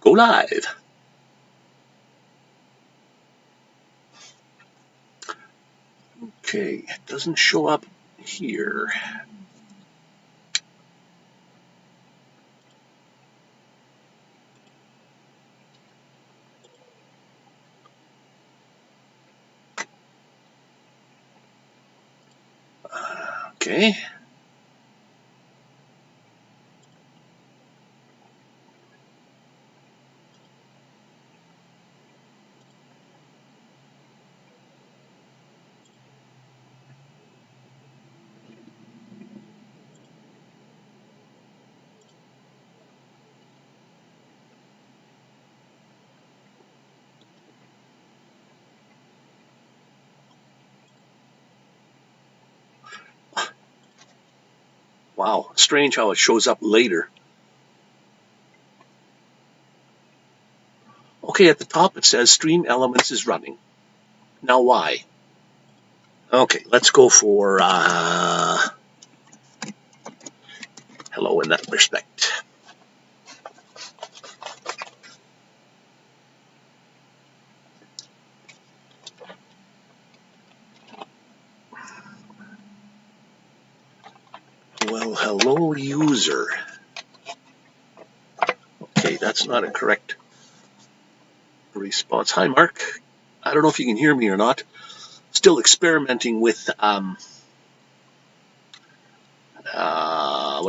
Go live. Okay, it doesn't show up here. Okay. Wow, strange how it shows up later. Okay, at the top it says Stream Elements is running. Now why? Okay, let's go for hello in that respect. Well, hello user. Okay, that's not a correct response. Hi, Mark. I don't know if you can hear me or not. Still experimenting with what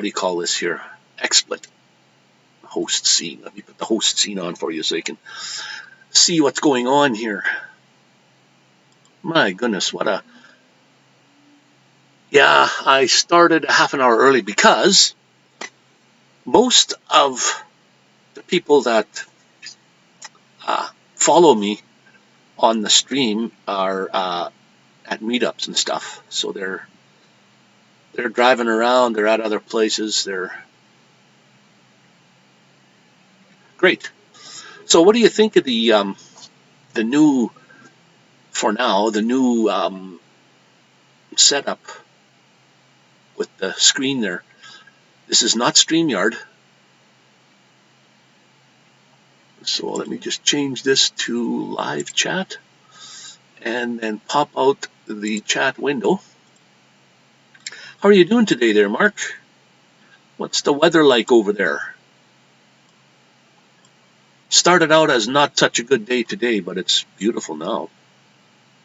do you call this here? XSplit host scene. Let me put the host scene on for you so you can see what's going on here. My goodness, what a... Yeah, I started a half an hour early because most of the people that follow me on the stream are at meetups and stuff. So they're driving around, they're at other places, they're great. So what do you think of the new, for now, the new setup with the screen there? This is not StreamYard. So let me just change this to live chat and then pop out the chat window. How are you doing today there, Mark? What's the weather like over there? Started out as not such a good day today, but it's beautiful now.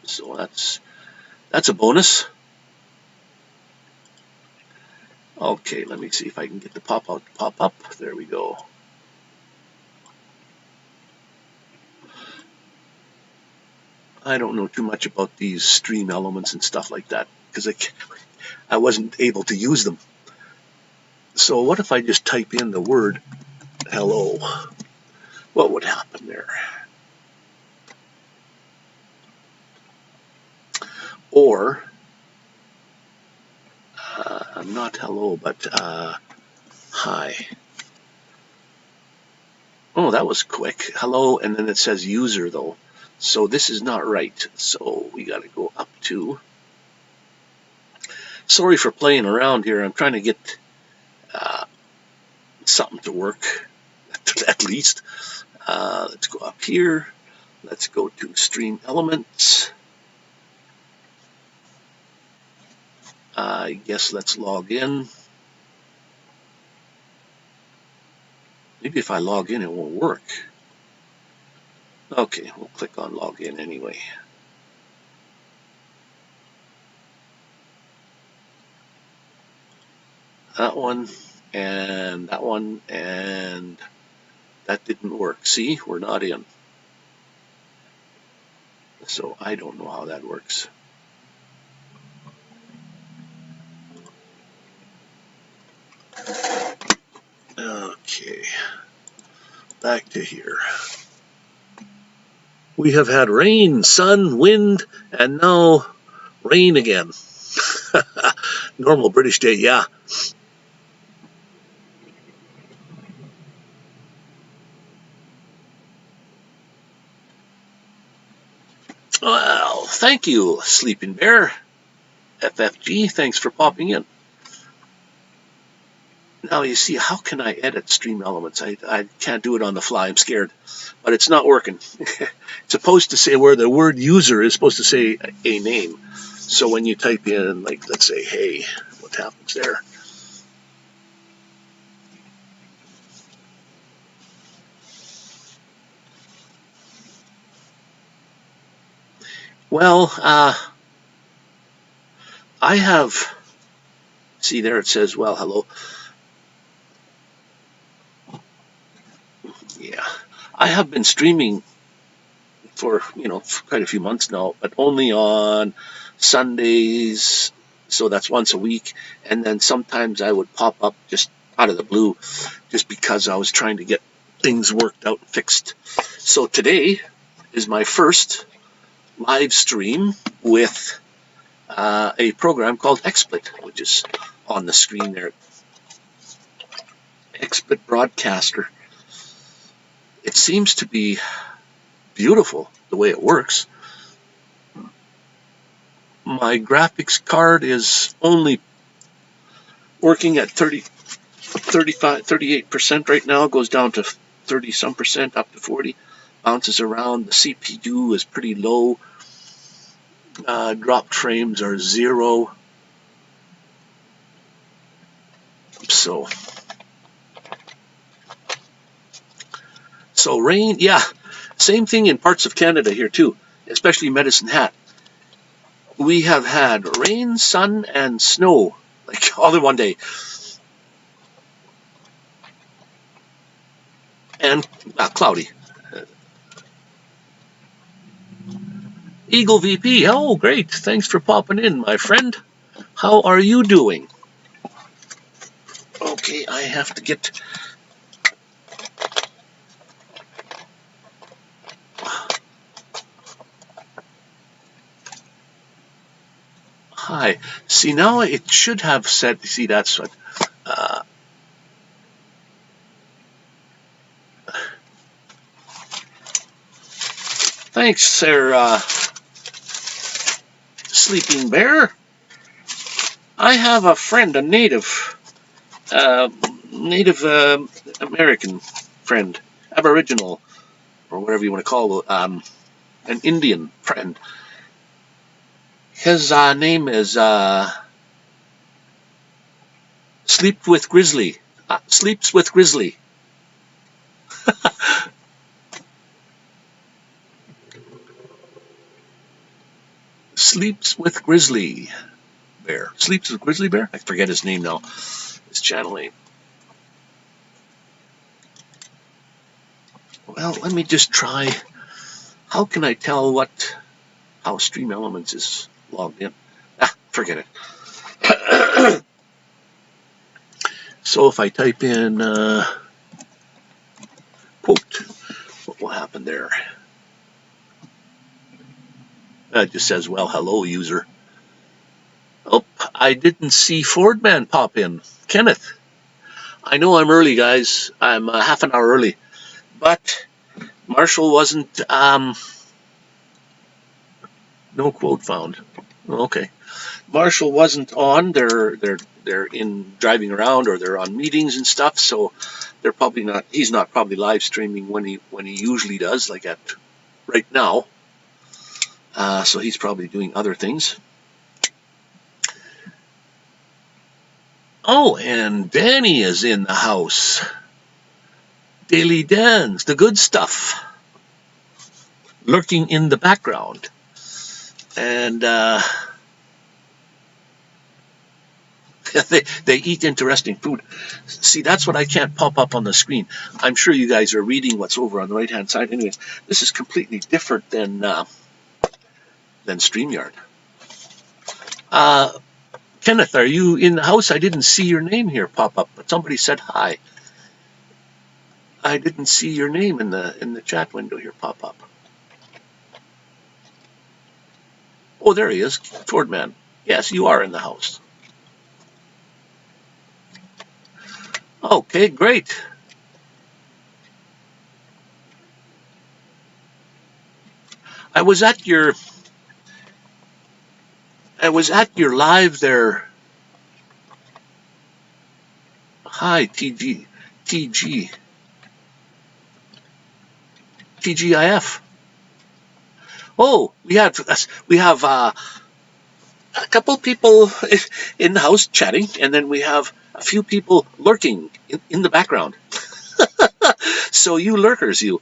So that's a bonus. Okay, let me see if I can get the pop out to pop up. There we go. I don't know too much about these stream elements and stuff like that because I wasn't able to use them. So what if I just type in the word hello? What would happen there? Or not hello, but hi. Oh, that was quick. Hello, and then it says user though. So this is not right. So we got to go up to. Sorry for playing around here. I'm trying to get something to work, at least. Let's go up here. Let's go to Stream Elements. I guess let's log in. Maybe if I log in, it won't work. Okay, we'll click on log in anyway. That one, and that one, and that didn't work. See, we're not in. So I don't know how that works. Okay, back to here. We have had rain, sun, wind, and now rain again. Normal British day, yeah. Well, thank you, Sleeping Bear. FFG, thanks for popping in. Now you see, how can I edit stream elements? I can't do it on the fly. I'm scared, but it's not working. It's supposed to say where the word user is supposed to say a name. So when you type in, like, let's say, hey, what happens there? Well, I have, see there it says, well, hello. Yeah, I have been streaming for, for quite a few months now, but only on Sundays. So that's once a week. And then sometimes I would pop up just out of the blue, just because I was trying to get things worked out and fixed. So today is my first live stream with a program called XSplit, which is on the screen there. XSplit Broadcaster. It seems to be beautiful the way it works. My graphics card is only working at 38% right now. It goes down to 30-some percent, up to 40. Bounces around. The CPU is pretty low. Dropped frames are 0. So rain, yeah, same thing in parts of Canada here too, especially Medicine Hat. We have had rain, sun, and snow, like all in one day. And cloudy. Eagle VP, oh great, thanks for popping in, my friend. How are you doing? Okay, I have to get... Hi. See, now it should have said, see, that's what... Thanks, sir, Sleeping Bear. I have a friend, a Native American friend, Aboriginal, or whatever you want to call it, an Indian friend. His name is Sleeps with Grizzly. Sleeps with Grizzly. Sleeps with Grizzly Bear. Sleeps with Grizzly Bear? I forget his name now. His channel name. Well, let me just try. How can I tell how Stream Elements is logged in? Forget it. So if I type in quote, what will happen there? It just says, well, hello, user. Oh, I didn't see Fordman pop in. Kenneth. I know I'm early, guys. I'm half an hour early. But Marshall wasn't, no quote found. Okay. Marshall wasn't on. They're in driving around, or they're on meetings and stuff, so they're probably not, he's not probably live streaming when he usually does, like at right now. So he's probably doing other things. Oh, and Danny is in the house. Daily Dan's, the good stuff, lurking in the background. And they eat interesting food. See, that's what I can't pop up on the screen. I'm sure you guys are reading what's over on the right-hand side. Anyways, this is completely different than StreamYard. Kenneth, are you in the house? I didn't see your name here pop up, but somebody said hi. I didn't see your name in the chat window here pop up. Oh, there he is, Fordman. Yes, you are in the house. Okay, great. I was at your live there. Hi, TGIF. Oh, we have a couple people in the house chatting, and then we have a few people lurking in the background. So you lurkers, you.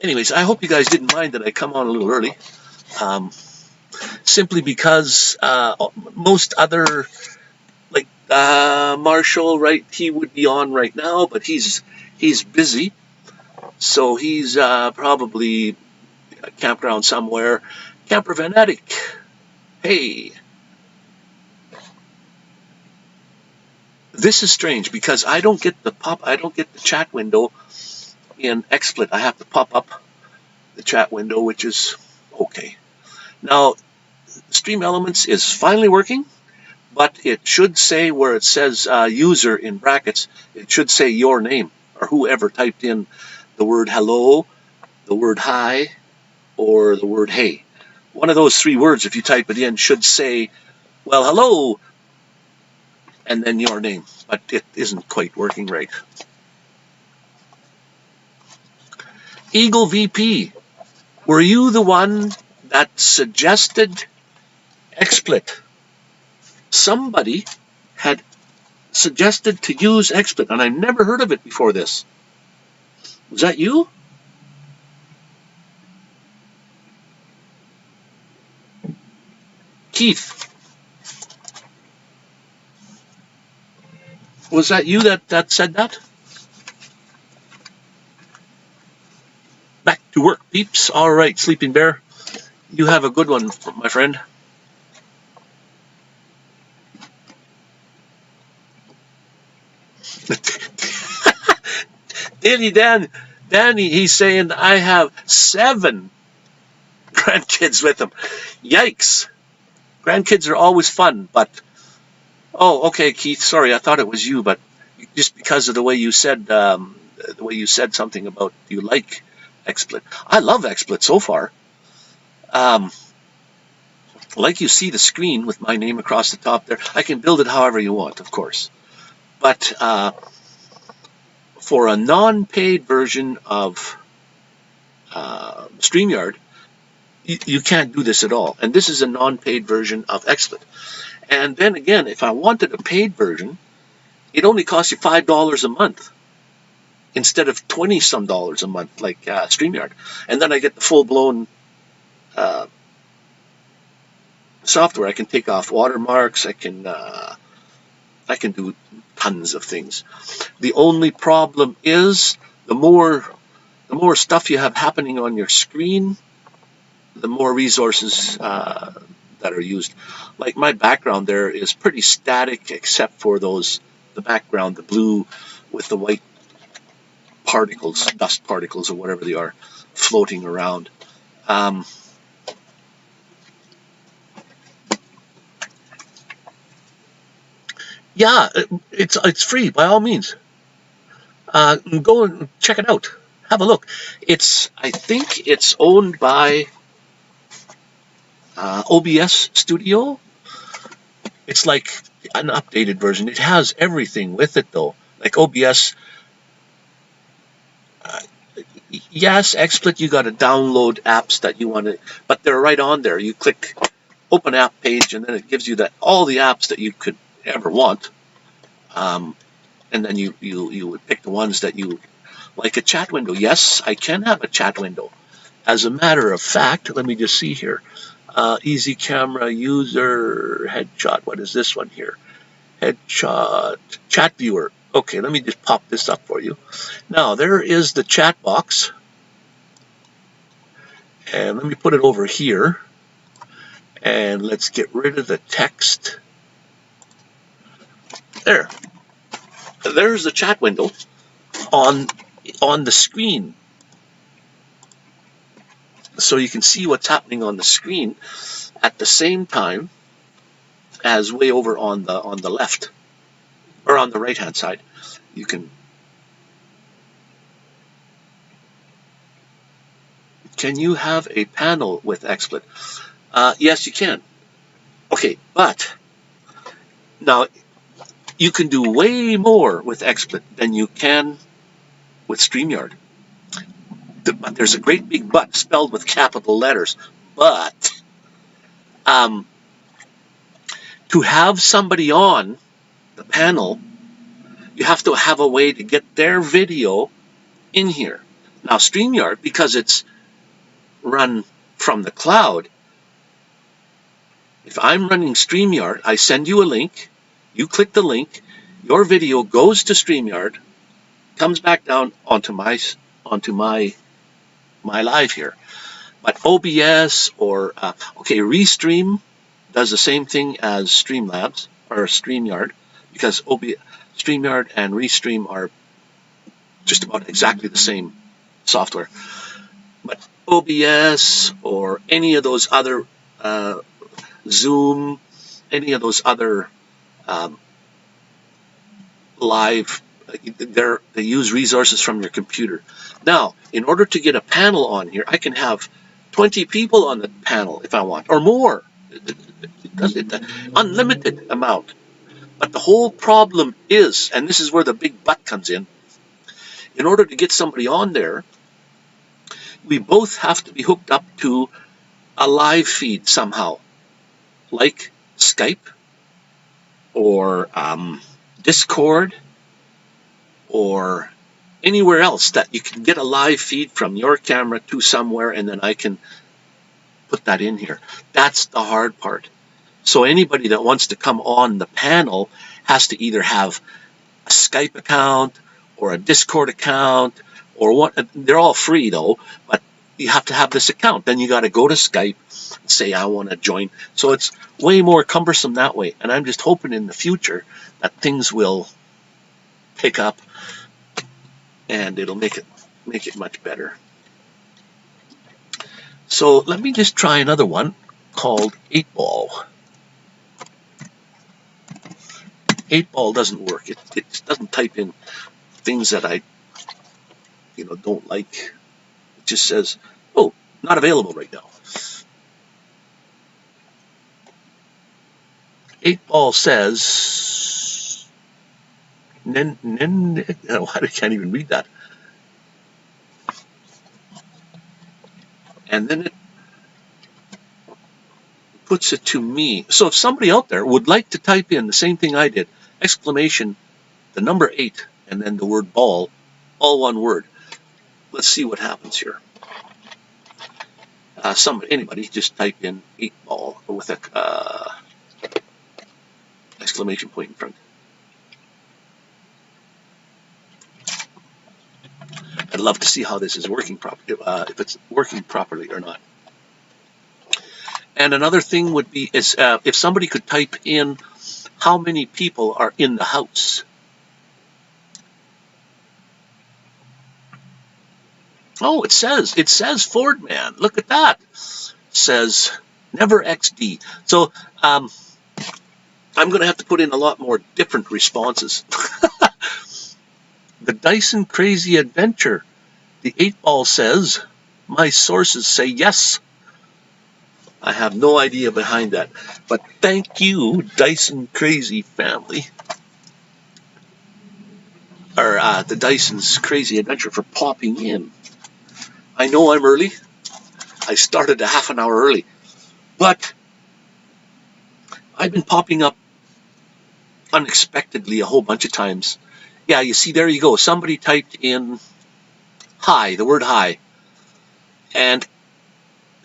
Anyways, I hope you guys didn't mind that I come on a little early. Simply because most other, like Marshall, right, he would be on right now, but he's busy. So he's probably a campground somewhere. Camper Fanatic. Hey. This is strange because I don't get the chat window in XSplit. I have to pop up the chat window, which is okay. Now, Stream Elements is finally working, but it should say where it says user in brackets, it should say your name or whoever typed in the word hello, the word hi, or the word hey. One of those three words, if you type it in, should say, well, hello, and then your name, but it isn't quite working right. Eagle VP, were you the one that suggested XSplit? Somebody had suggested to use XSplit, and I've never heard of it before this. Was that you? Keith, was that you that said that? Back to work, peeps. All right, Sleeping Bear, you have a good one, my friend. Danny, he's saying I have 7 grandkids with him. Yikes. Grandkids are always fun, but... Oh, okay, Keith, sorry, I thought it was you, but just because of the way you said something about you like XSplit. I love XSplit so far. Like you see the screen with my name across the top there, I can build it however you want, of course. But for a non-paid version of StreamYard, you can't do this at all. And this is a non-paid version of XSplit. And then again, if I wanted a paid version, it only costs you $5 a month instead of $20-some a month like StreamYard. And then I get the full-blown software. I can take off watermarks. I can do tons of things. The only problem is the more stuff you have happening on your screen, the more resources that are used. Like my background there is pretty static except for the background, the blue with the white particles, dust particles or whatever they are, floating around. Yeah, it's free by all means. Go and check it out. Have a look. I think it's owned by OBS Studio. It's like an updated version. It has everything with it though. Like OBS. Yes, XSplit, you got to download apps that you want to, but they're right on there. You click open app page, and then it gives you all the apps that you could ever want. And then you would pick the ones that you like. A chat window. Yes, I can have a chat window. As a matter of fact, let me just see here. Easy camera user headshot. What is this one here? Headshot chat viewer. Okay, let me just pop this up for you. Now there is the chat box, and let me put it over here. And let's get rid of the text. There's the chat window on the screen. So you can see what's happening on the screen at the same time as way over on the left or on the right hand side. Can you have a panel with XSplit? Yes, you can. Okay, but Now, you can do way more with XSplit than you can with StreamYard. But there's a great big but spelled with capital letters. But to have somebody on the panel, you have to have a way to get their video in here. Now, StreamYard, because it's run from the cloud, if I'm running StreamYard, I send you a link, you click the link, your video goes to StreamYard, comes back down onto my live here. But OBS or Restream does the same thing as Streamlabs or StreamYard, because StreamYard and Restream are just about exactly the same software. But OBS or any of those other Zoom, any of those other live, they use resources from your computer. Now, in order to get a panel on here, I can have 20 people on the panel if I want, or more. Unlimited amount. But the whole problem is, and this is where the big but comes in order to get somebody on there, we both have to be hooked up to a live feed somehow, like Skype or Discord or anywhere else that you can get a live feed from your camera to somewhere, and then I can put that in here. That's the hard part. So anybody that wants to come on the panel has to either have a Skype account or a Discord account, or what. They're all free though, but you have to have this account. Then you got to go to Skype and say, I want to join. So it's way more cumbersome that way. And I'm just hoping in the future that things will pick up and it'll make it much better. So let me just try another one called 8-Ball. 8-Ball doesn't work. It doesn't type in things that I don't like. It just says, oh, not available right now. 8-Ball says, I can't even read that. And then it puts it to me. So if somebody out there would like to type in the same thing I did, exclamation, the number 8, and then the word ball, all one word. Let's see what happens here. Anybody just type in 8-Ball with a exclamation point in front. I'd love to see how this is working properly, if it's working properly or not. And another thing would be is if somebody could type in how many people are in the house. Oh, it says Ford Man. Look at that. It says never XD. So I'm going to have to put in a lot more different responses. The Dyson Crazy Adventure. The 8-Ball says, my sources say yes. I have no idea behind that. But thank you, Dyson Crazy family. Or the Dyson's Crazy Adventure for popping in. I know I'm early. I started a half an hour early. But I've been popping up unexpectedly a whole bunch of times. Yeah, you see, there you go. Somebody typed in hi, the word hi. And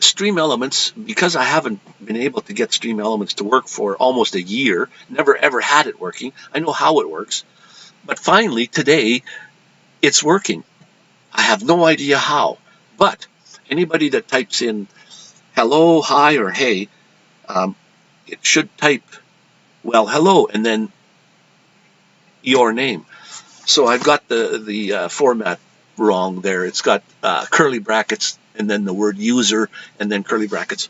Stream Elements, because I haven't been able to get Stream Elements to work for almost a year, never ever had it working. I know how it works. But finally, today, it's working. I have no idea how. But anybody that types in hello, hi, or hey, it should type, well, hello, and then your name. So I've got the format wrong there. It's got curly brackets and then the word user and then curly brackets.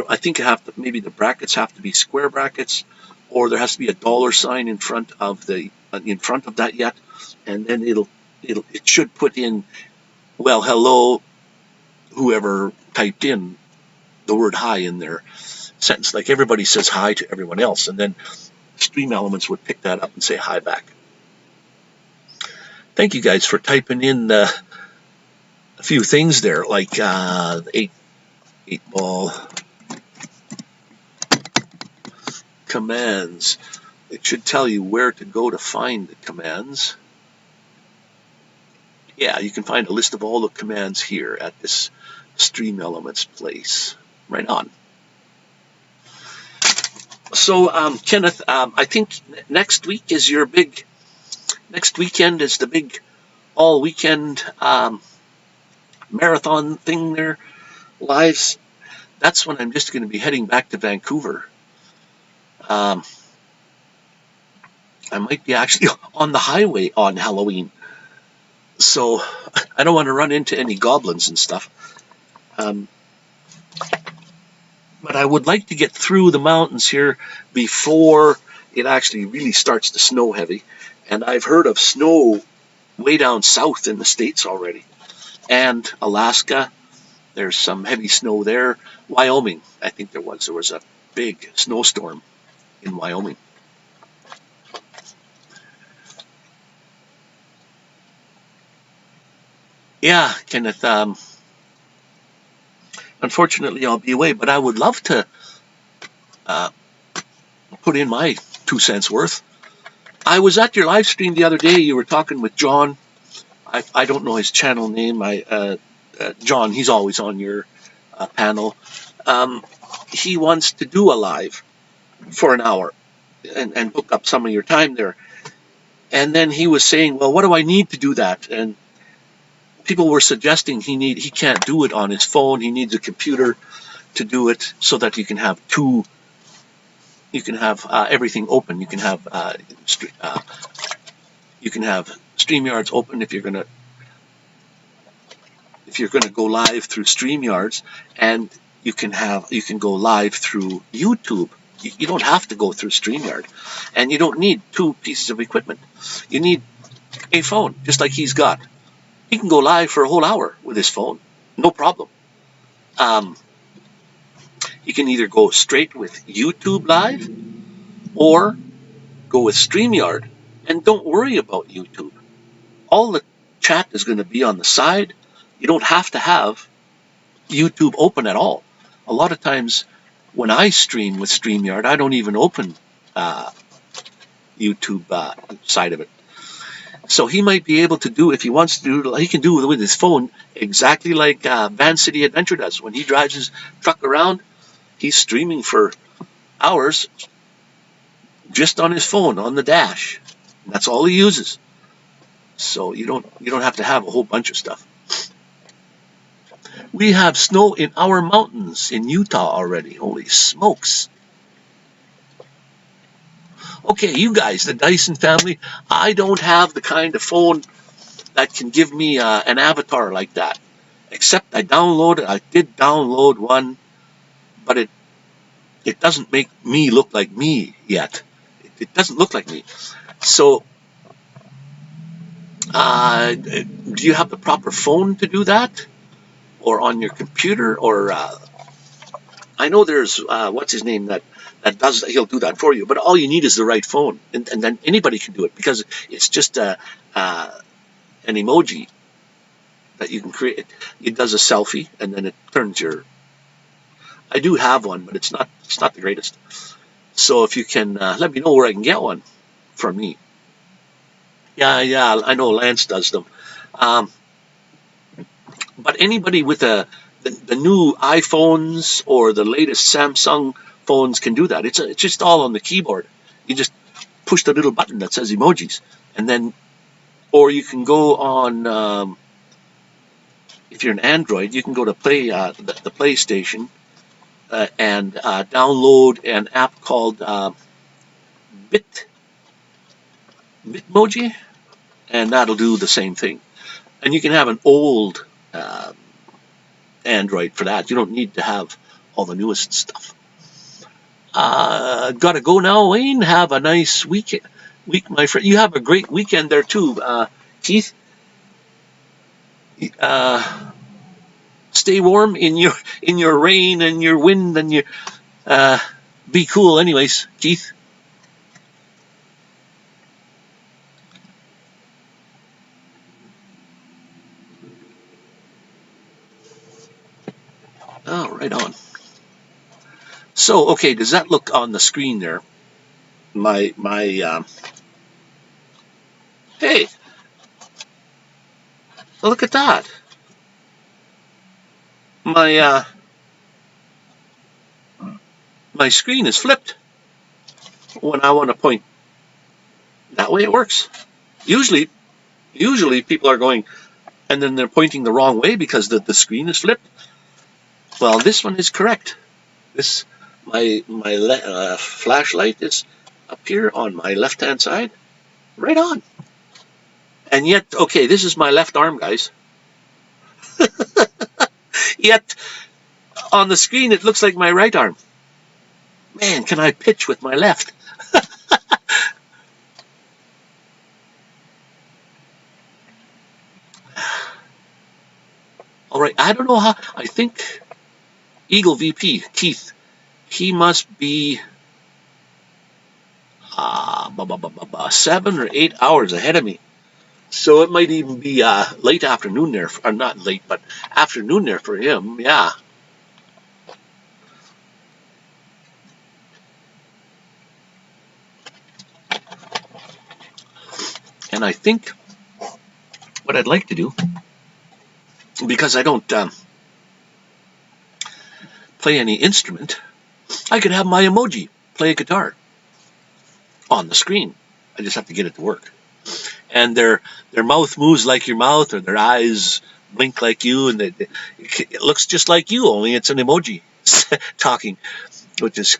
I think maybe the brackets have to be square brackets, or there has to be a $sign in front of that yet, and then it should put in, well, hello, whoever typed in the word hi in their sentence. Like everybody says hi to everyone else, and then Stream Elements would pick that up and say hi back. Thank you guys for typing in a few things there, like 8-ball commands. It should tell you where to go to find the commands. Yeah, you can find a list of all the commands here at this Stream Elements place. Right on. So, Kenneth, I think next weekend is the big all-weekend marathon thing there, lives. That's when I'm just going to be heading back to Vancouver. I might be actually on the highway on Halloween. So I don't want to run into any goblins and stuff. But I would like to get through the mountains here before it actually really starts to snow heavy. And I've heard of snow way down south in the States already. And Alaska, there's some heavy snow there. Wyoming, I think there was a big snowstorm in Wyoming. Yeah, Kenneth, unfortunately I'll be away, but I would love to put in my 2 cents worth. I was at your live stream the other day. You were talking with John. I don't know his channel name. John, he's always on your panel. He wants to do a live for an hour and book up some of your time there. And then he was saying, well, what do I need to do that? And people were suggesting he can't do it on his phone. He needs a computer to do it so that you can have everything open. You can have StreamYards open if you're gonna go live through StreamYards, and you can go live through YouTube. You don't have to go through StreamYard, and you don't need 2 pieces of equipment. You need a phone, just like he's got. He can go live for a whole hour with his phone, no problem. You can either go straight with YouTube Live or go with StreamYard, and don't worry about YouTube. All the chat is going to be on the side. You don't have to have YouTube open at all. A lot of times when I stream with StreamYard, I don't even open YouTube side of it. So he might be able to do, if he wants to do, he can do it with his phone, exactly like Van City Adventure does. When he drives his truck around, he's streaming for hours just on his phone, on the dash. And that's all he uses. So you don't have to have a whole bunch of stuff. We have snow in our mountains in Utah already. Holy smokes. Okay, you guys, the Dyson family, I don't have the kind of phone that can give me an avatar like that. Except I did download one, but it doesn't make me look like me yet. It doesn't look like me. So, do you have the proper phone to do that? Or on your computer? Or, I know there's, what's his name, he'll do that for you, but all you need is the right phone, and then anybody can do it, because it's just an emoji that you can create. It does a selfie, and then it turns your. I do have one, but it's not the greatest. So if you can let me know where I can get one from me. Yeah, I know Lance does them. But anybody with the new iPhones or the latest Samsung phones can do that. It's just all on the keyboard. You just push the little button that says emojis, and then, or you can go on. If you're an Android, you can go to the PlayStation and download an app called Bitmoji, and that'll do the same thing. And you can have an old Android for that. You don't need to have all the newest stuff. Gotta go now, Wayne. Have a nice week, my friend. You have a great weekend there too, Keith. Stay warm in your rain and your wind, and be cool. Anyways, Keith. Right on. So, okay, does that look on the screen there? Hey, look at that. My screen is flipped when I want to point. That way it works. Usually people are going, and then they're pointing the wrong way because the screen is flipped. Well, this one is correct. This my flashlight is up here on my left-hand side. Right on. And yet, okay, this is my left arm, guys. Yet, on the screen, it looks like my right arm. Man, can I pitch with my left? All right, I don't know how. I think Eagle VP, Keith, he must be 7 or 8 hours ahead of me. So it might even be late afternoon there, or not late, but afternoon there for him, yeah. And I think what I'd like to do, because I don't play any instrument, I could have my emoji play a guitar on the screen. I just have to get it to work. And their mouth moves like your mouth, or their eyes blink like you, and it looks just like you, only it's an emoji talking, which is...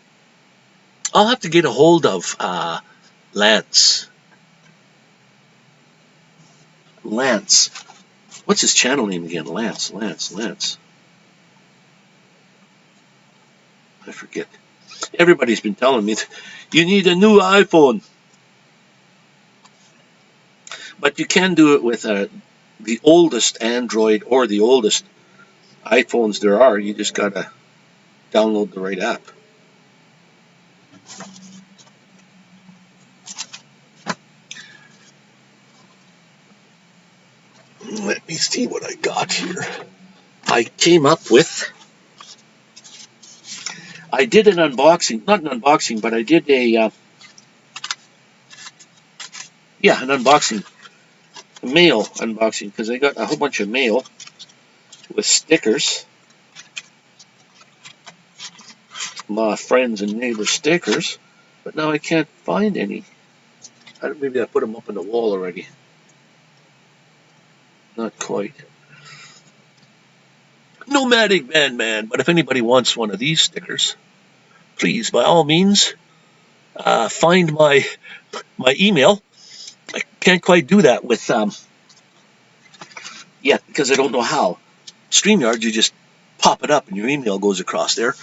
I'll have to get a hold of Lance. What's his channel name again? Lance. I forget. Everybody's been telling me you need a new iPhone. But you can do it with the oldest Android or the oldest iPhones there are. You just got to download the right app. Let me see what I got here. I came up with... I did an unboxing. Not an unboxing, but I did a... yeah, an unboxing. Mail unboxing, because I got a whole bunch of mail with stickers. My friends and neighbors stickers. But now I can't find any. Maybe I put them up on the wall already. Not quite. Nomadic Man. But if anybody wants one of these stickers, please, by all means, find my email. I can't quite do that with yet, because I don't know how. StreamYard, you just pop it up and your email goes across there.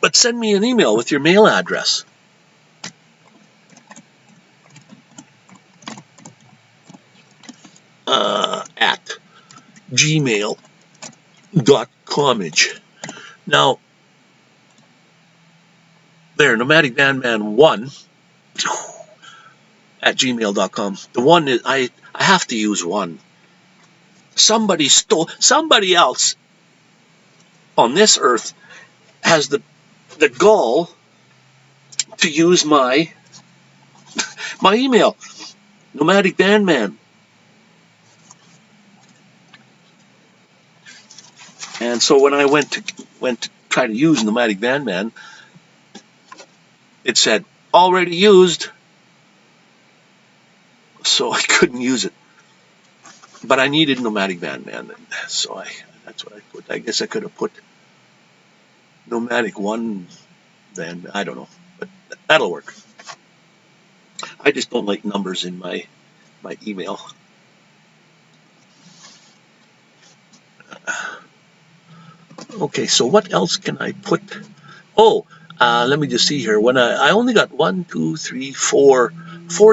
But send me an email with your mail address. At gmail.com. Now, there, Nomadic Bandman 1 at gmail.com. The one is, I have to use one. Somebody else on this earth has the gall to use my email, Nomadic Bandman. And so when I went to try to use Nomadic Bandman, it said already used, so I couldn't use it. But I needed Nomadic Bandman, so that's what I put. I guess I could have put Nomadic 1 then, I don't know, but that'll work. I just don't like numbers in my email. Okay, so what else can I put? Oh, let me just see here. When I only got 1, 2, 3, 4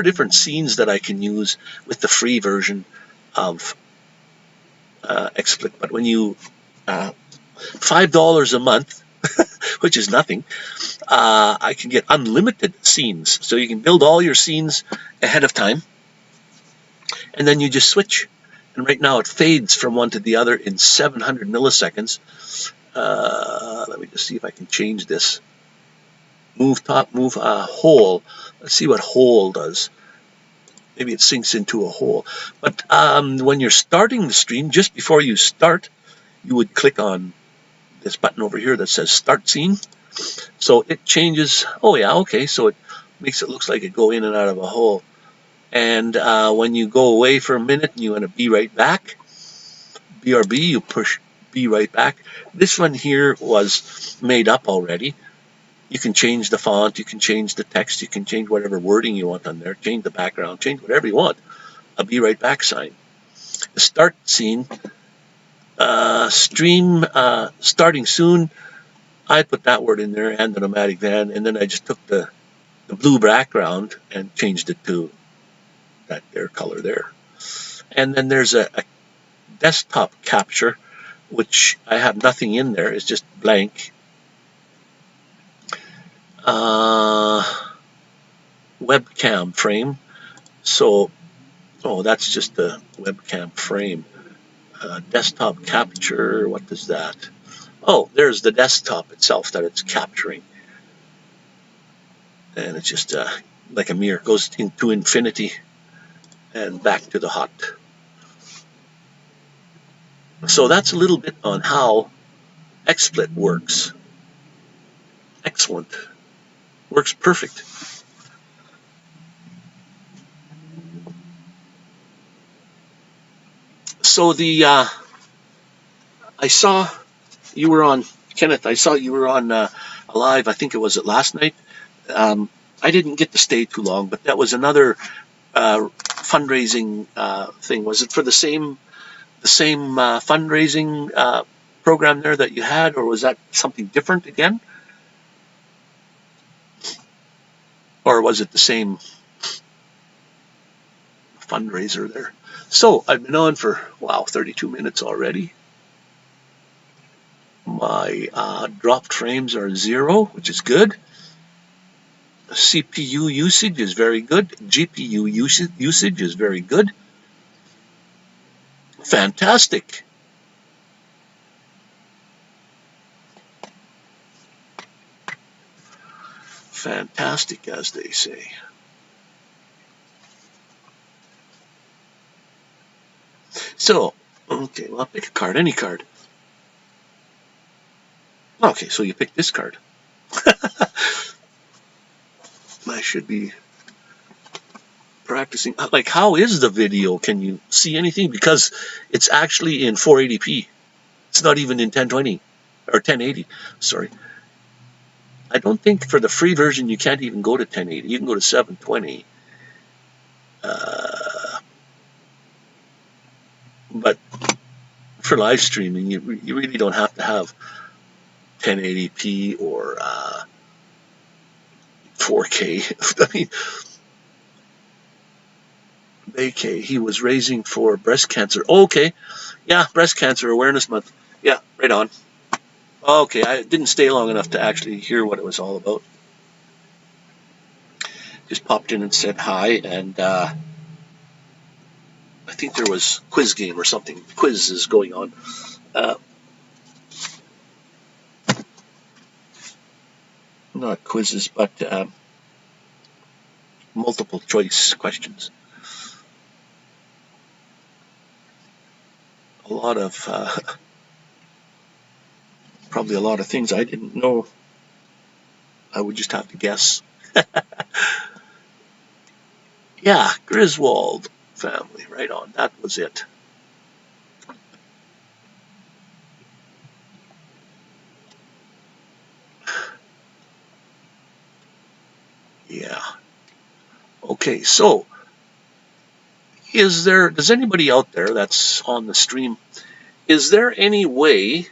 different scenes that I can use with the free version of XSplit. But when you $5 a month, which is nothing, I can get unlimited scenes. So you can build all your scenes ahead of time, and then you just switch. And right now it fades from one to the other in 700 milliseconds. Let me just see if I can change this. Move top, move hole. Let's see what hole does. Maybe it sinks into a hole. But when you're starting the stream, just before you start, you would click on this button over here that says Start Scene. So it changes. Oh yeah, okay. So it makes it look like it go in and out of a hole. And when you go away for a minute and you want to be right back, BRB, you push be right back. This one here was made up already. You can change the font, you can change the text, you can change whatever wording you want on there, change the background, change whatever you want. A be right back sign. The start scene, stream starting soon. I put that word in there and the nomadic van, and then I just took the blue background and changed it to that there color there. And then there's a desktop capture, which I have nothing in there. It's just blank. Webcam frame. So, oh, that's just the webcam frame. Desktop capture, what is that? Oh, there's the desktop itself that it's capturing. And it's just like a mirror, goes into infinity and back to the hot. So that's a little bit on how XSplit works. Excellent. Works perfect. So I saw you were on, Kenneth, I saw you were on live, I think it was last night. I didn't get to stay too long, but that was another fundraising thing. Was it for the same fundraising program there that you had, or was that something different again? Or was it the same fundraiser there? So I've been on for, wow, 32 minutes already. My dropped frames are 0, which is good. CPU usage is very good. GPU usage is very good. Fantastic. Fantastic, as they say. So, okay, well, I'll pick a card, any card. Okay, so you pick this card. I should be practicing. Like, how is the video? Can you see anything? Because it's actually in 480p. It's not even in 1020 or 1080. Sorry. I don't think for the free version you can't even go to 1080. You can go to 720. But for live streaming, you really don't have to have 1080p or 4K. I mean, AK, he was raising for breast cancer. Oh, okay. Yeah, Breast Cancer Awareness Month. Yeah, right on. Okay, I didn't stay long enough to actually hear what it was all about. Just popped in and said hi, and I think there was quiz game or something. Quiz is going on. Not quizzes, but multiple choice questions. A lot of, probably a lot of things I didn't know. I would just have to guess. Yeah, Griswold family, right on. That was it. Yeah. Okay, so does anybody out there that's on the stream, is there any way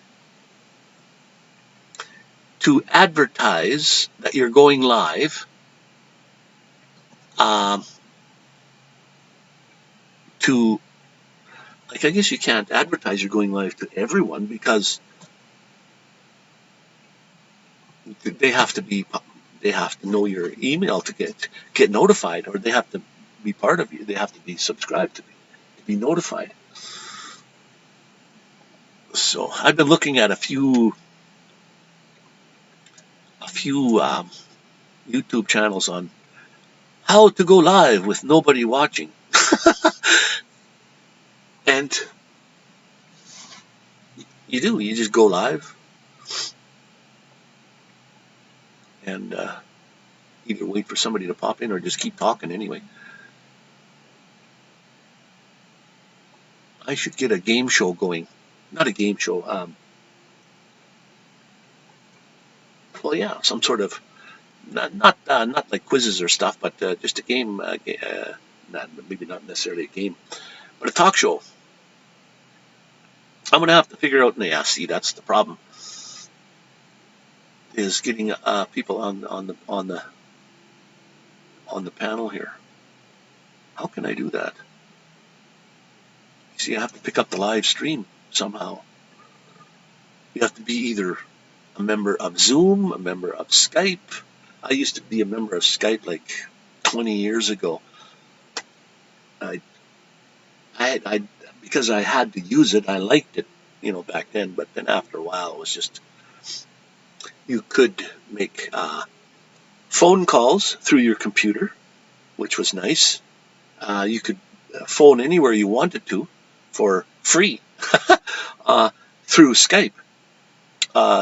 to advertise that you're going live to, like, I guess you can't advertise you're going live to everyone because they have to know your email to get notified, or they have to be part of you. They have to be subscribed to be notified. So I've been looking at a few few YouTube channels on how to go live with nobody watching. And you just go live and either wait for somebody to pop in or just keep talking anyway. I should get a game show going. Not a game show. Well, yeah, some sort of not like quizzes or stuff, but just a game. Maybe not necessarily a game, but a talk show. I'm gonna have to figure out. Yeah, see, that's the problem. Is getting people on the panel here. How can I do that? See, I have to pick up the live stream somehow. You have to be either a member of Zoom, a member of Skype. I used to be a member of Skype like 20 years ago. Because I had to use it, I liked it, back then. But then after a while, it was just, you could make phone calls through your computer, which was nice. You could phone anywhere you wanted to for free through Skype,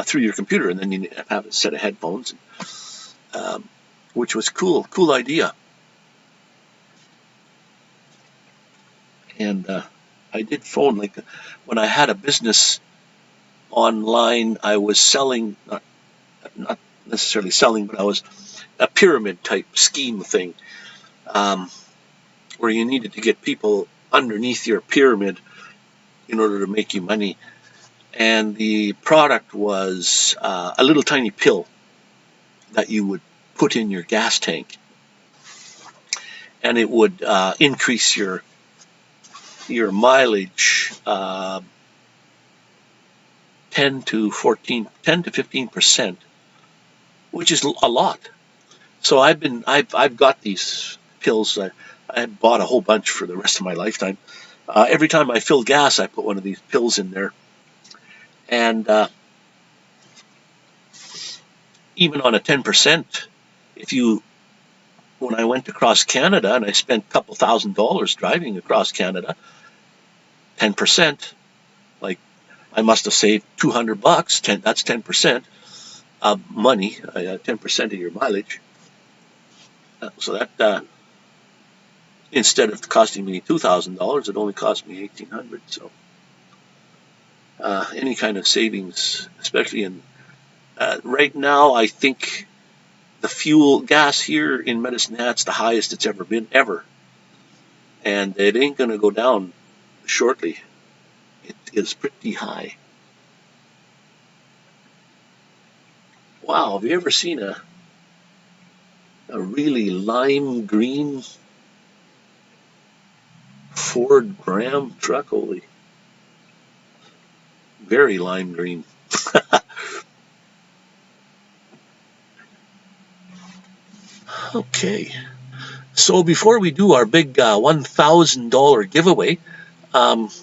through your computer, and then you have a set of headphones, which was cool idea. And I did phone, like when I had a business online, I was selling, not necessarily selling, but I was a pyramid type scheme thing, where you needed to get people underneath your pyramid in order to make you money. And the product was a little tiny pill that you would put in your gas tank, and it would increase your mileage 10 to 15%, which is a lot. So I've got these pills. I bought a whole bunch for the rest of my lifetime. Every time I fill gas, I put one of these pills in there. And even on a 10%, when I went across Canada and I spent a couple $1,000s driving across Canada, 10%, like I must have saved $200. That's 10% of money, 10% of your mileage. So that instead of costing me $2,000, it only cost me $1,800. So any kind of savings, especially in right now, I think the fuel gas here in Medicine Hat's the highest it's ever been, ever. And it ain't going to go down shortly. It is pretty high. Wow, have you ever seen a really lime green Ford Ram truck? Holy, very lime green. Okay, so before we do our big $1,000 giveaway,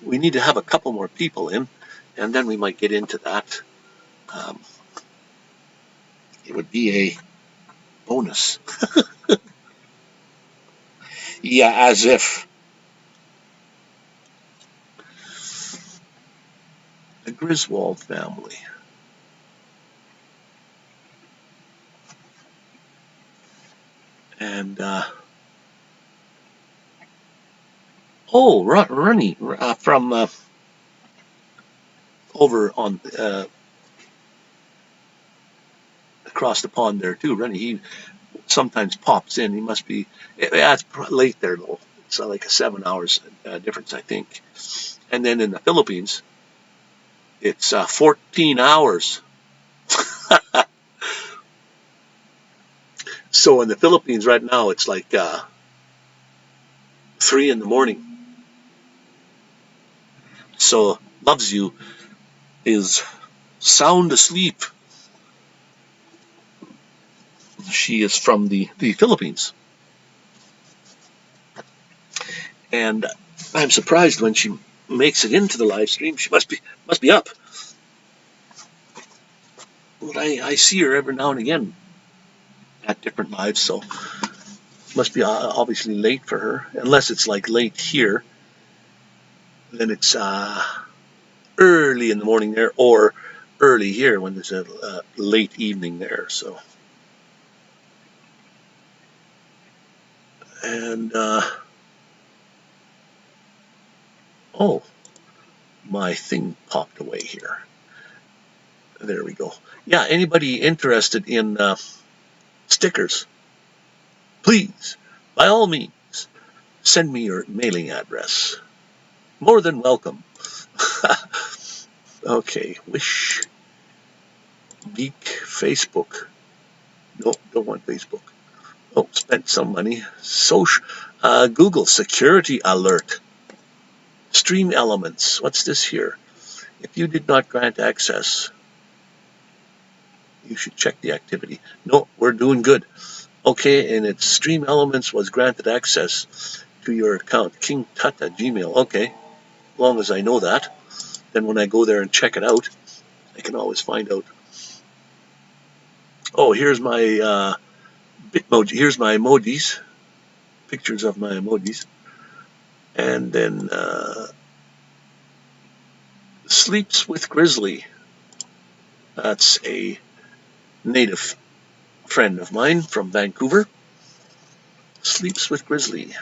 we need to have a couple more people in, and then we might get into that. It would be a bonus. Yeah, as if. The Griswold family. And Ronnie from over on across the pond there too. Ronnie, he sometimes pops in. He must be. It's late there though. It's like a 7 hours difference, I think. And then in the Philippines, it's 14 hours. So in the Philippines right now, it's like 3 in the morning. So Loves You is sound asleep. She is from the Philippines. And I'm surprised when she makes it into the live stream. She must be up. But I see her every now and again at different lives, so must be obviously late for her. Unless it's like late here, then it's early in the morning there, or early here when there's a late evening there. So, and oh, my thing popped away here. There we go. Yeah, anybody interested in stickers, please, by all means, send me your mailing address. More than welcome. Okay, Wish, Geek, Facebook. No, don't want Facebook. Oh, spent some money. Social, Google security alert. Stream elements. What's this here? If you did not grant access, you should check the activity. No, we're doing good. Okay, and it's Stream Elements was granted access to your account, King Tut at Gmail. Okay, as long as I know that, then when I go there and check it out, I can always find out. Oh, here's my Bitmoji. Here's my emojis, pictures of my emojis, and then Sleeps with Grizzly. That's a native friend of mine from Vancouver. Sleeps with Grizzly.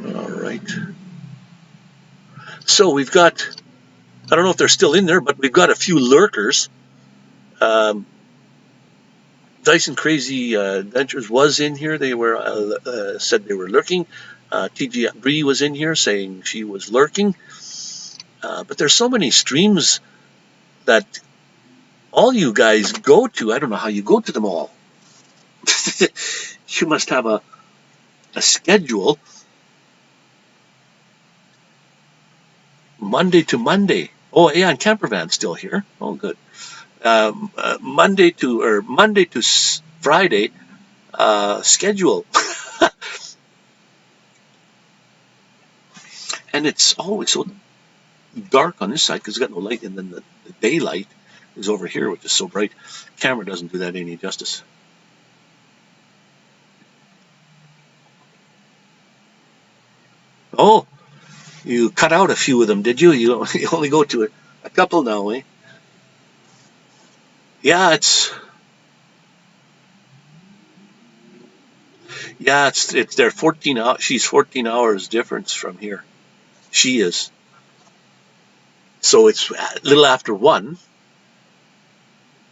All right. So we've got, I don't know if they're still in there, but we've got a few lurkers. Dyson Crazy Adventures was in here. They were said they were lurking. TG Bree was in here saying she was lurking. But there's so many streams that all you guys go to. I don't know how you go to them all. You must have a schedule. Monday to Monday. Oh yeah, and Campervan's still here. Oh good. Monday to Friday schedule. And it's always so dark on this side because it's got no light, and then the daylight is over here, which is so bright. Camera doesn't do that any justice. Oh, you cut out a few of them, did you? You only go to a couple now, eh? Yeah, it's they're 14 hours. She's 14 hours difference from here. She is. So it's a little after 1.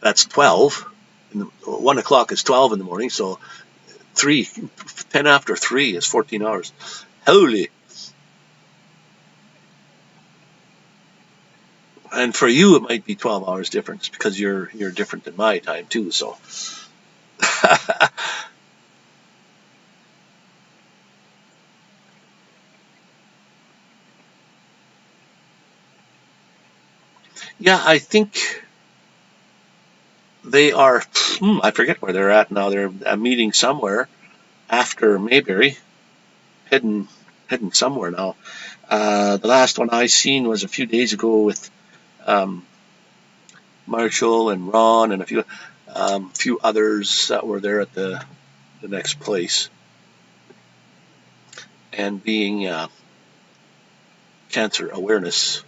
That's 12. 1 o'clock is 12 in the morning. So 10 after 3 is 14 hours. Holy. And for you, it might be 12 hours difference because you're different than my time too. So. Yeah, I think they are, I forget where they're at now. They're a meeting somewhere after Mayberry, heading somewhere now. The last one I seen was a few days ago with Marshall and Ron and a few others that were there at the next place. And being cancer awareness.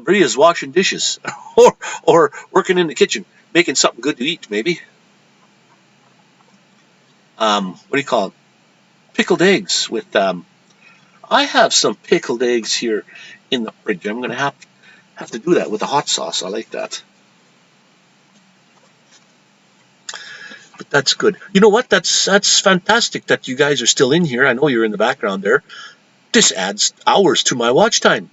Bree is washing dishes or working in the kitchen, making something good to eat, maybe. What do you call it? Pickled eggs with. I have some pickled eggs here in the fridge. I'm going to have to do that with a hot sauce. I like that. But that's good. You know what? That's fantastic that you guys are still in here. I know you're in the background there. This adds hours to my watch time.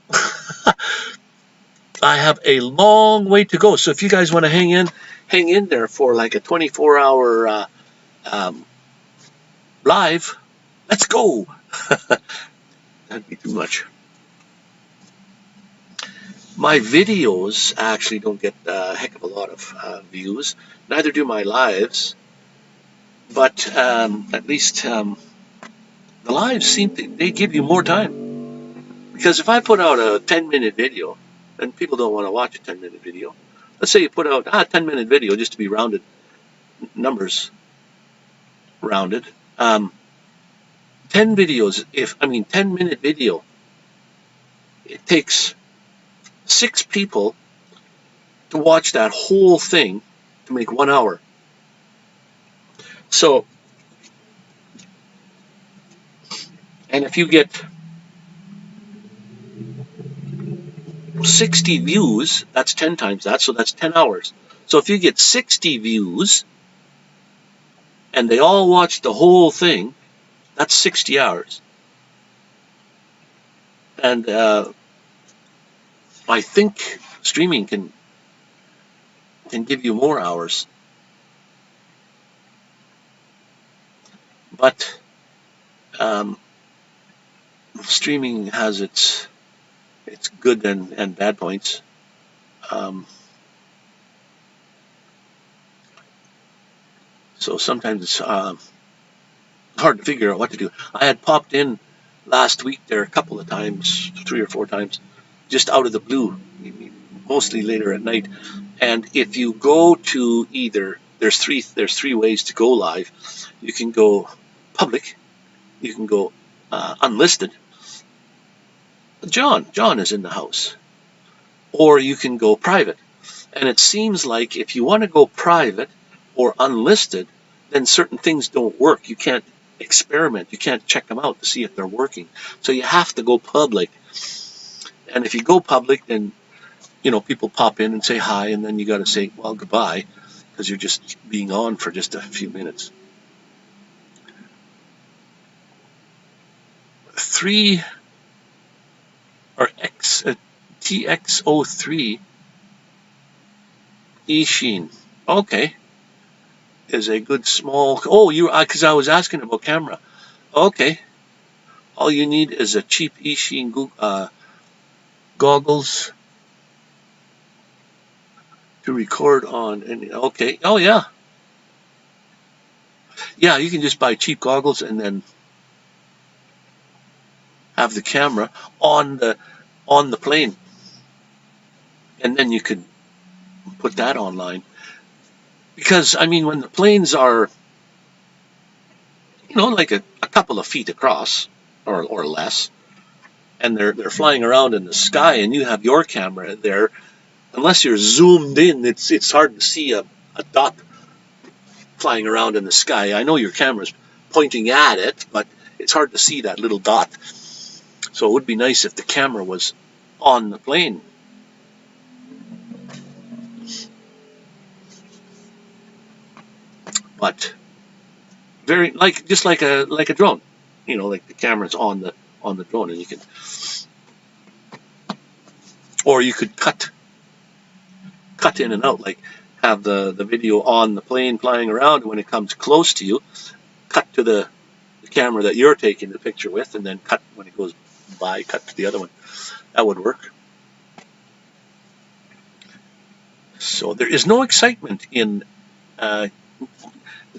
I have a long way to go. So if you guys want to hang in there for like a 24-hour live, let's go. That'd be too much. My videos actually don't get a heck of a lot of views. Neither do my lives. but at least the lives they give you more time. Because if I put out a 10-minute video, and people don't want to watch a 10-minute video, let's say you put out a 10-minute video just to be rounded, numbers rounded. 10-minute video, it takes 6 people to watch that whole thing to make 1 hour. So, and if you get 60 views, that's 10 times that, so that's 10 hours. So if you get 60 views and they all watch the whole thing, that's 60 hours. And I think streaming can give you more hours. But streaming has its good and bad points. So sometimes it's hard to figure out what to do. I had popped in last week there a couple of times, 3 or 4 times, just out of the blue, mostly later at night. And if you go to either, there's three ways to go live. You can go public, you can go unlisted. John is in the house. Or you can go private. And it seems like if you want to go private or unlisted, then certain things don't work. You can't experiment. You can't check them out to see if they're working. So you have to go public. And if you go public, then people pop in and say hi, and then you got to say, well, goodbye, because you're just being on for just a few minutes. 3 or TX03 eSheen. Okay. Is a good small. Oh, because I was asking about camera. Okay. All you need is a cheap eSheen goggles to record on. And okay. Oh yeah. Yeah, you can just buy cheap goggles and then have the camera on the plane, and then you could put that online. Because when the planes are like a couple of feet across or less, and they're flying around in the sky, and you have your camera there, unless you're zoomed in, it's hard to see a dot flying around in the sky. I know your camera's pointing at it, but it's hard to see that little dot. So it would be nice if the camera was on the plane. But just like a drone, like the camera's on the drone, and you can, or you could cut in and out, like have the video on the plane flying around, and when it comes close to you, cut to the camera that you're taking the picture with, and then cut when it goes by, cut to the other one. That would work. So there is no excitement in. It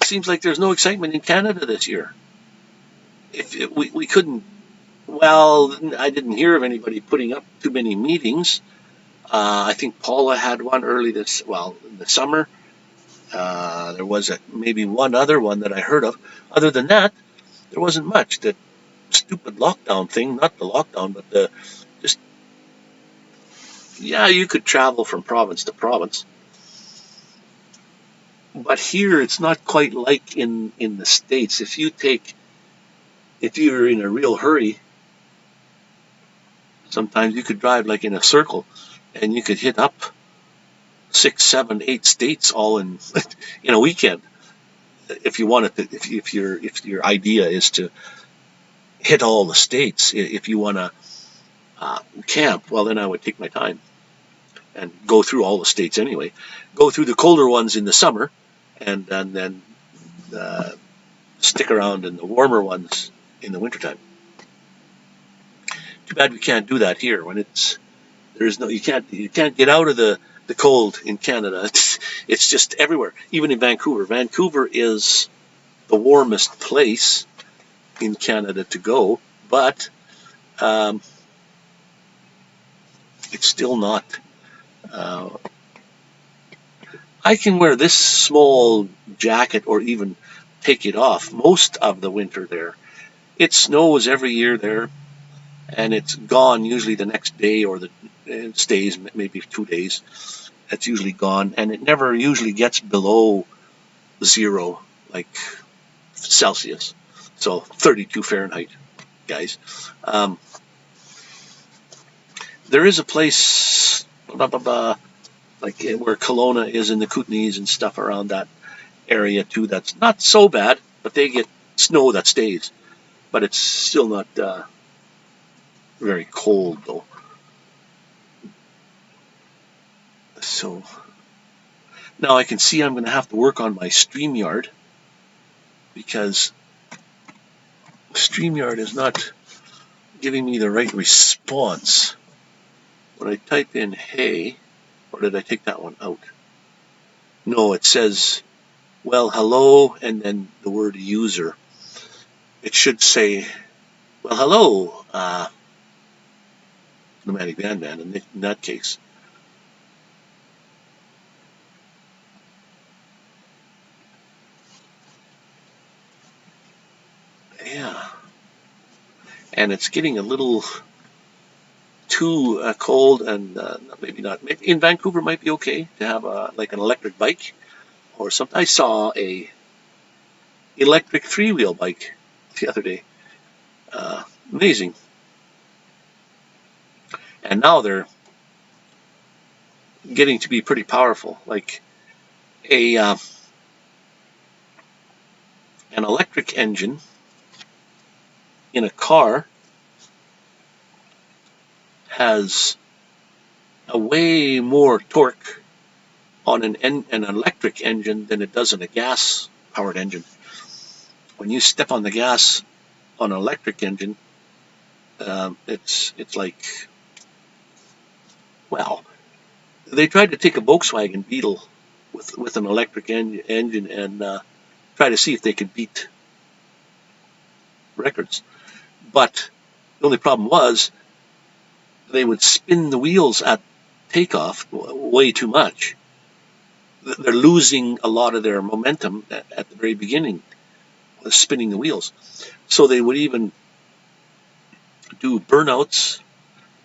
seems like there's no excitement in Canada this year. We couldn't. Well, I didn't hear of anybody putting up too many meetings. I think Paula had one early in the summer. There was maybe one other one that I heard of. Other than that, there wasn't much. That stupid lockdown thing, not the lockdown, but you could travel from province to province. But here, it's not quite like in the States. If you're in a real hurry, sometimes you could drive like in a circle, and you could hit up 6, 7, 8 states all in a weekend. If you wanted to, if your idea is to hit all the states, if you want to camp, well, then I would take my time and go through all the states anyway. Go through the colder ones in the summer, and then stick around in the warmer ones in the wintertime. Too bad we can't do that here. When you can't get out of the cold in Canada. It's just everywhere. Even in Vancouver. Vancouver is the warmest place in Canada to go, but it's still not. Uh, I can wear this small jacket or even take it off most of the winter there. It snows every year there, and it's gone usually the next day, or it stays maybe 2 days. It's usually gone, and it never usually gets below 0, like Celsius. So 32 Fahrenheit, guys. Um, there is a place, like where Kelowna is in the Kootenays and stuff around that area too. That's not so bad, but they get snow that stays. But it's still not very cold though. So now I can see I'm going to have to work on my StreamYard, because StreamYard is not giving me the right response. When I type in hey, or did I take that one out? No, it says, well, hello, and then the word user. It should say, well, hello, Nomadic Van Man in that case. Yeah. And it's getting a little too cold, and maybe not. Maybe in Vancouver might be okay to have like an electric bike or something. I saw a electric 3-wheel bike the other day. Amazing. And now they're getting to be pretty powerful. Like an electric engine in a car has a way more torque on an electric engine than it does in a gas-powered engine. When you step on the gas on an electric engine, it's like, well, they tried to take a Volkswagen Beetle with an electric engine and try to see if they could beat records. But the only problem was they would spin the wheels at takeoff way too much. They're losing a lot of their momentum at the very beginning, spinning the wheels. So they would even do burnouts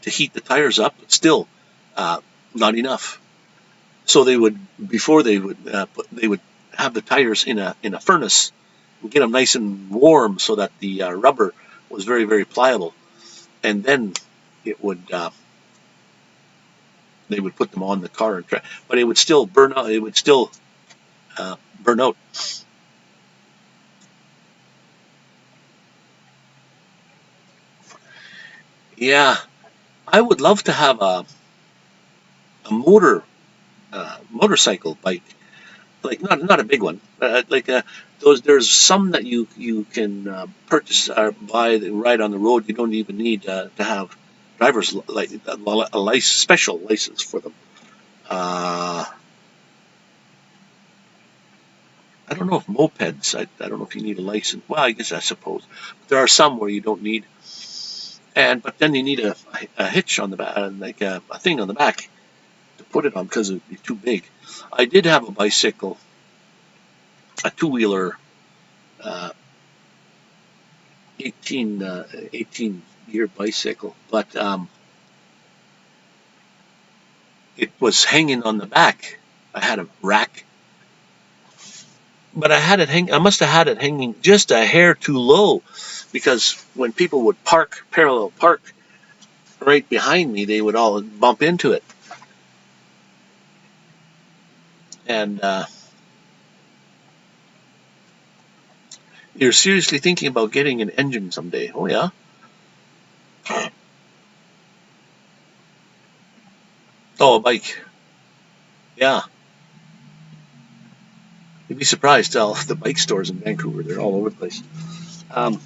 to heat the tires up, but still not enough. So they would, before they would have the tires in a furnace and get them nice and warm so that the rubber was very, very pliable, and then it would they would put them on the car and try, but it would still burn out. It would still burn out. Yeah, I would love to have a motorcycle bike, like not a big one, like those. There's some that you can purchase or buy right on the road. You don't even need to have driver's like a special license for them. I don't know if mopeds. I don't know if you need a license. Well, I guess I suppose there are some where you don't need, but then you need a hitch on the back, like a thing on the back to put it on, because it would be too big. I did have a bicycle, a two-wheeler, uh, 18-year bicycle, but it was hanging on the back. I had a rack, but I must have had it hanging just a hair too low, because when people would parallel park right behind me, they would all bump into it. And you're seriously thinking about getting an engine someday? Oh yeah. Oh, a bike. Yeah. You'd be surprised at all the bike stores in Vancouver. They're all over the place. Um,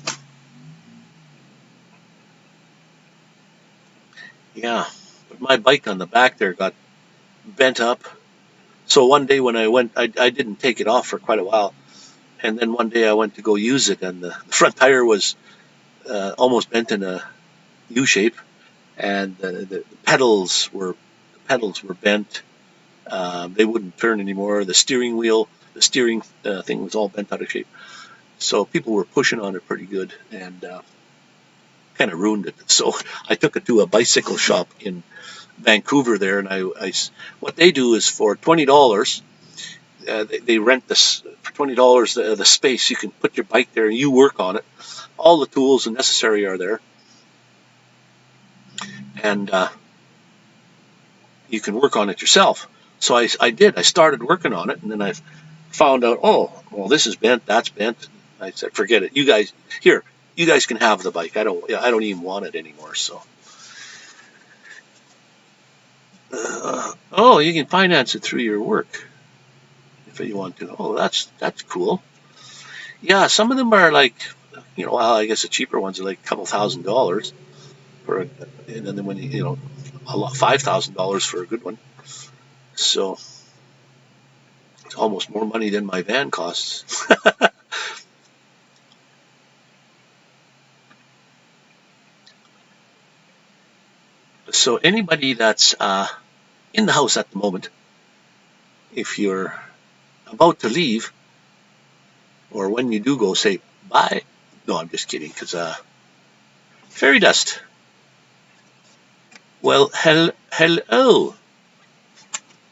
yeah. But my bike on the back there got bent up. So one day when I went, I didn't take it off for quite a while. And then one day I went to go use it, and the front tire was almost bent in a U shape, and the pedals were bent. They wouldn't turn anymore. The steering wheel, the steering thing was all bent out of shape. So people were pushing on it pretty good, and kind of ruined it. So I took it to a bicycle shop in Vancouver there, and what they do is for $20, they rent this for $20 the space. You can put your bike there and you work on it. All the tools and necessary are there, and you can work on it yourself. So I did. I started working on it, and then I found out, oh, well, this is bent, that's bent. I said, forget it. You guys can have the bike. I don't even want it anymore. So, oh, you can finance it through your work if you want to. Oh, that's cool. Yeah, some of them are like, well, I guess the cheaper ones are like a couple $1,000 and then when $5,000 for a good one. So it's almost more money than my van costs. So anybody that's in the house at the moment, if you're about to leave, or when you do go, say bye. No, I'm just kidding, because fairy dust. Well, hello.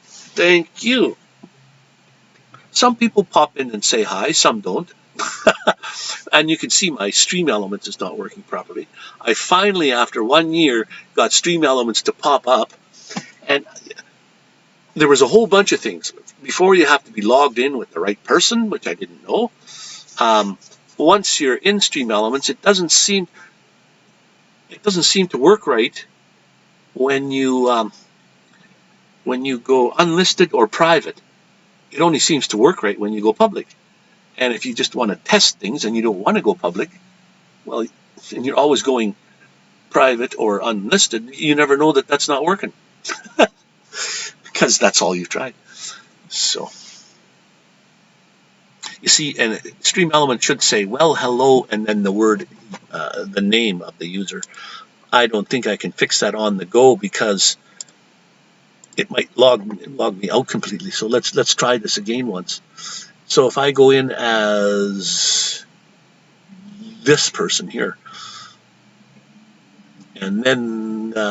Thank you. Some people pop in and say hi, some don't. And you can see my Stream Elements is not working properly. I finally, after 1 year, got Stream Elements to pop up. And there was a whole bunch of things. Before, you have to be logged in with the right person, which I didn't know. Once you're in Stream Elements, it doesn't seem to work right when you go unlisted or private. It only seems to work right when you go public. And if you just want to test things and you don't want to go public, well, and you're always going private or unlisted, you never know that that's not working. Because that's all you've tried. So, you see, and Stream Element should say, well, hello, and then the word, the name of the user. I don't think I can fix that on the go because it might log me out completely. So let's try this again once. So if I go in as this person here, and then this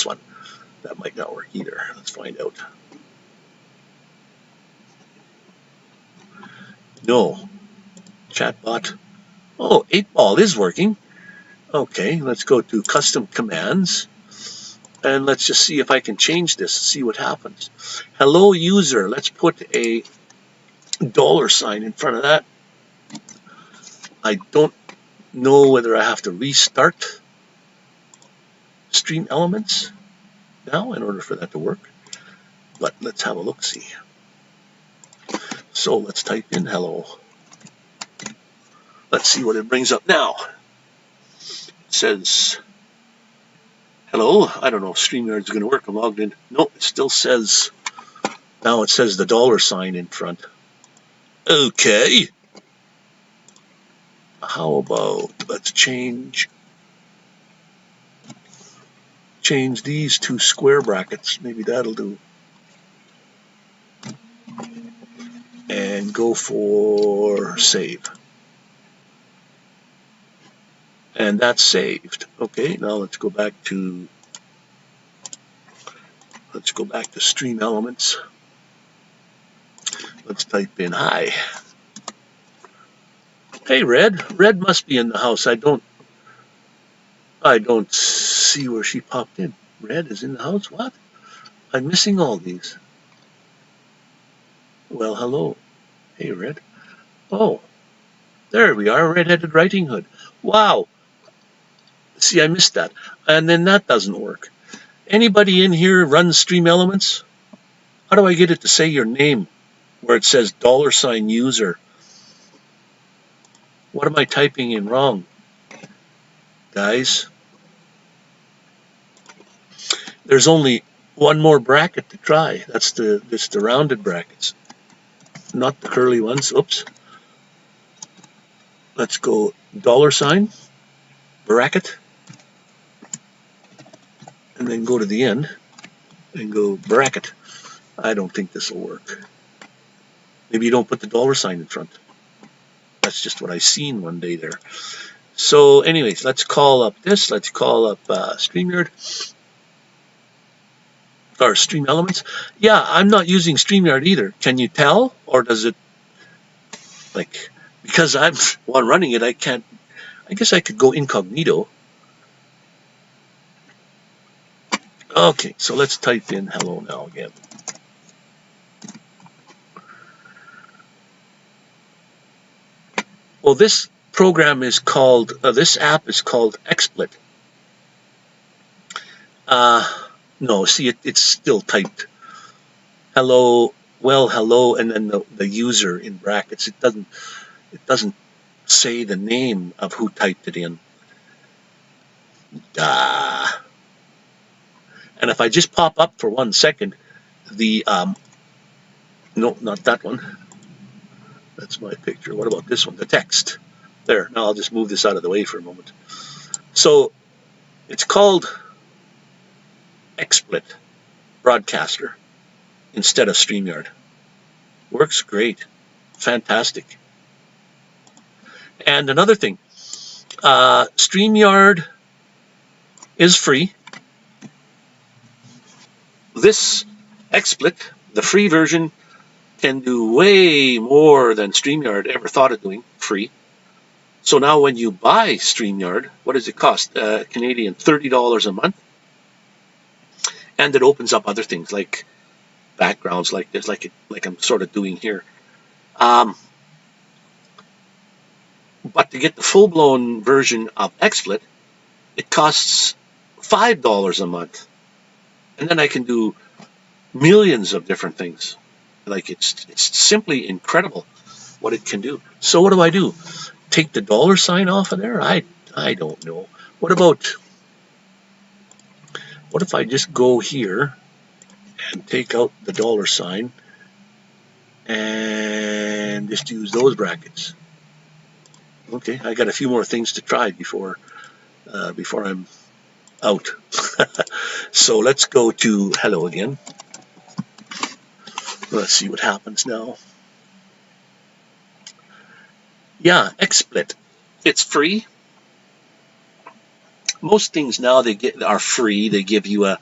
one, that might not work either. Let's find out. No, chatbot. Oh, 8-ball is working. Okay, let's go to custom commands. And let's just see if I can change this, see what happens. Hello, user. Let's put a $sign in front of that. I don't know whether I have to restart Stream Elements now in order for that to work. But let's have a look-see. So let's type in hello. Let's see what it brings up now. It says... hello, I don't know if StreamYard's going to work. I'm logged in. No, it still says, now it says the $sign in front. Okay. How about, let's change these to square brackets. Maybe that'll do. And go for save. And that's saved. Okay, now let's go back to Stream Elements. Let's type in hi. Hey, Red. Red must be in the house. I don't see where she popped in. Red is in the house? What? I'm missing all these. Well, hello. Hey, Red. Oh, there we are. Red-headed Writing Hood. Wow. See, I missed that. And then that doesn't work. Anybody in here runs Stream Elements? How do I get it to say your name where it says $user? What am I typing in wrong? Guys, there's only one more bracket to try. That's the rounded brackets. not the curly ones. Oops. Let's go $, bracket, and then go to the end and go bracket. I don't think this will work. Maybe you don't put the $sign in front. That's just what I seen one day there. So anyways, let's call up this. Let's call up StreamYard. Or Stream Elements. Yeah, I'm not using StreamYard either. Can you tell? Or does it, like, because I'm while running it, I can't, I guess I could go incognito. Okay, so let's type in hello now again. Well, this program is called, this app is called XSplit. No, see, it's still typed hello, well, hello, and then the user in brackets. It doesn't say the name of who typed it in. And if I just pop up for 1 second, the no, not that one. That's my picture. What about this one? The text. There. Now I'll just move this out of the way for a moment. So it's called XSplit Broadcaster instead of StreamYard. Works great. Fantastic. And another thing, StreamYard is free. This XSplit, the free version, can do way more than StreamYard ever thought of doing, free. So now when you buy StreamYard, what does it cost? Canadian $30 a month. And it opens up other things like backgrounds like this, like I'm sort of doing here. But to get the full-blown version of XSplit, it costs $5 a month. And then I can do millions of different things. Like it's simply incredible what it can do. So what do? Take the $sign off of there? I don't know. What if I just go here and take out the $sign and just use those brackets? Okay, I got a few more things to try before I'm out. So let's go to hello again. Let's see what happens now. Yeah, XSplit. It's free. Most things now are free. They give you a,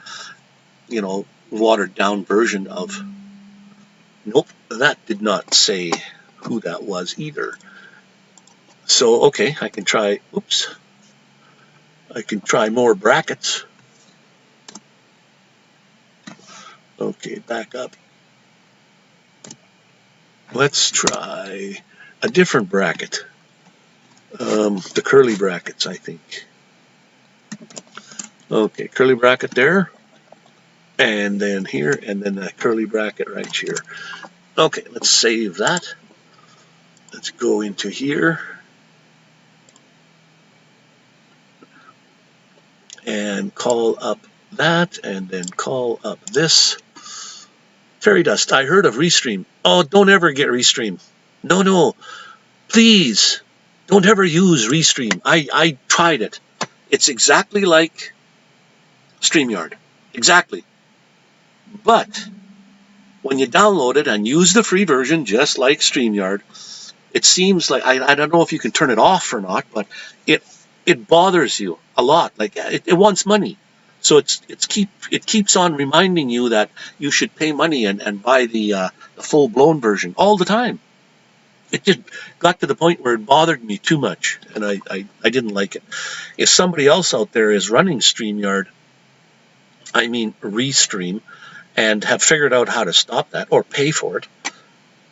watered down version of. Nope, that did not say who that was either. So okay, I can try. Oops. I can try more brackets. Okay, back up. Let's try a different bracket. The curly brackets, I think. Okay, curly bracket there. And then here, and then a curly bracket right here. Okay, let's save that. Let's go into here. And call up that, and then call up this. Fairy dust, I heard of Restream. Oh, don't ever get Restream. No. Please, don't ever use Restream. I tried it. It's exactly like StreamYard. Exactly. But when you download it and use the free version, just like StreamYard, it seems like, I don't know if you can turn it off or not, but it bothers you a lot. Like it wants money. So it keeps on reminding you that you should pay money and buy the full-blown version all the time. It just got to the point where it bothered me too much, and I didn't like it. If somebody else out there is running StreamYard, I mean Restream, and have figured out how to stop that or pay for it,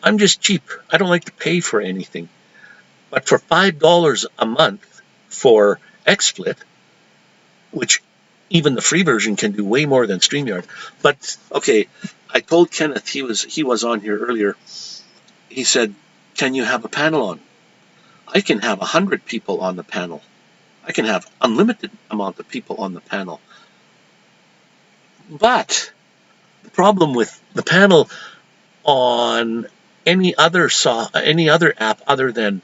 I'm just cheap. I don't like to pay for anything. But for $5 a month for XSplit, which even the free version can do way more than StreamYard. But okay, I told Kenneth, he was on here earlier. He said, "Can you have a panel on?" I can have 100 people on the panel. I can have unlimited amount of people on the panel. But the problem with the panel on any other app other than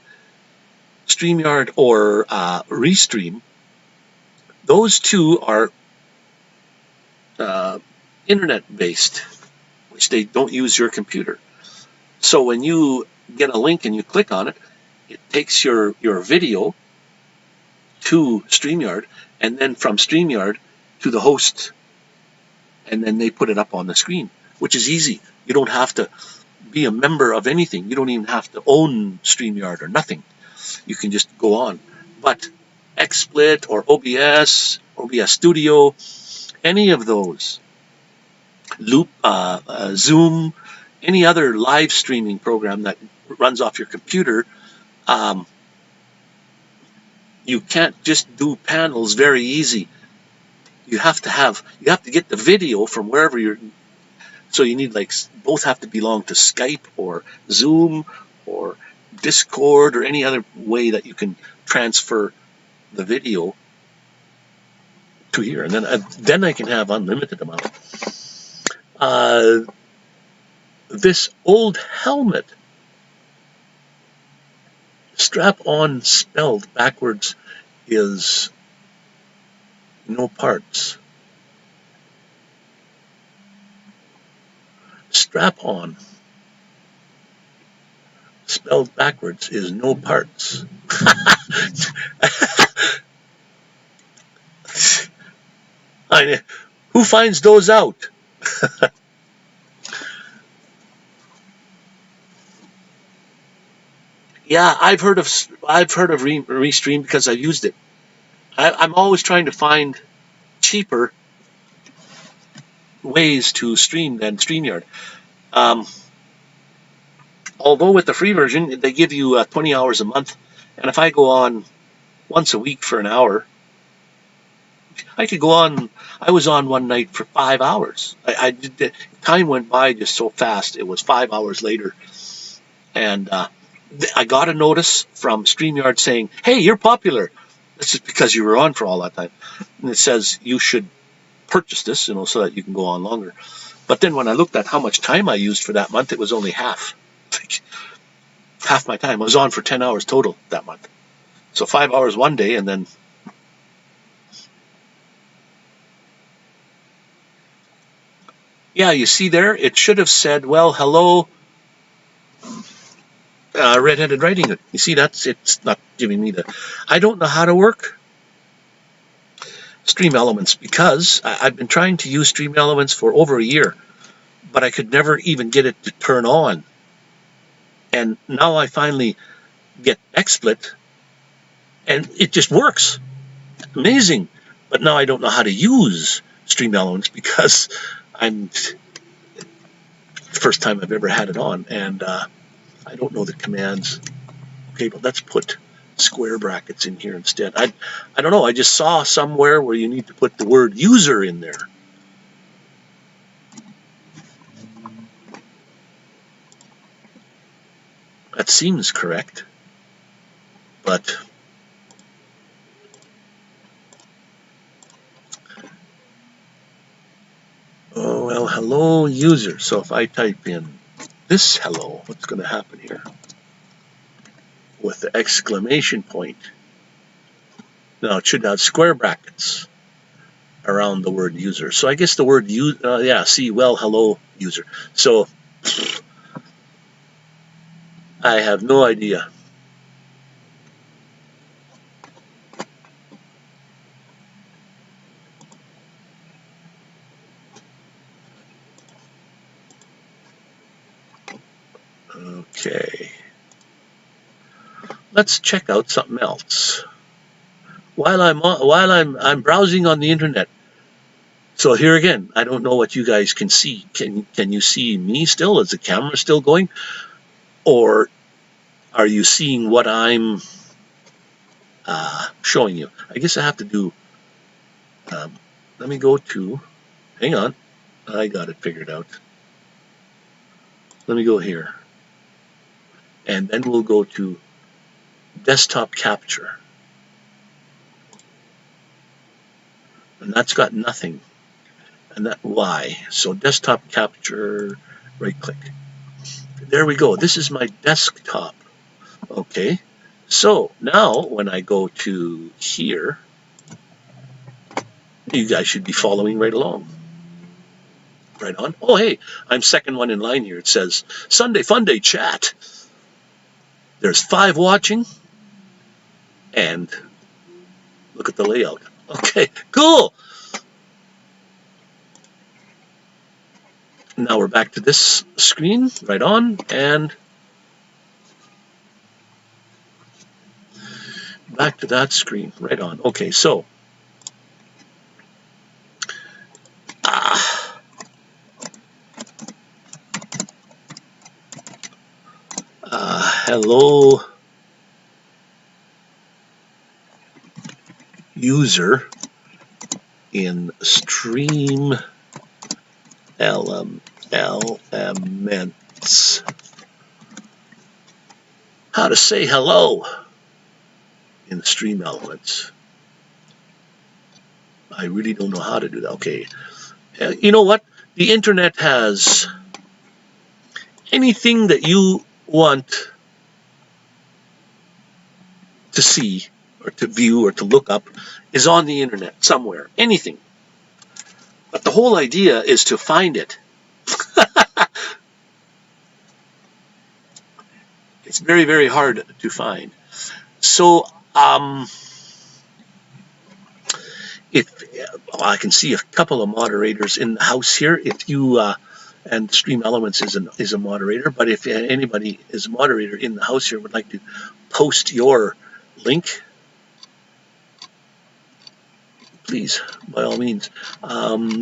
StreamYard or Restream. Those two are internet-based, which they don't use your computer. So when you get a link and you click on it, it takes your video to StreamYard, and then from StreamYard to the host, and then they put it up on the screen, which is easy. You don't have to be a member of anything. You don't even have to own StreamYard or nothing. You can just go on. But XSplit or OBS Studio, any of those, Loop, Zoom, any other live streaming program that runs off your computer, you can't just do panels very easy. You have to get the video from wherever you're. So you need, like, both have to belong to Skype or Zoom or Discord or any other way that you can transfer the video to here, and then I can have unlimited amount. This old helmet, strap-on spelled backwards, is no parts. Strap-on spelled backwards is no parts. Who finds those out? Yeah, I've heard of Restream because I've used it. I'm always trying to find cheaper ways to stream than StreamYard. Although with the free version, they give you 20 hours a month, and if I go on once a week for an hour, I could go on. I was on one night for 5 hours. Time went by just so fast. It was 5 hours later, and I got a notice from StreamYard saying, "Hey, you're popular. This is because you were on for all that time." And it says you should purchase this, so that you can go on longer. But then when I looked at how much time I used for that month, it was only half my time. I was on for 10 hours total that month. So 5 hours one day, and then yeah, you see there, it should have said, "Well, hello, red-headed writing it." You see, it's not giving me I don't know how to work Stream Elements because I've been trying to use Stream Elements for over a year, but I could never even get it to turn on. And now I finally get XSplit, and it just works. Amazing. But now I don't know how to use Stream Elements because it's the first time I've ever had it on, and I don't know the commands. Okay, but let's put square brackets in here instead. I don't know. I just saw somewhere where you need to put the word user in there. That seems correct, but oh well, hello user. So if I type in this hello, what's going to happen here? With the exclamation point. Now it should have square brackets around the word user. So I guess the word yeah, see, well, hello user. So I have no idea. Okay. Let's check out something else. While I'm browsing on the internet. So here again, I don't know what you guys can see. Can you see me still? Is the camera still going? Or are you seeing what I'm showing you? I guess I have to do, let me go to, hang on, I got it figured out. Let me go here. And then we'll go to desktop capture. And that's got nothing. And that why? So desktop capture, right click. there we go. This is my desktop. Okay, so now when I go to here, you guys should be following right along. Right on. Oh, hey, I'm second one in line here. It says Sunday Funday chat. There's 5 watching, and look at the layout. Okay, cool. Now we're back to this screen. Right on, and back to that screen. Right on. Okay, so hello user in stream elements. How to say hello in stream elements. I really don't know how to do that. Okay, you know what? The internet has anything that you want to see or to view or to look up is on the internet somewhere. Anything. But the whole idea is to find it. It's very, very hard to find. So, if I can see a couple of moderators in the house here, if you and Stream Elements is a moderator, but if anybody is a moderator in the house here would like to post your link, please, by all means.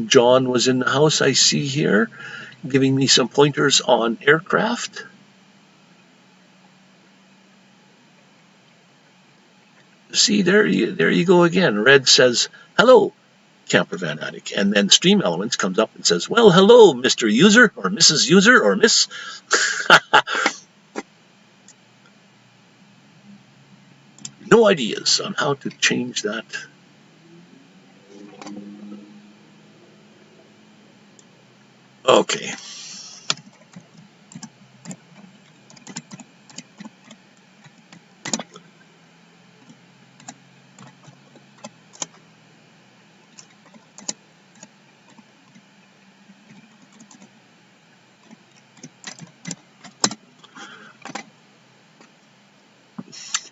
John was in the house, I see here, giving me some pointers on aircraft. See, there you go again. Red says, hello, Camper Van Attic. And then Stream Elements comes up and says, well, hello, Mr. User, or Mrs. User, or Miss. No ideas on how to change that. Okay.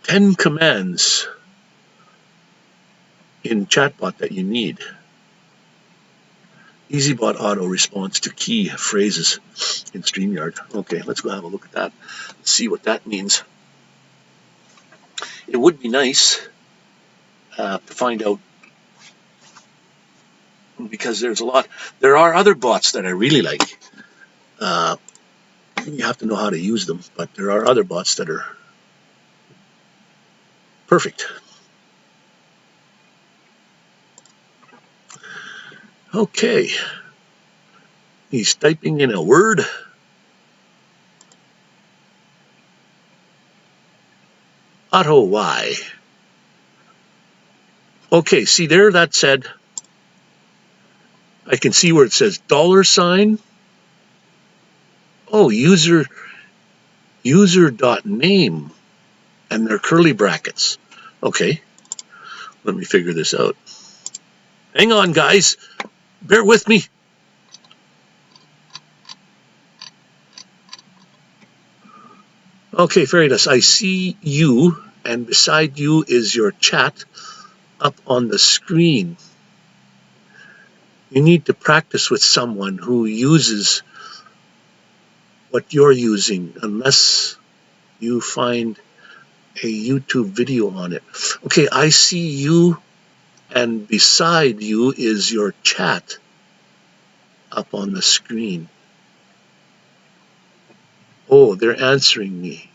Ten commands in chatbot that you need. EasyBot auto response to key phrases in StreamYard. Okay, let's go have a look at that. Let's see what that means. It would be nice to find out, because there's a lot. There are other bots that I really like. You have to know how to use them, but there are other bots that are perfect. Okay. He's typing in a word. Auto Y. Okay, see there, that said, I can see where it says $. Oh, user.name, and they're curly brackets. Okay, let me figure this out. Hang on, guys. Bear with me. Okay, Fairy Dust, I see you, and beside you is your chat up on the screen. You need to practice with someone who uses what you're using, unless you find a YouTube video on it. Okay, I see you, and beside you is your chat up on the screen. Oh, they're answering me.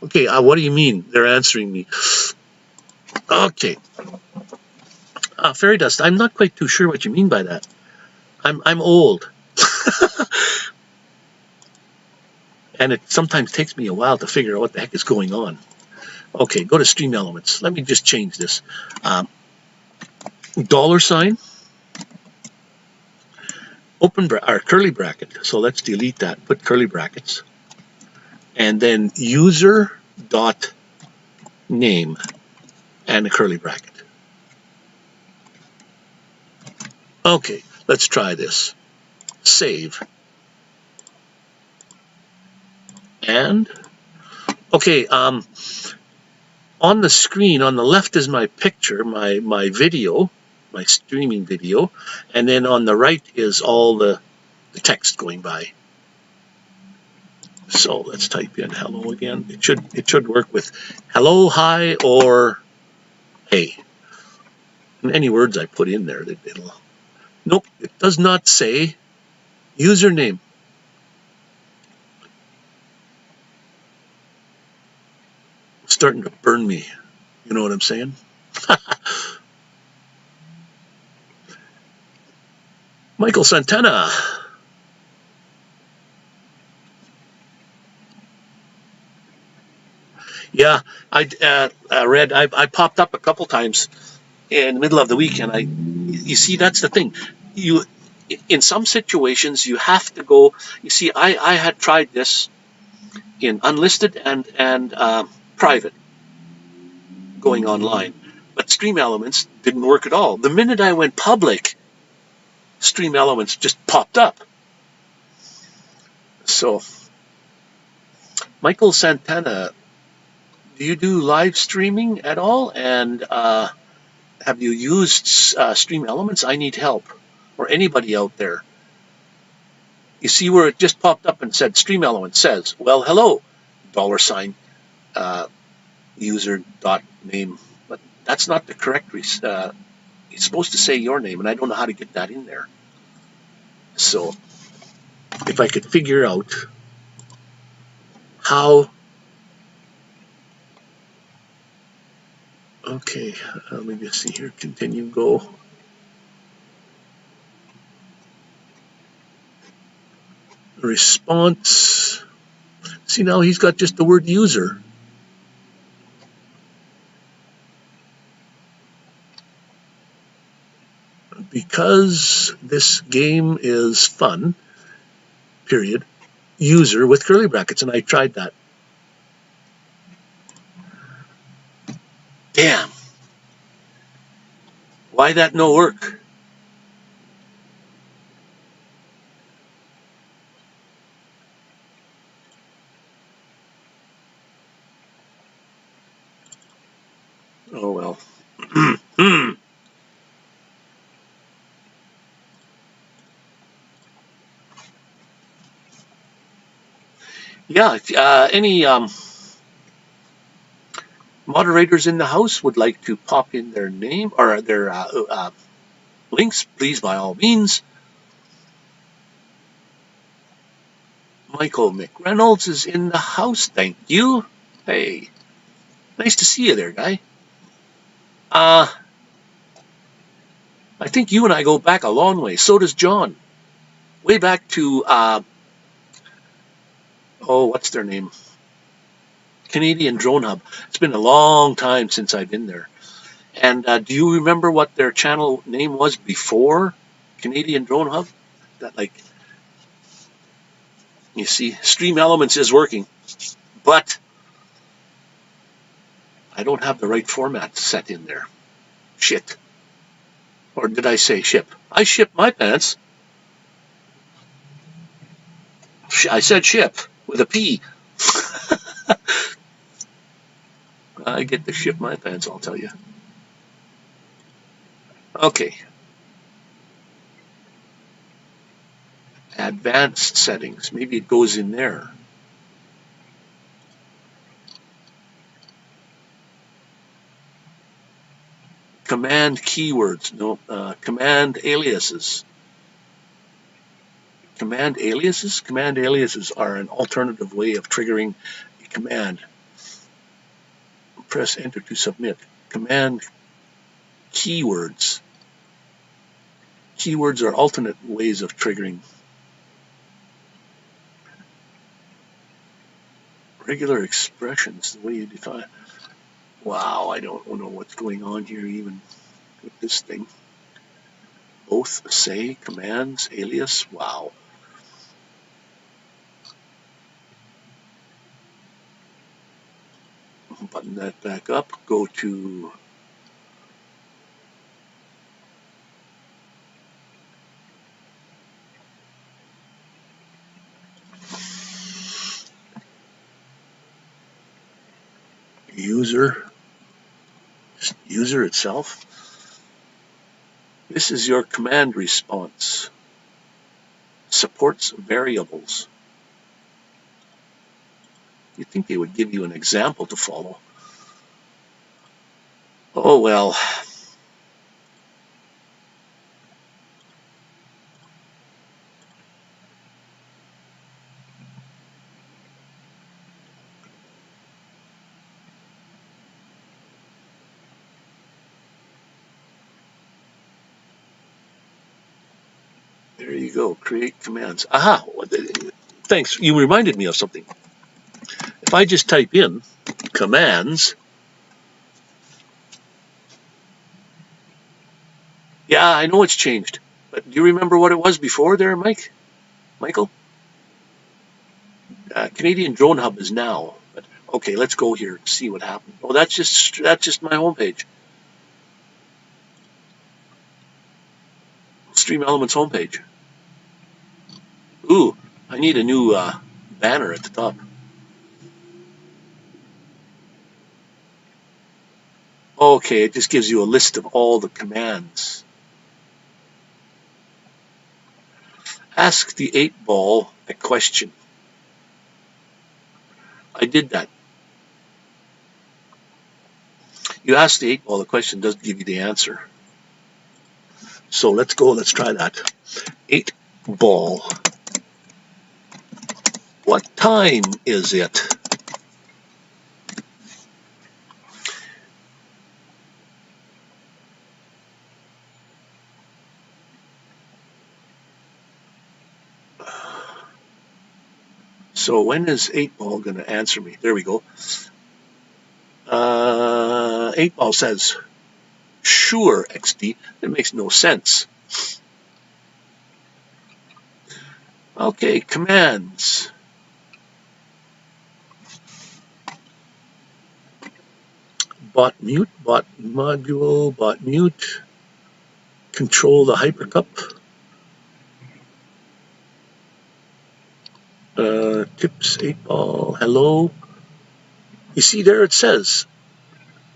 Okay, what do you mean they're answering me? Okay. Fairy Dust, I'm not quite too sure what you mean by that. I'm old. And it sometimes takes me a while to figure out what the heck is going on. Okay, go to Stream Elements. Let me just change this. $, open or curly bracket. So let's delete that. Put curly brackets. and then user dot name and a curly bracket. Okay, let's try this. Save. And, okay, on the screen, on the left is my picture, my video, my streaming video, and then on the right is all the text going by. So let's type in hello again. It should work with hello, hi, or hey. And any words I put in there, it'll. Nope, it does not say username. It's starting to burn me. You know what I'm saying? Michael Santana. Yeah, I popped up a couple times in the middle of the week, and you see, that's the thing. In some situations, you have to go. You see, I had tried this in unlisted and private, going online, but Stream Elements didn't work at all. The minute I went public, Stream Elements just popped up. So, Michael Santana, do you do live streaming at all? And have you used Stream Elements? I need help. Or anybody out there. You see where it just popped up and said Stream Elements says, well, hello, $, user dot name. But that's not the correct. It's supposed to say your name, and I don't know how to get that in there. So if I could figure out how. Okay, let me just see here. Continue, go. Response. See, now he's got just the word user. Because this game is fun, period, user with curly brackets, and I tried that. Damn. Why that no work? Oh well. Yeah, any moderators in the house would like to pop in their name or their links, please, by all means. Michael McReynolds is in the house. Thank you. Hey, nice to see you there, guy. I think you and I go back a long way. So does John. Way back to, what's their name? Canadian Drone Hub. It's been a long time since I've been there. And do you remember what their channel name was before Canadian Drone Hub? That, like, you see, Stream Elements is working, but I don't have the right format set in there. Shit. Or did I say ship? I ship my pants. I said ship with a P. I get to ship my pants, I'll tell you. Okay. Advanced settings. Maybe it goes in there. Command keywords. No, command aliases. Command aliases? Command aliases are an alternative way of triggering a command. Press enter to submit. Command keywords. Keywords are alternate ways of triggering. Regular expressions, the way you define. Wow, I don't know what's going on here even with this thing. Both say, commands, alias, wow. button that back up, go to user, just user itself. This is your command response. Supports variables. You'd think they would give you an example to follow. Oh well. There you go, create commands. Aha, thanks, you reminded me of something. If I just type in commands, yeah, I know it's changed, but do you remember what it was before there, Michael? Canadian Drone Hub is now, but okay, let's go here and see what happened. Oh, that's just my homepage. Stream Elements homepage. Ooh, I need a new banner at the top. Okay, it just gives you a list of all the commands. Ask the 8-ball a question. I did that. You ask the 8-ball a question, doesn't give you the answer. So let's go, let's try that. 8-ball. What time is it? So when is 8-ball going to answer me? There we go. 8-ball says, sure, XD. That makes no sense. Okay, commands. Bot mute, bot module, bot mute. Control the hypercup. Tips 8-ball, hello. You see there it says,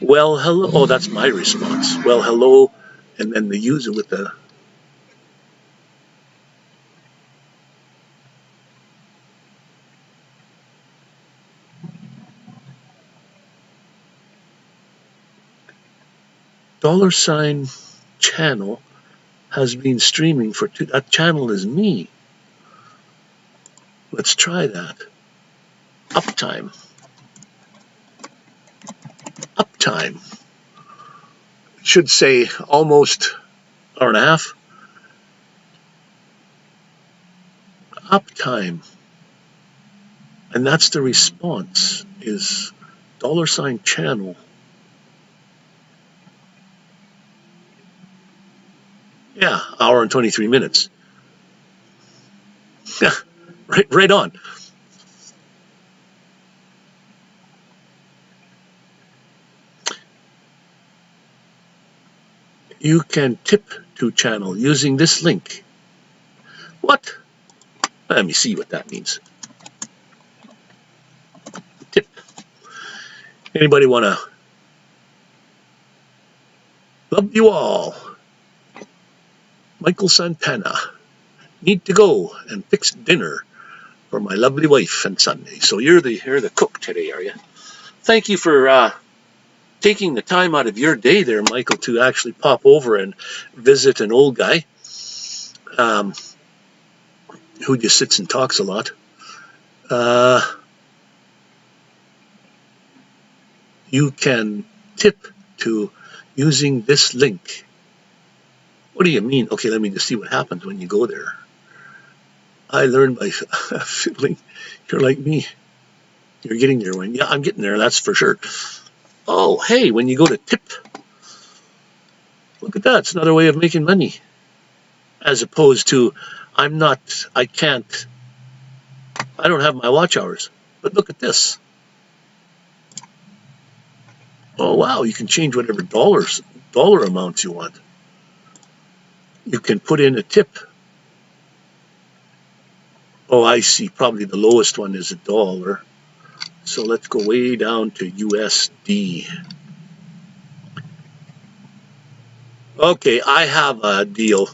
well, hello. Oh, that's my response. Well, hello. And then the user with the $ channel has been streaming for that channel is me. Let's try that. Uptime. Uptime. It should say almost hour and a half. Uptime. And that's the response is $ channel. Yeah, hour and 23 minutes. Yeah, right on. You can tip to channel using this link. What? Let me see what that means. Tip. Anybody want to? Love you all. Michael Santana. Need to go and fix dinner for my lovely wife and Sunday. So you're the cook today, are you? Thank you for taking the time out of your day there, Michael, to actually pop over and visit an old guy who just sits and talks a lot. You can tip to using this link. What do you mean? Okay, let me just see what happens when you go there. I learned by feeling you're like me. You're getting there when, yeah, I'm getting there, that's for sure. Oh, hey, when you go to tip, look at that, it's another way of making money. As opposed to, I don't have my watch hours. But look at this. Oh wow, you can change whatever dollar amounts you want. You can put in a tip. Oh, I see. Probably the lowest one is $1. So let's go way down to USD. Okay, I have a deal.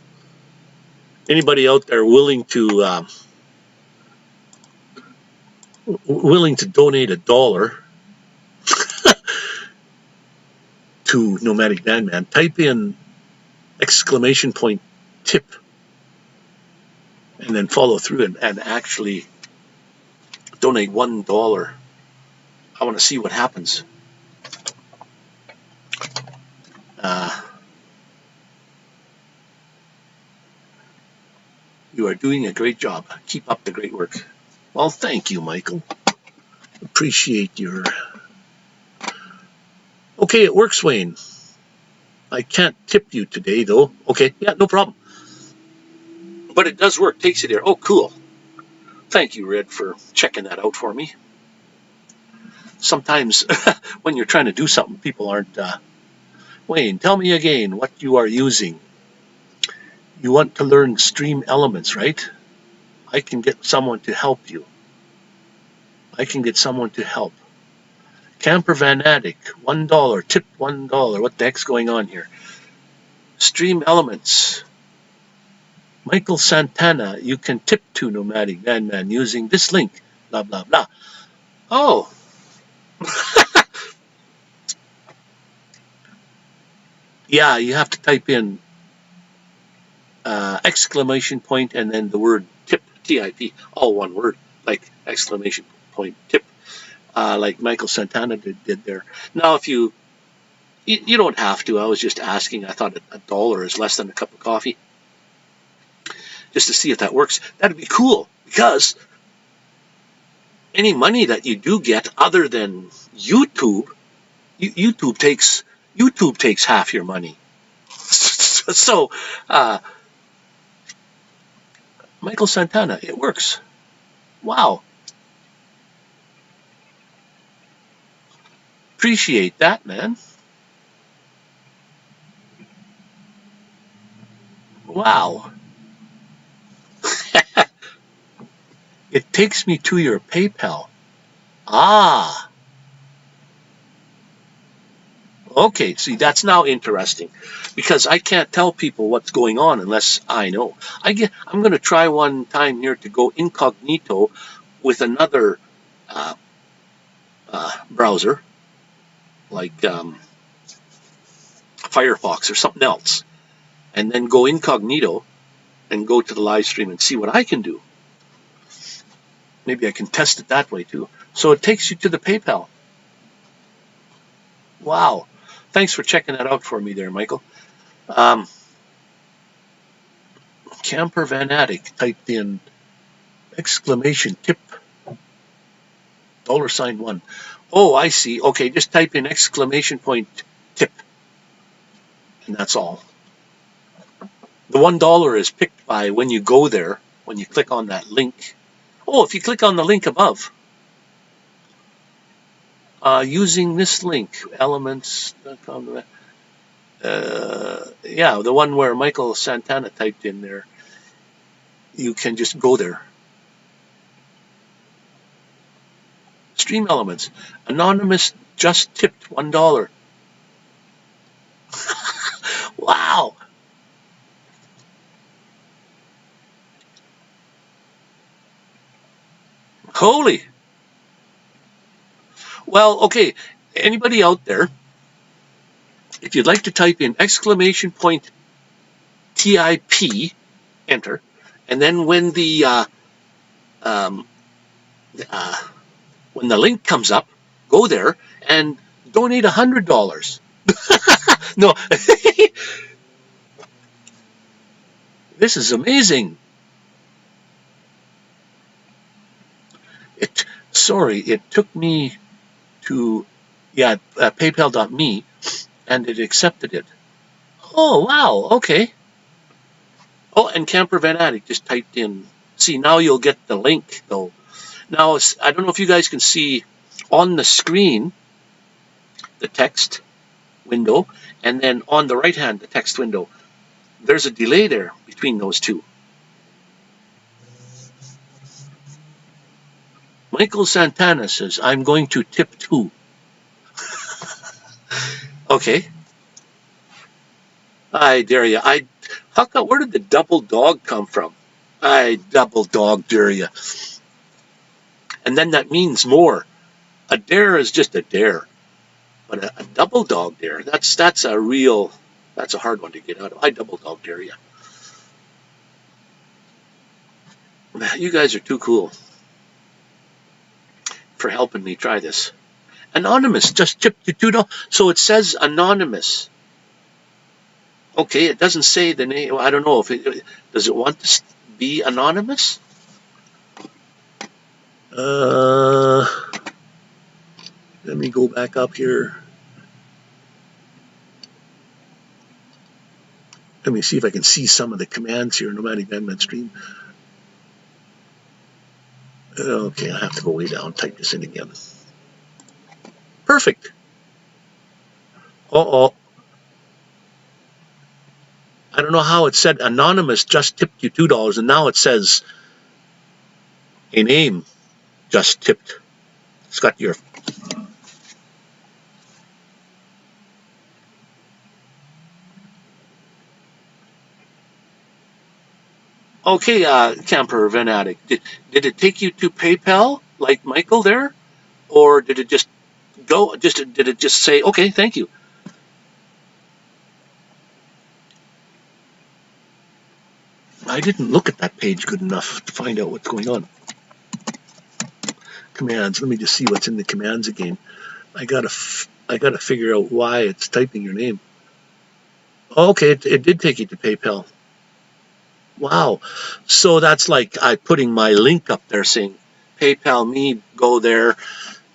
Anybody out there willing to donate $1 to Nomadic Man? Type in !tip and then follow through and actually donate $1. I want to see what happens. You are doing a great job. Keep up the great work. Well, thank you, Michael. Appreciate your... Okay, it works, Wayne. I can't tip you today, though. Okay, yeah, no problem. But it does work. Takes you there. Oh, cool. Thank you, Red, for checking that out for me. Sometimes when you're trying to do something, people aren't... Wayne, tell me again what you are using. You want to learn stream elements, right? I can get someone to help you. I can get someone to help. Camper Van Attic, $1, tip $1. What the heck's going on here? Stream elements. Michael Santana, you can tip to Nomadic Man using this link. Blah, blah, blah. Oh. Yeah, you have to type in exclamation point and then the word tip, T-I-P, all one word, like exclamation point tip, like Michael Santana did there. Now, if you don't have to. I was just asking. I thought $1 is less than a cup of coffee, just to see if that works. That'd be cool, because any money that you do get other than YouTube, YouTube takes half your money. So, Michael Santana, it works. Wow. Appreciate that, man. Wow. It takes me to your PayPal. Ah. Okay, see, that's now interesting, because I can't tell people what's going on unless I know. I'm going to try one time here to go incognito with another browser, like Firefox or something else, and then go incognito and go to the live stream and see what I can do. Maybe I can test it that way too. So it takes you to the PayPal. Wow. Thanks for checking that out for me there, Michael. Camper Van Attic typed in exclamation tip $1. Oh, I see. Okay, just type in exclamation point tip, and that's all. The $1 is picked by when you go there, when you click on that link. Oh, if you click on the link above, using this link, elements.com. Yeah, the one where Michael Santana typed in there. You can just go there. Stream elements. Anonymous just tipped $1. Wow. Holy. Well, okay. Anybody out there, if you'd like to type in exclamation point TIP, enter, and then when the link comes up, go there and donate $100. No, this is amazing. It took me to PayPal.me, and it accepted it. Oh wow, okay. Oh, and Camper Van Attic just typed in. See, now you'll get the link though. Now I don't know if you guys can see on the screen the text window, and then on the right hand, the text window. There's a delay there between those two. Michael Santana says, I'm going to tip 2. Okay. I dare you. Where did the double dog come from? I double dog dare you. And then that means more. A dare is just a dare. But a double dog dare, that's a hard one to get out of. I double dog dare you. You guys are too cool for helping me try this. Anonymous, just tipped you $2. So it says anonymous. Okay, it doesn't say the name. I don't know if does it want to be anonymous? Let me go back up here. Let me see if I can see some of the commands here in Nomadic Van Stream. Okay, I have to go way down, type this in again. Perfect. Uh-oh. I don't know how it said anonymous just tipped you $2, and now it says a name just tipped. It's got your... Okay, Camper Van Addict, did it take you to PayPal like Michael there, or did it just go? Did it just say okay, thank you? I didn't look at that page good enough to find out what's going on. Commands. Let me just see what's in the commands again. I gotta figure out why it's typing your name. Okay, it did take you to PayPal. Wow. So that's like I putting my link up there saying, PayPal me, go there,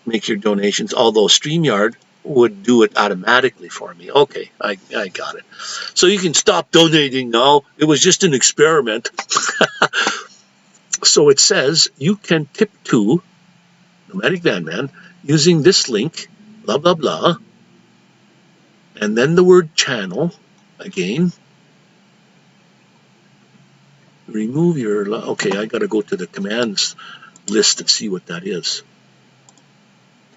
make your donations, although StreamYard would do it automatically for me. Okay, I got it. So you can stop donating now. It was just an experiment. So it says you can tip to Nomadic Van Man using this link, blah, blah, blah, and then the word channel again. Remove your... Okay, I got to go to the commands list and see what that is.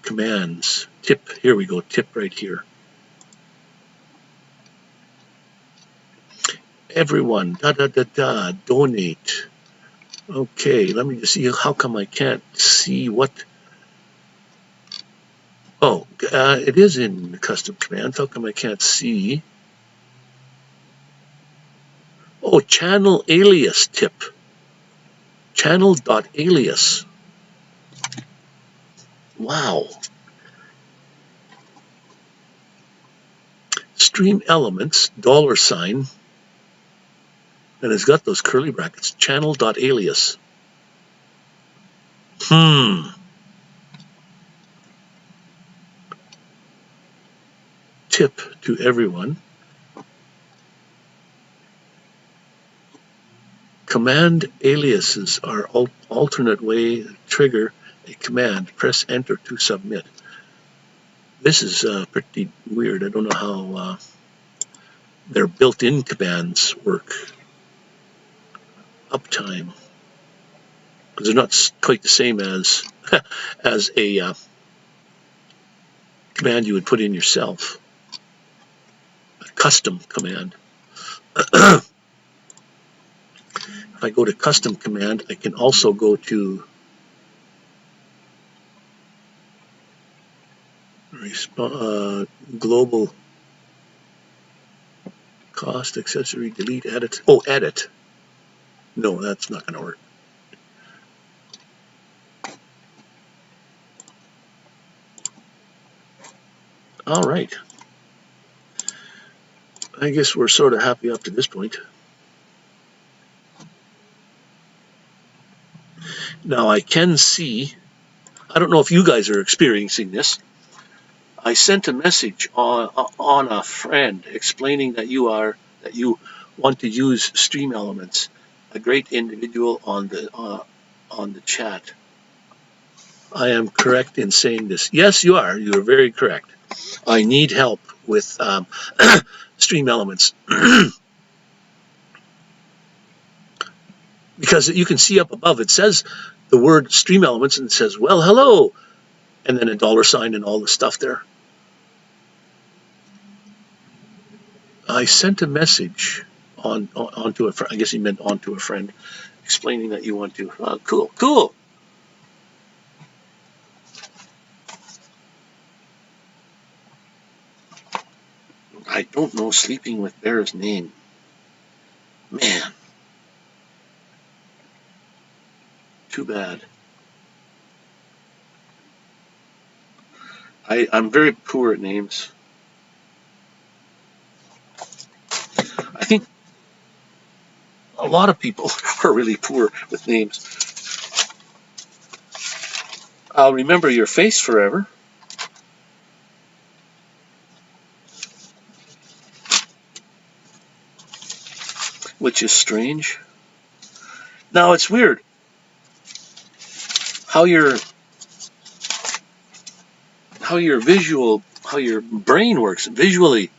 Commands. Tip. Here we go. Tip right here. Everyone. Donate. Okay, let me just see. How come I can't see what... Oh, it is in custom commands. How come I can't see... Oh, channel alias tip. Channel.alias. Wow. Stream elements, $, and it's got those curly brackets. Channel.alias. Tip to everyone. Command aliases are alternate way to trigger a command. Press enter to submit. This is pretty weird. I don't know how their built-in commands work. Uptime, because they're not quite the same as as a command you would put in yourself. A custom command. If I go to custom command, I can also go to global cost, accessory, delete, edit. Oh, edit. No, that's not going to work. All right. I guess we're sort of happy up to this point. Now I can see, I don't know if you guys are experiencing this. I sent a message on a friend explaining that you want to use Stream Elements. A great individual on the chat. I am correct in saying this. Yes, you are. You are very correct. I need help with stream elements. Because you can see up above, it says the word stream elements and it says, well, hello, and then a $ and all the stuff there. I sent a message onto a friend. I guess he meant onto a friend, explaining that you want to. Oh, cool. I don't know Sleeping with Bear's name. Man. Too bad. I'm very poor at names. I think a lot of people are really poor with names. I'll remember your face forever. Which is strange. Now it's weird how your brain works visually.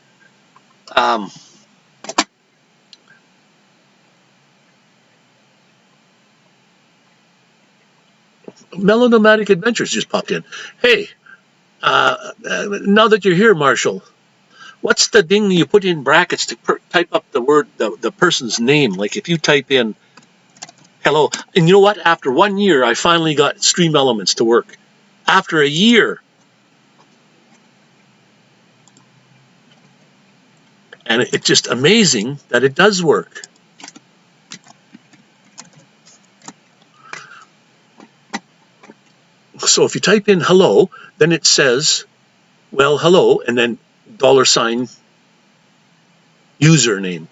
Melonomadic Adventures just popped in. Hey, now that you're here, Marshall, what's the thing you put in brackets to type up the word, the person's name? Like if you type in hello, and you know what? After 1 year, I finally got Stream Elements to work. After a year. And it's just amazing that it does work. So if you type in hello, then it says, well, hello, and then $ username.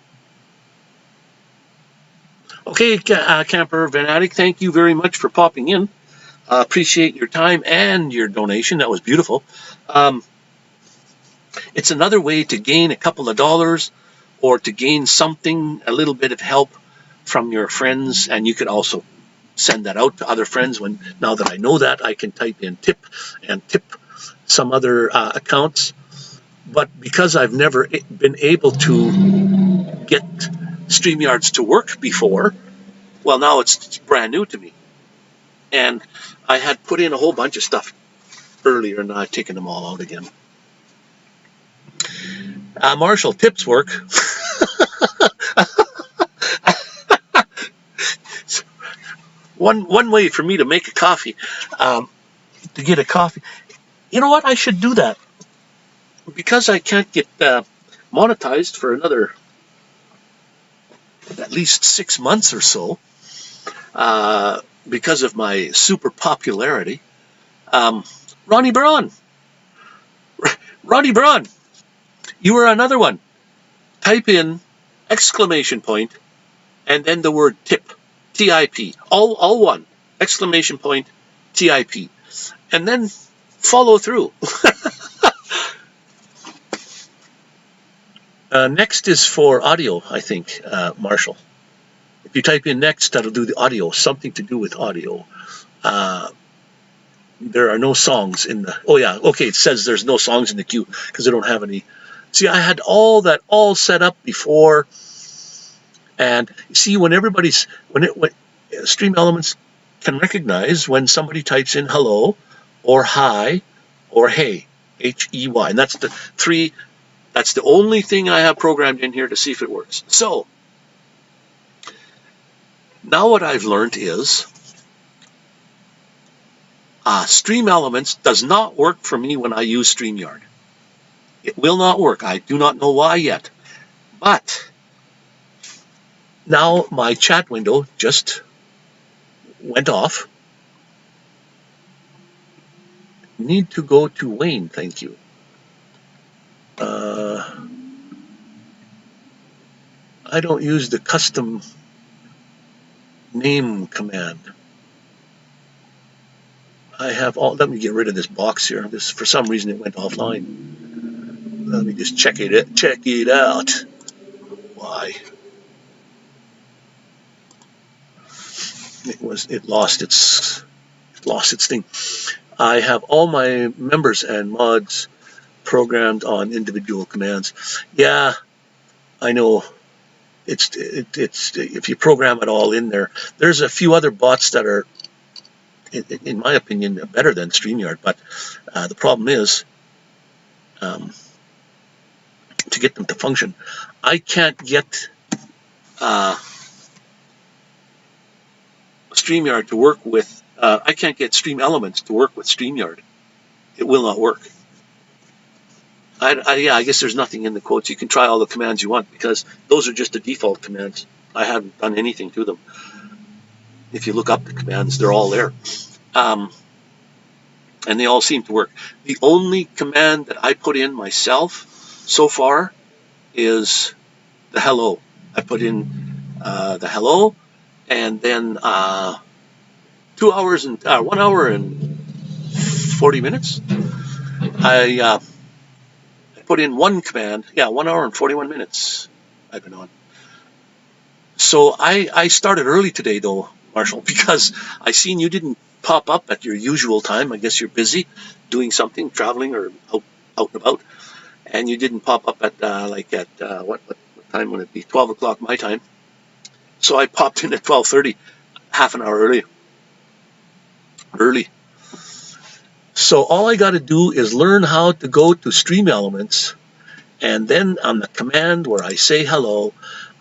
Okay, Camper Fanatic, thank you very much for popping in. Appreciate your time and your donation. That was beautiful. It's another way to gain a couple of dollars or to gain something, a little bit of help from your friends, and you could also send that out to other friends. Now that I know that, I can type in tip and tip some other accounts. But because I've never been able to get StreamYards to work before, well, now it's brand new to me. And I had put in a whole bunch of stuff earlier, and I've taken them all out again. Marshall, tips work. One way for me to make a coffee, to get a coffee. You know what? I should do that. Because I can't get monetized for another at least 6 months or so, because of my super popularity. Ronnie Braun, you are another one. Type in ! and then the word tip, TIP, all one, ! TIP, and then follow through. Next is for audio, I think, Marshall. If you type in next, that'll do the audio, something to do with audio. There are no songs in the, oh yeah, okay, it says there's no songs in the queue because I don't have any. See, I had all that all set up before, and see, when Stream Elements can recognize when somebody types in hello, or hi, or hey, HEY, and that's the only thing I have programmed in here to see if it works. So, now what I've learned is Stream Elements does not work for me when I use StreamYard. It will not work. I do not know why yet. But now my chat window just went off. Need to go to Wayne, thank you. I don't use the custom name command. I have all, let me get rid of this box here. This, for some reason, it went offline. Let me just check it out. Why? It lost its thing. I have all my members and mods programmed on individual commands. Yeah, I know. It's if you program it all in there. There's a few other bots that are, in my opinion, better than StreamYard. But the problem is, to get them to function, I can't get StreamYard to work with. I can't get Stream Elements to work with StreamYard. It will not work. Yeah, I guess there's nothing in the quotes. You can try all the commands you want because those are just the default commands. I haven't done anything to them. If you look up the commands, they're all there. And they all seem to work. The only command that I put in myself so far is the hello. I put in the hello, and then 1 hour and 40 minutes. I put in one command. Yeah, 1 hour and 41 minutes I've been on. So I started early today, though, Marshall, because I seen you didn't pop up at your usual time. I guess you're busy doing something, traveling or out and about, and you didn't pop up at what time would it be? 12 o'clock my time. So I popped in at 12:30, half an hour early. So all I got to do is learn how to go to Stream Elements, and then on the command where I say hello,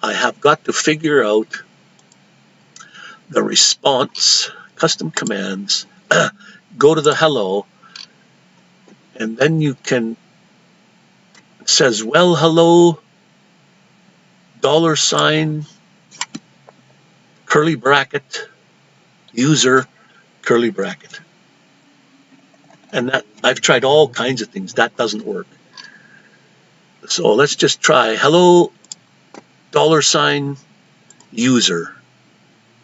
I have got to figure out the response, custom commands, go to the hello, and then you can, it says, well, hello, $, curly bracket, user, curly bracket. And that, I've tried all kinds of things. That doesn't work. So let's just try hello, $, user,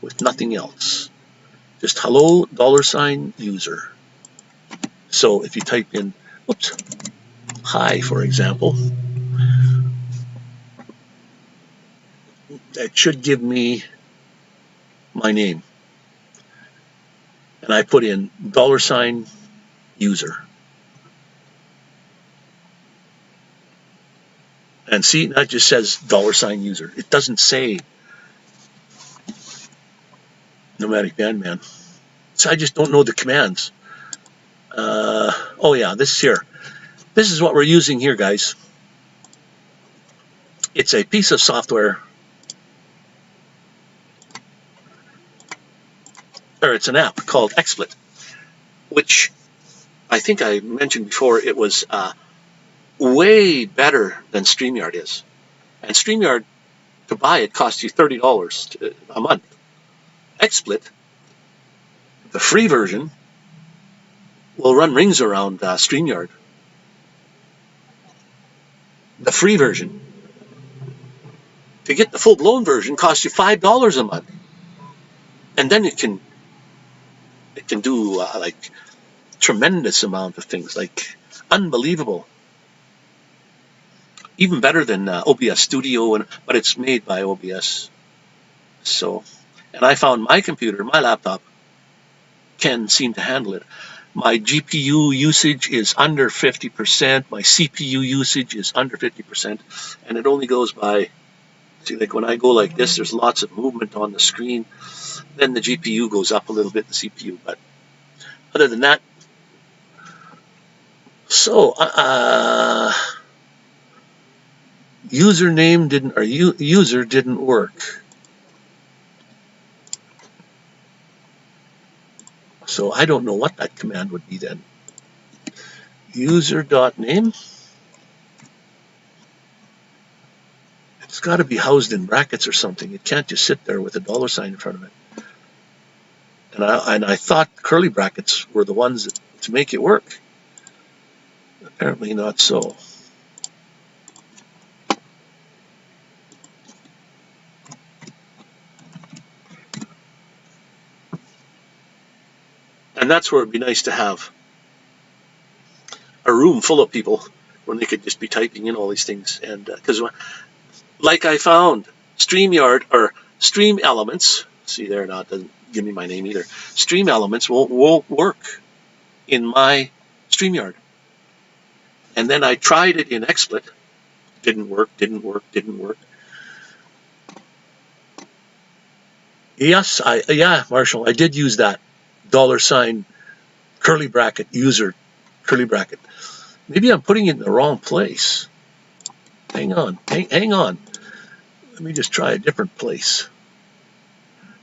with nothing else. Just hello, $, user. So if you type in, whoops, hi, for example, that should give me my name. And I put in $, user. And see, that just says $, user. It doesn't say Nomadic Bandman. So I just don't know the commands. Oh yeah, this is here. This is what we're using here, guys. It's a piece of software, or it's an app called XSplit, which I think I mentioned before. It was way better than StreamYard is. And StreamYard, to buy it, costs you $30 a month. XSplit, the free version, will run rings around StreamYard. The free version. To get the full-blown version costs you $5 a month. And then it can do like tremendous amount of things, like unbelievable. Even better than OBS Studio, but it's made by OBS. So, and I found my computer, my laptop, can seem to handle it. My GPU usage is under 50%. My CPU usage is under 50%. And it only goes by, see, like when I go like this, there's lots of movement on the screen. Then the GPU goes up a little bit, the CPU. But other than that, so, username didn't, or user didn't work. So I don't know what that command would be then. User.name. It's got to be housed in brackets or something. It can't just sit there with a $sign in front of it. And I thought curly brackets were the ones to make it work. Apparently not so. And that's where it'd be nice to have a room full of people when they could just be typing in all these things. And because, like I found, StreamYard or Stream Elements, see there now, it doesn't give me my name either. Stream Elements won't work in my StreamYard. And then I tried it in XSplit. Didn't work, didn't work, didn't work. Yes, Marshall, I did use that $, curly bracket, user, curly bracket. Maybe I'm putting it in the wrong place. Hang on, hang on. Let me just try a different place.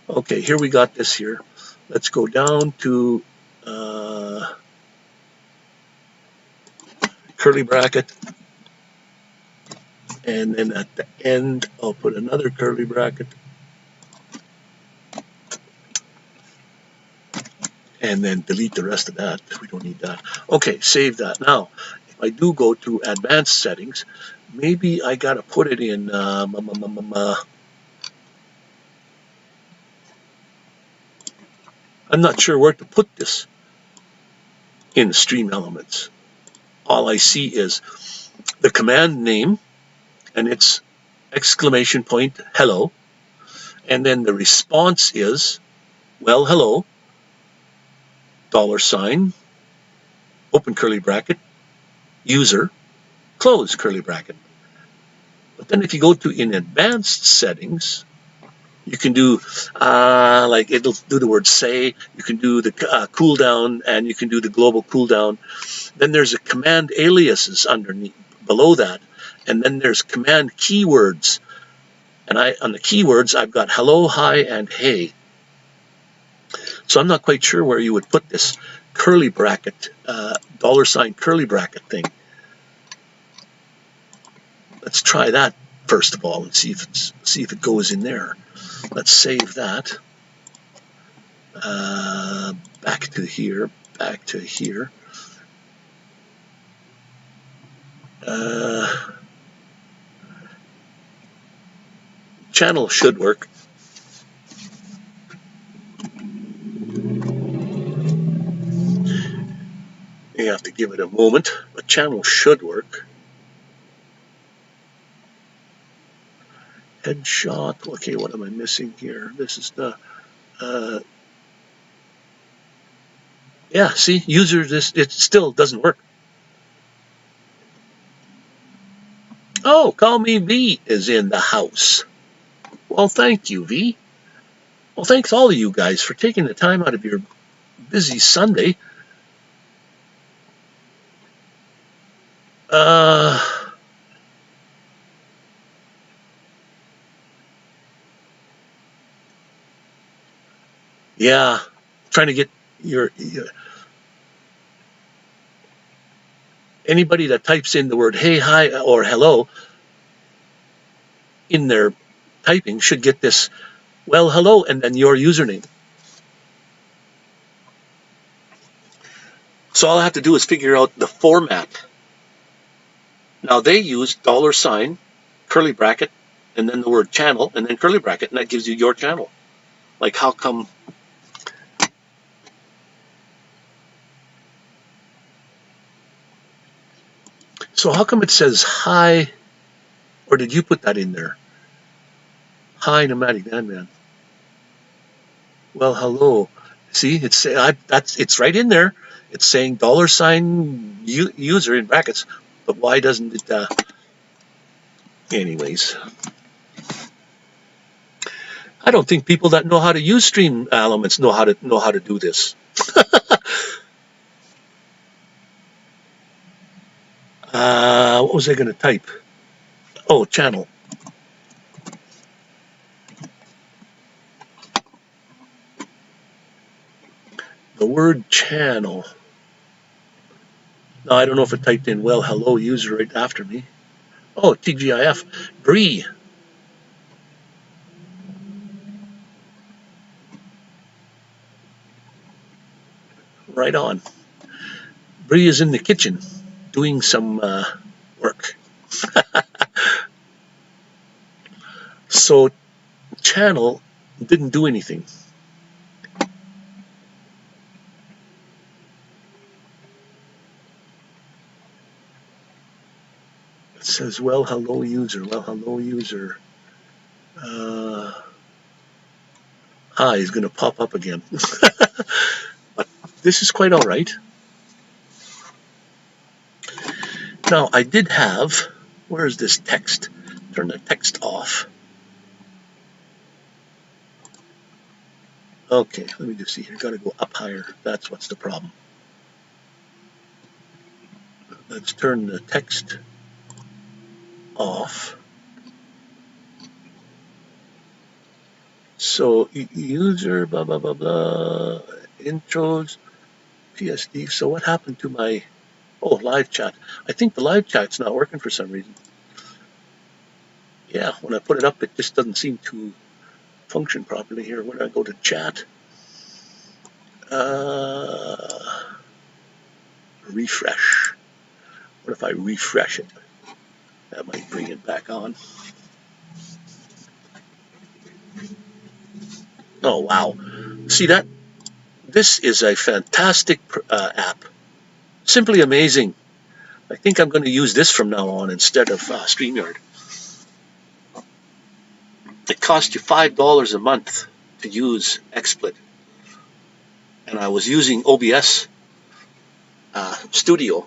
Okay, here we got this here. Let's go down to curly bracket. And then at the end, I'll put another curly bracket. And then delete the rest of that. We don't need that. Okay, save that. Now, if I do go to advanced settings, maybe I got to put it in I'm not sure where to put this in Stream Elements. All I see is the command name, and it's exclamation point, hello. And then the response is, well, hello, $, open curly bracket, user, close curly bracket. But then if you go to in advanced settings, you can do, like it'll do the word say, you can do the cooldown, and you can do the global cooldown. Then there's a command aliases underneath, below that. And then there's command keywords. And on the keywords, I've got hello, hi, and hey. So I'm not quite sure where you would put this curly bracket, $ curly bracket thing. Let's try that first of all and see if it goes in there. Let's save that. Back to here, back to here. Channel should work. You have to give it a moment, but channel should work. Headshot. Okay, what am I missing here? This is the yeah, see, user, it still doesn't work. Oh, call me V is in the house. Well, thank you, V. Well, thanks all of you guys for taking the time out of your busy Sunday. Yeah, trying to get your anybody that types in the word hey, hi, or hello in their typing should get this, well, hello, and then your username. So all I have to do is figure out the format. Now they use $, curly bracket, and then the word channel, and then curly bracket, and that gives you your channel. Like, how come? So how come it says hi, or did you put that in there? Hi, Nomadic Man. Well, hello. See, it's right in there. It's saying $ user in brackets, but why doesn't it? Anyways, I don't think people that know how to use Stream Elements know how to do this. What was I going to type? Oh, channel. The word channel. Now, I don't know if it typed in, well, hello, user right after me. Oh, TGIF. Bree. Right on. Bree is in the kitchen doing some work. So, channel didn't do anything. It says, well, hello, user. Well, hello, user. Hi is going to pop up again. But this is quite all right. Now, I did have, where's this text? Turn the text off. Okay, let me just see here. Got to go up higher. That's what's the problem. Let's turn the text off. So user blah blah blah blah intros PSD. So what happened to my live chat? I think the live chat's not working for some reason. Yeah, when I put it up, it just doesn't seem to function properly here. When I go to chat, refresh. What if I refresh it? That might bring it back on. Oh wow! See that? This is a fantastic app. Simply amazing. I think I'm going to use this from now on instead of StreamYard. It costs you $5 a month to use XSplit. And I was using OBS Studio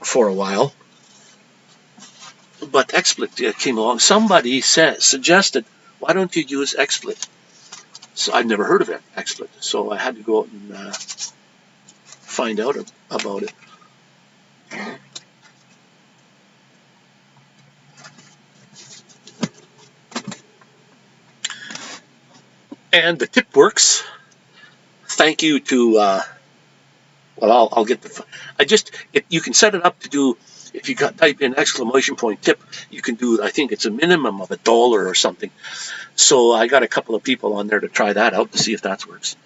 for a while. But XSplit came along. Somebody suggested, why don't you use XSplit? So I'd never heard of it, XSplit. So I had to go out and find out about it. And the tip works. Thank you to, I'll get the, you can set it up to do, if you type in exclamation point tip, you can do, I think it's a minimum of $1 or something. So I got a couple of people on there to try that out to see if that works.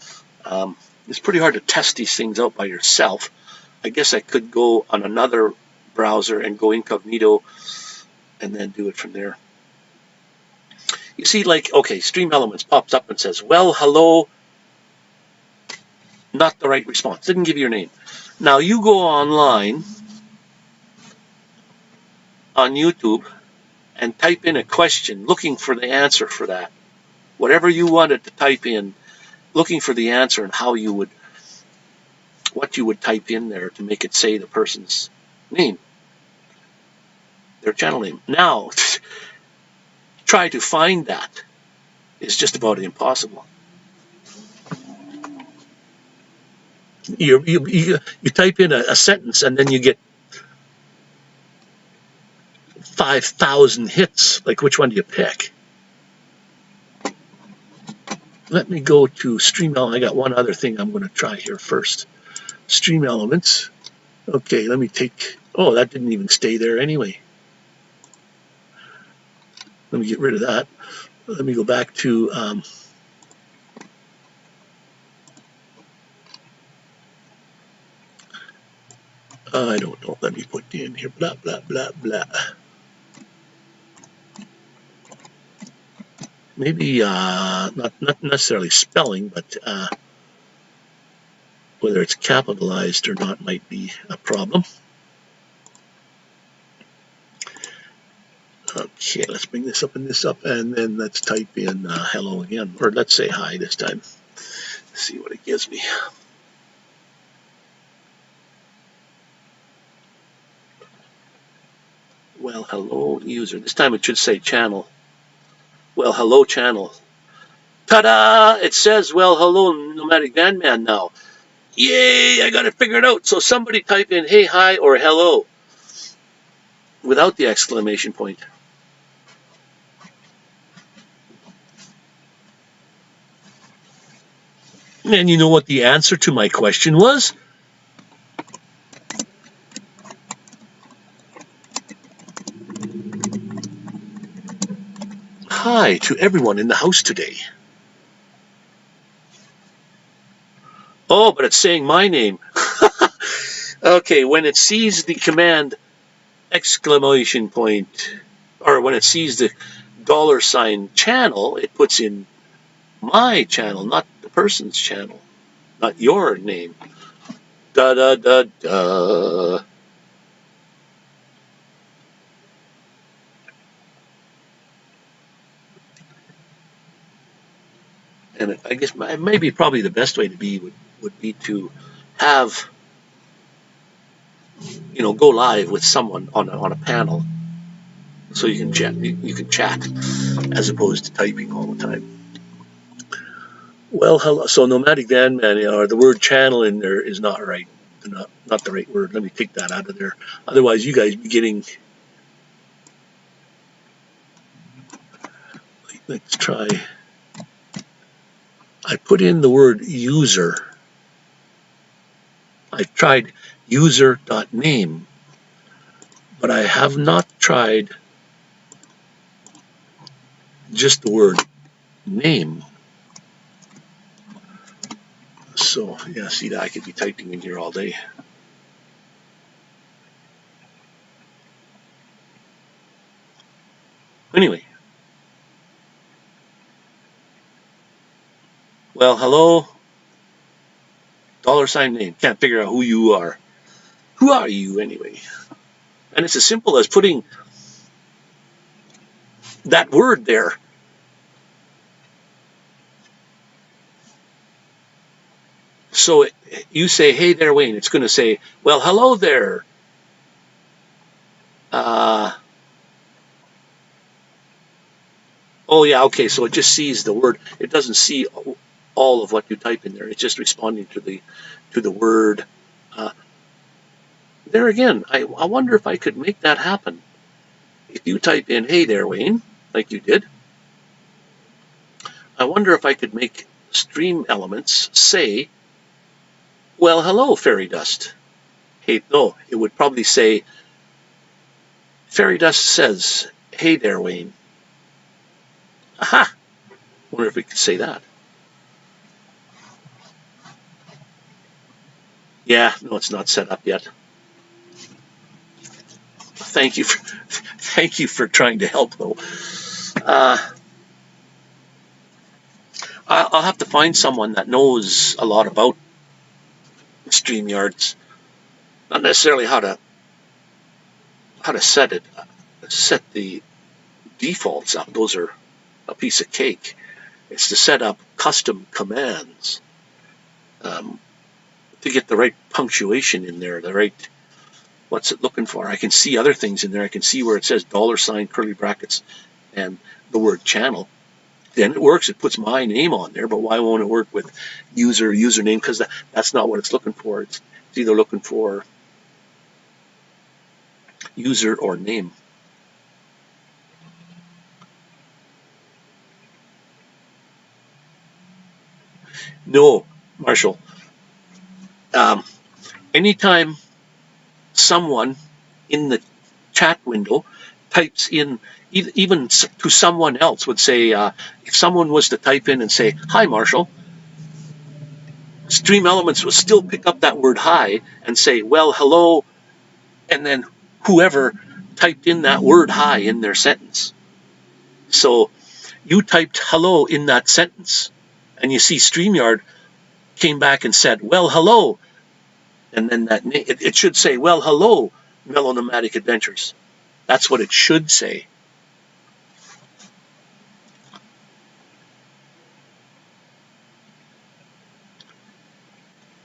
It's pretty hard to test these things out by yourself. I guess I could go on another browser and go incognito and then do it from there. You see, like, okay, Stream Elements pops up and says, well, hello, not the right response. Didn't give you your name. Now you go online on YouTube and type in a question looking for the answer for that. Whatever you wanted to type in, looking for the answer and what you would type in there to make it say the person's name, their channel name. Now, try to find that is just about impossible. You type in a sentence and then you get 5,000 hits. Like, which one do you pick? Let me go to Stream Elements. I got one other thing I'm going to try here first. Stream Elements. Okay, let me take... Oh, that didn't even stay there anyway. Let me get rid of that. Let me go back to... I don't know. Let me put in here. Blah, blah, blah, blah. Maybe not necessarily spelling, but whether it's capitalized or not might be a problem. Okay, let's bring this up and this up, and then let's type in hello again, or let's say hi this time. See what it gives me. Well, hello user. This time it should say channel. Well, hello channel. Ta-da! It says, well, hello Nomadic Bandman now. Yay, I got it figured out. So somebody type in hey, hi, or hello without the exclamation point. And you know what the answer to my question was? Hi to everyone in the house today. Oh, but it's saying my name. Okay, when it sees the command exclamation point, or when it sees the $ channel, it puts in my channel, not the person's channel, not your name. Da da da da. And I guess maybe probably the best way to be would be to have go live with someone on a panel, so you can chat as opposed to typing all the time. Well, hello. So nomadic van man, the word channel in there is not right. Not the right word. Let me take that out of there. Otherwise, you guys be getting. Let's try. I put in the word user. I've tried user.name, but I have not tried just the word name. So, yeah, see that I could be typing in here all day. Anyway. Well, hello. $name. Can't figure out who you are. Who are you anyway? And it's as simple as putting that word there. So you say, hey there, Wayne. It's going to say, well, hello there. Oh, yeah, okay. So it just sees the word. It doesn't see all of what you type in there. It's just responding to the word. There again, I wonder if I could make that happen. If you type in, hey there, Wayne, like you did, I wonder if I could make stream elements say, well, hello, fairy dust. Hey, no, it would probably say, fairy dust says, hey there, Wayne. Aha! Wonder if we could say that. Yeah, no, it's not set up yet. Thank you for trying to help, though. I'll have to find someone that knows a lot about StreamYards. Not necessarily how to set it, set the defaults up. Those are a piece of cake. It's to set up custom commands to get the right punctuation in there, the right, what's it looking for? I can see other things in there. I can see where it says $, curly brackets, and the word channel. Then it works. It puts my name on there, but why won't it work with username? Because that's not what it's looking for. It's either looking for user or name. No, Marshall. Anytime someone in the chat window types in, even to someone else, would say, if someone was to type in and say, hi, Marshall, Stream Elements will still pick up that word hi and say, well, hello, and then whoever typed in that word hi in their sentence. So you typed hello in that sentence, and you see StreamYard came back and said, well, hello, and then it should say, well, hello, Mellow Nomadic Adventures. That's what it should say.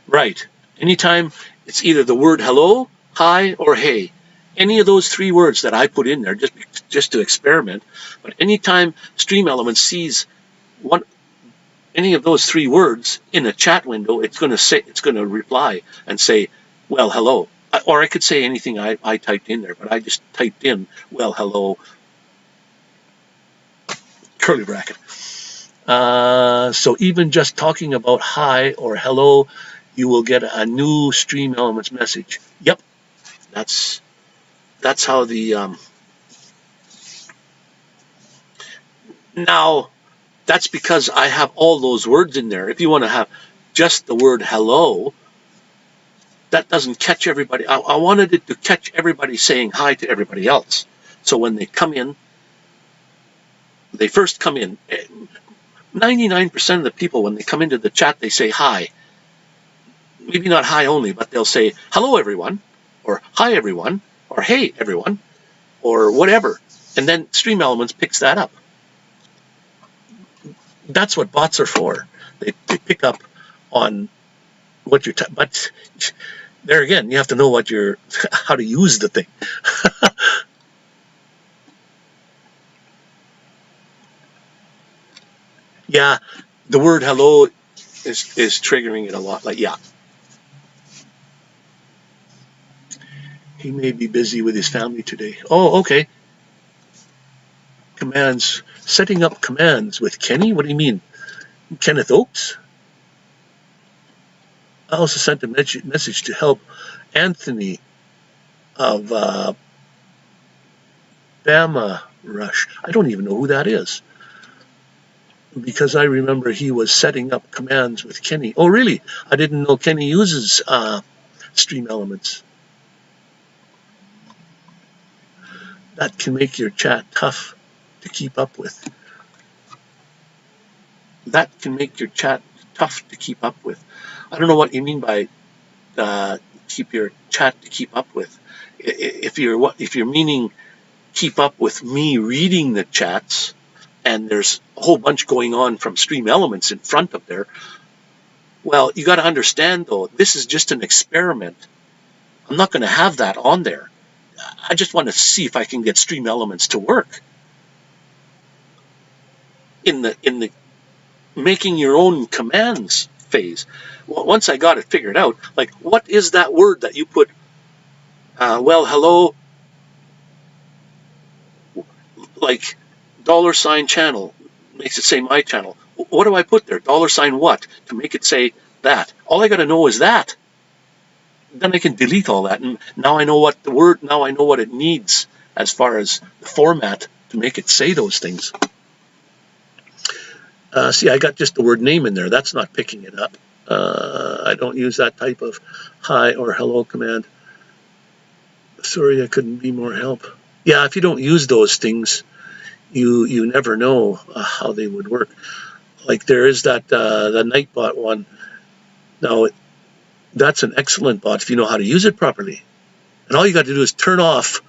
Right. Anytime it's either the word hello, hi, or hey. Any of those three words that I put in there just to experiment. But anytime Stream Elements sees any of those three words in a chat window, it's going to reply and say, well, hello. Or I could say anything I typed in there, but I just typed in, well, hello, curly bracket. So even just talking about hi or hello, you will get a new Stream Elements message. Yep, that's how the now that's because I have all those words in there. If you want to have just the word hello, that doesn't catch everybody. I wanted it to catch everybody saying hi to everybody else. So when they come in, they first come in. 99% of the people, when they come into the chat, they say hi. Maybe not hi only, but they'll say hello everyone, or hi everyone, or hey everyone, or whatever. And then Stream Elements picks that up. That's what bots are for. They pick up on what you're but There again, you have to know what you're, how to use the thing. Yeah, the word hello is triggering it a lot. Like, yeah. He may be busy with his family today. Oh, okay. Commands, setting up commands with Kenny? What do you mean? Kenneth Oakes? I also sent a message to help Anthony of Bama Rush. I don't even know who that is, because I remember he was setting up commands with Kenny. Oh, really? I didn't know Kenny uses Stream Elements. That can make your chat tough to keep up with. That can make your chat tough to keep up with. I don't know what you mean by keep your chat to keep up with. If you're meaning keep up with me reading the chats, and there's a whole bunch going on from Stream Elements in front of there, well, you got to understand though, this is just an experiment. I'm not going to have that on there. I just want to see if I can get Stream Elements to work in the making your own commands phase. Once I got it figured out, like, what is that word that you put, well, hello, like $channel, makes it say my channel. What do I put there? $what to make it say that? All I got to know is that. Then I can delete all that, and now I know what the word, now I know what it needs as far as the format to make it say those things. See, I got just the word name in there. That's not picking it up. I don't use that type of hi or hello command. Sorry, I couldn't be more help. Yeah, if you don't use those things, you never know how they would work. Like there is that the Nightbot one. Now, that's an excellent bot if you know how to use it properly. And all you got to do is turn off,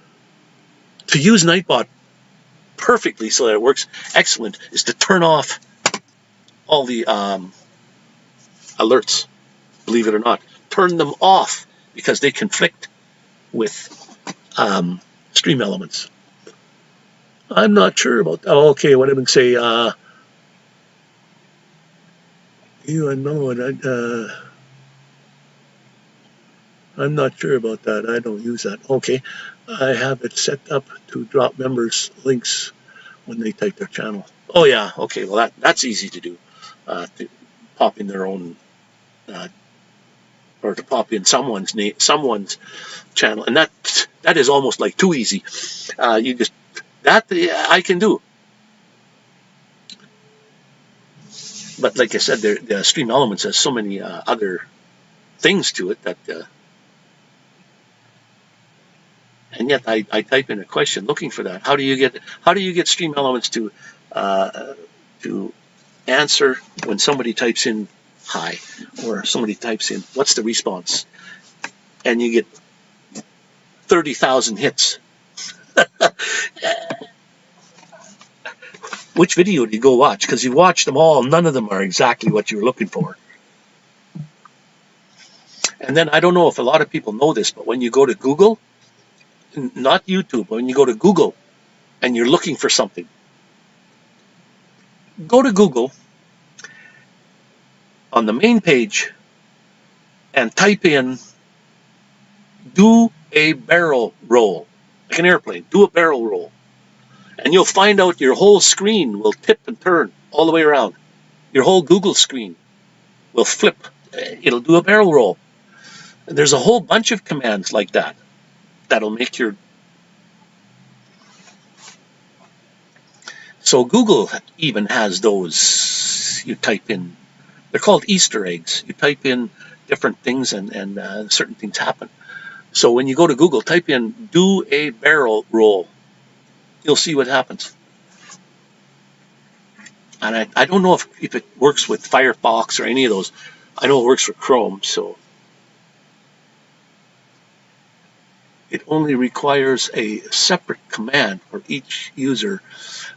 to use Nightbot perfectly so that it works excellent, is to turn off all the alerts, believe it or not. Turn them off because they conflict with Stream Elements. I'm not sure about that. Oh, okay, what I would say, you know it. I'm not sure about that. I don't use that. Okay, I have it set up to drop members links when they type their channel. Oh yeah, okay. Well, that's easy to do. To pop in their own, or to pop in someone's name, someone's channel, and that is almost like too easy. You just that I can do. But like I said, the Stream Elements has so many other things to it that. And yet I type in a question looking for that. How do you get Stream Elements to answer when somebody types in hi, or somebody types in what's the response, and you get 30,000 hits. Which video do you go watch? Because you watch them all, none of them are exactly what you were looking for. And then I don't know if a lot of people know this, but when you go to Google, not YouTube, when you go to Google and you're looking for something, go to Google on the main page and type in do a barrel roll, like an airplane, do a barrel roll. And you'll find out your whole screen will tip and turn all the way around. Your whole Google screen will flip. It'll do a barrel roll. And there's a whole bunch of commands like that that'll make your... So Google even has those. You type in, they're called Easter eggs. You type in different things and certain things happen. So when you go to Google, type in do a barrel roll. You'll see what happens. And I don't know if it works with Firefox or any of those. I know it works for Chrome, so it only requires a separate command for each user.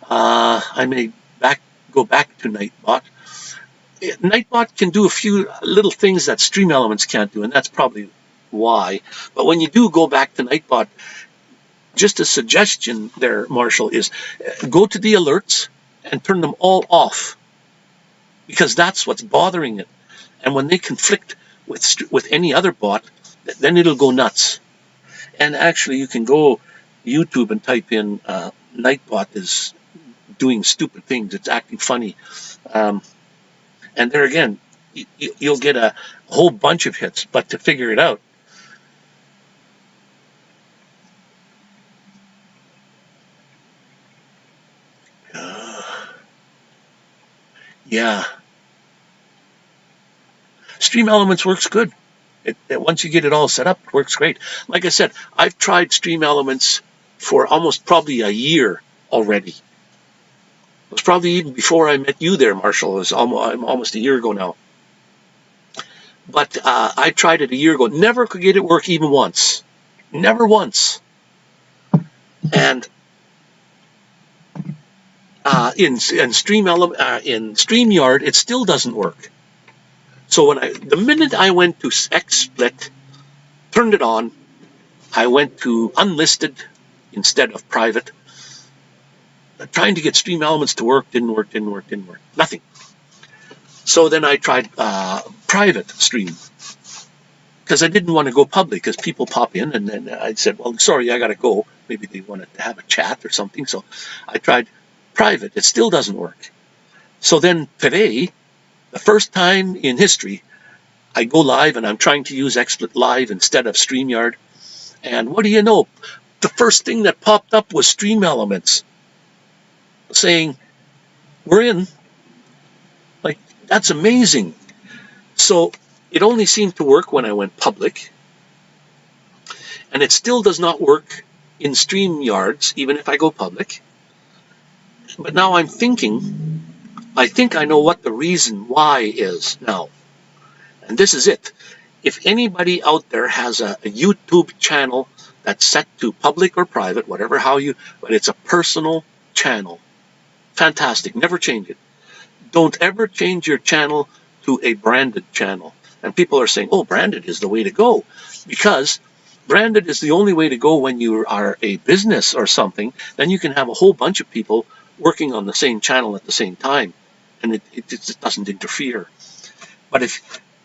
I may go back to Nightbot. Nightbot can do a few little things that Stream Elements can't do, and that's probably why. But when you do go back to Nightbot, just a suggestion there, Marshall, is go to the alerts and turn them all off, because that's what's bothering it. And when they conflict with any other bot, then it'll go nuts. And actually, you can go YouTube and type in Nightbot is doing stupid things. It's acting funny. And there again, you'll get a whole bunch of hits. But to figure it out, yeah, Stream Elements works good. Once you get it all set up, it works great. Like I said, I've tried Stream Elements for almost probably a year already. It was probably even before I met you there, Marshall. It was almost a year ago now. But I tried it a year ago. Never could get it work even once. Never once. And in StreamYard, it still doesn't work. So the minute I went to XSplit, turned it on, I went to unlisted instead of private. Trying to get Stream Elements to work, didn't work. Nothing. So then I tried private stream, because I didn't want to go public, because people pop in, and then I said, well, sorry, I got to go. Maybe they wanted to have a chat or something. So I tried private. It still doesn't work. So then today, the first time in history, I go live, and I'm trying to use XSplit Live instead of StreamYard. And what do you know? The first thing that popped up was Stream Elements saying, we're in. Like, that's amazing. So it only seemed to work when I went public. And it still does not work in StreamYards, even if I go public. But now I'm thinking, I think I know what the reason why is now. And this is it. If anybody out there has a YouTube channel that's set to public or private, whatever, but it's a personal channel, fantastic, never change it. Don't ever change your channel to a branded channel. And people are saying, oh, branded is the way to go. Because branded is the only way to go when you are a business or something. Then you can have a whole bunch of people working on the same channel at the same time. And it just doesn't interfere. But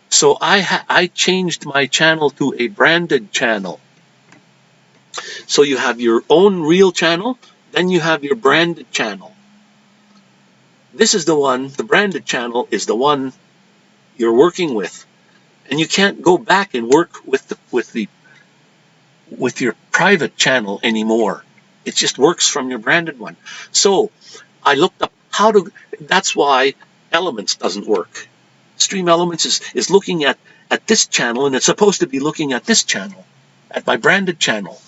so I changed my channel to a branded channel. So you have your own real channel, then you have your branded channel. This is the one, the branded channel is the one you're working with. And you can't go back and work with your private channel anymore. It just works from your branded one. So I looked up that's why Elements doesn't work. Stream Elements is looking at this channel, and it's supposed to be looking at this channel, at my branded channel.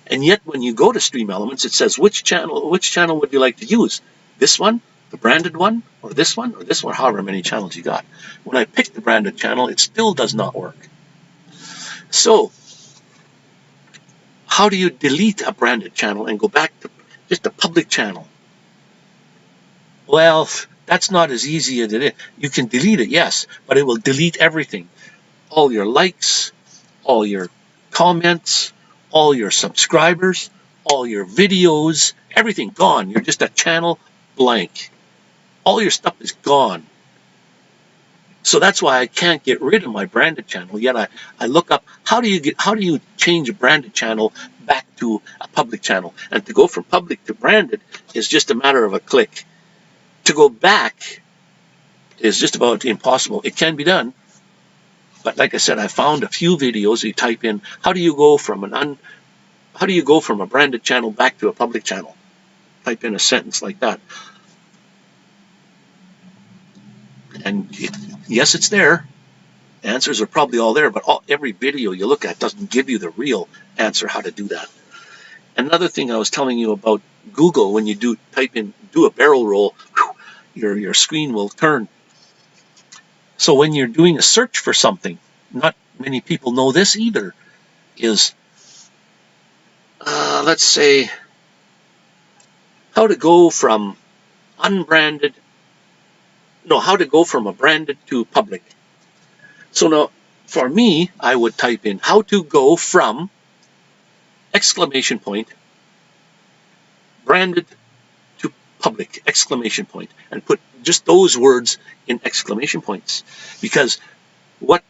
And yet when you go to Stream Elements, it says, which channel would you like to use? This one, the branded one, or this one, however many channels you got. When I pick the branded channel, it still does not work. So how do you delete a branded channel and go back to just a public channel? Well, that's not as easy as it is. You can delete it, yes, but it will delete everything. All your likes, all your comments, all your subscribers, all your videos, everything gone. You're just a channel blank. All your stuff is gone. So that's why I can't get rid of my branded channel. Yet I look up, how do you change a branded channel back to a public channel? And to go from public to branded is just a matter of a click. To go back is just about impossible. It can be done, but like I said, I found a few videos. You type in, how do you go from a branded channel back to a public channel? Type in a sentence like that. And yes, it's there. Answers are probably all there, but every video you look at doesn't give you the real answer how to do that. Another thing I was telling you about Google, when you do a barrel roll, your screen will turn. So when you're doing a search for something, not many people know this either, is let's say how to go from a branded to public. So now For me, I would type in how to go from exclamation point branded to public exclamation point, and put just those words in exclamation points. Because what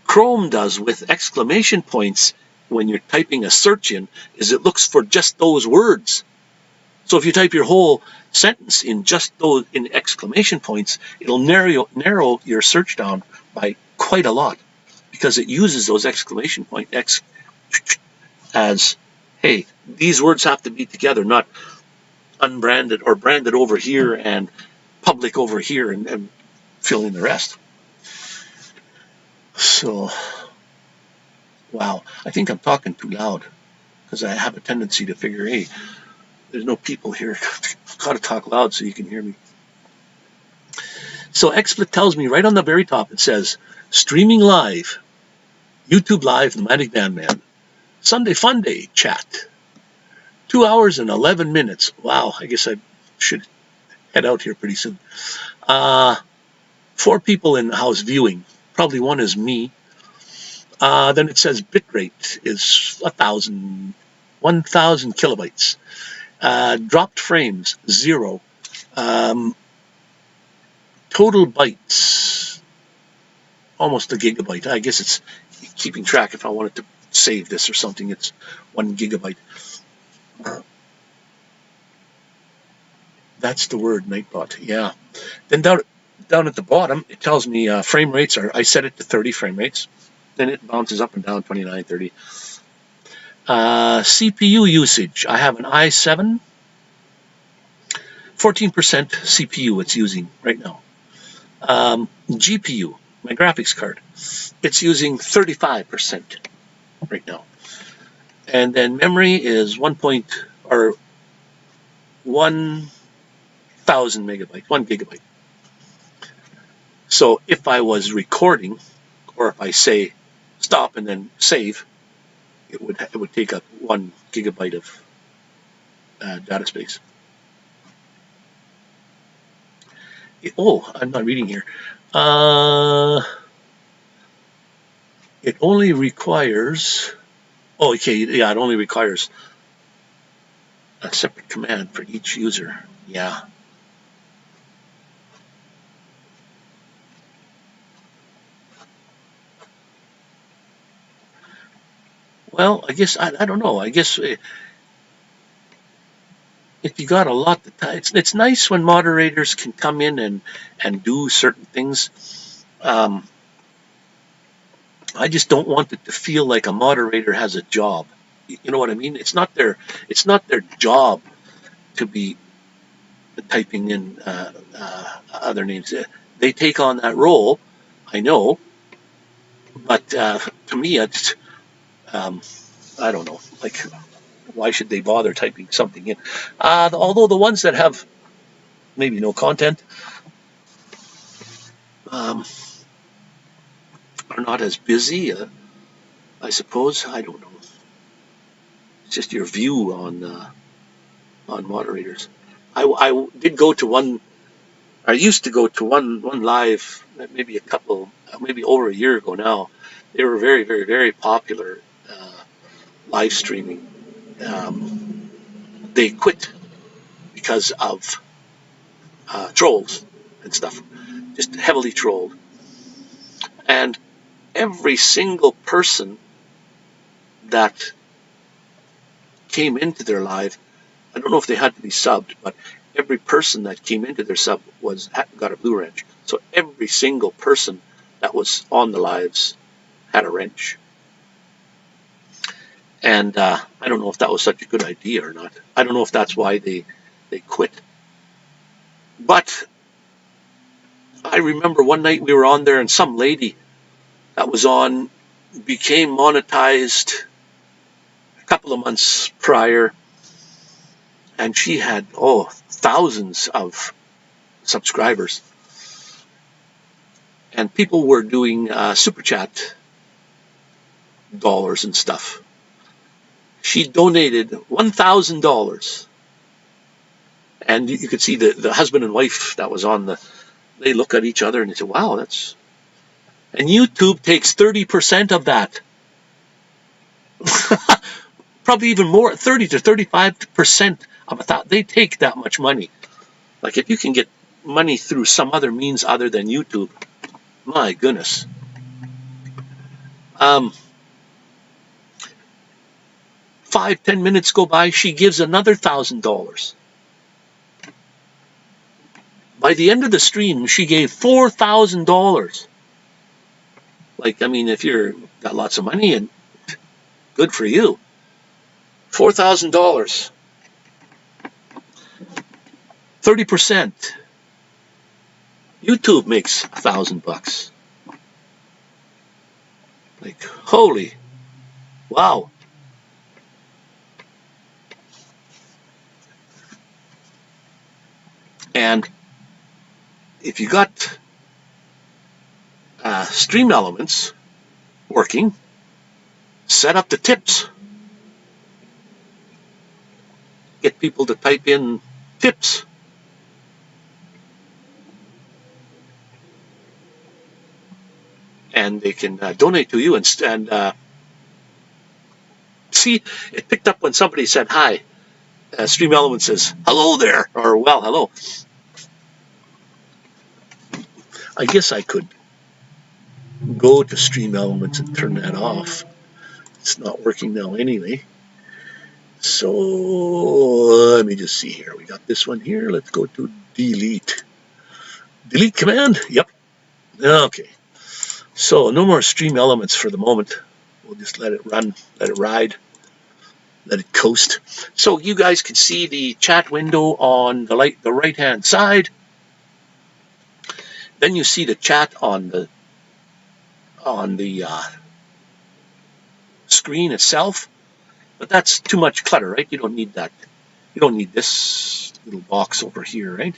Chrome does with exclamation points when you're typing a search in is it looks for just those words. So if you type your whole sentence in just those in exclamation points, it'll narrow your search down by quite a lot, because it uses those exclamation point as, hey, these words have to be together, not unbranded or branded over here and public over here, and fill in the rest. So, wow, I think I'm talking too loud, because I have a tendency to figure, hey, there's no people here. I've got to talk loud so you can hear me. So XSplit tells me right on the very top, it says, streaming live, YouTube Live, The Magic Band Man, Sunday Funday chat, 2 hours and 11 minutes. Wow, I guess I should head out here pretty soon. 4 people in the house viewing. Probably one is me. Then it says bitrate is 1,000 kilobytes. Dropped frames, 0. Total bytes, almost a gigabyte. I guess it's keeping track. If I wanted to save this or something, it's 1 gigabyte. That's the word, Nightbot. Yeah. Then down at the bottom, it tells me frame rates are, I set it to 30 frame rates. Then it bounces up and down, 29, 30. CPU usage, I have an i7, 14% CPU it's using right now. GPU, my graphics card, it's using 35% right now. And then memory is 1,000 megabytes, 1 gigabyte. So if I was recording, or if I say stop and then save, it would take up 1 gigabyte of data space. Oh, I'm not reading here. It only requires, oh, okay, yeah, it only requires a separate command for each user. Yeah. Well, I guess, I don't know. I guess if you got a lot of time, it's nice when moderators can come in and do certain things. I just don't want it to feel like a moderator has a job. You know what I mean? It's not their job to be typing in other names. They take on that role, I know, but to me, it's I don't know. Like, why should they bother typing something in? Although the ones that have maybe no content are not as busy, I suppose. I don't know. It's just your view on moderators. I did go to one. I used to go to one live, maybe over a year ago now. They were very, very, very popular live streaming. They quit because of trolls and stuff, just heavily trolled. And every single person that came into their live, I don't know if they had to be subbed, but every person that came into their sub got a blue wrench. So every single person that was on the lives had a wrench. And I don't know if that was such a good idea or not. I don't know if that's why they quit. But I remember one night we were on there, and some lady that was on became monetized a couple of months prior, and she had thousands of subscribers, and people were doing super chat dollars and stuff. She donated $1,000, and you could see the husband and wife that was on they look at each other and they say, wow, that's And YouTube takes 30% of that. Probably even more, 30 to 35% of that. They take that much money. Like if you can get money through some other means other than YouTube, my goodness. 5-10 minutes go by, she gives another $1,000. By the end of the stream, she gave $4,000. Like, I mean, if you're got lots of money, and good for you. $4,000. 30%. YouTube makes $1,000. Like, holy, wow. And if you got stream elements working, set up the tips. Get people to type in tips. And they can donate to you. And see, it picked up when somebody said hi. Stream Element says, hello there, or well, hello. I guess I could go to Stream Elements and turn that off. It's not working now anyway. So let me just see here. We got this one here. Let's go to delete. Delete command? Yep. Okay. So no more Stream Elements for the moment. We'll just let it run, let it ride, let it coast. So you guys can see the chat window on the right-hand side. Then you see the chat on the screen itself. But that's too much clutter, right? You don't need that. You don't need this little box over here, right?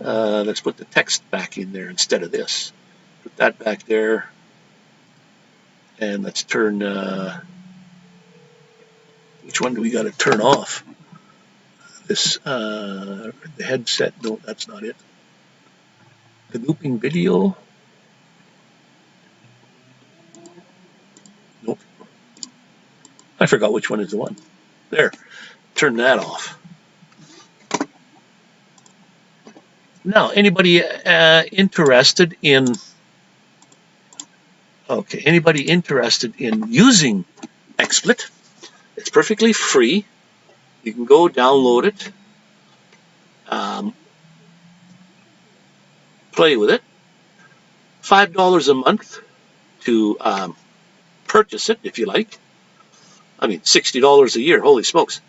Let's put the text back in there instead of this. Put that back there. And let's turn, which one do we got to turn off? This, the headset, no, that's not it. The looping video. Nope. I forgot which one is the one. There, turn that off. Now, anybody interested in, okay, anybody interested in using XSplit? It's perfectly free. You can go download it, play with it. $5 a month to purchase it, if you like. I mean, $60 a year, holy smokes.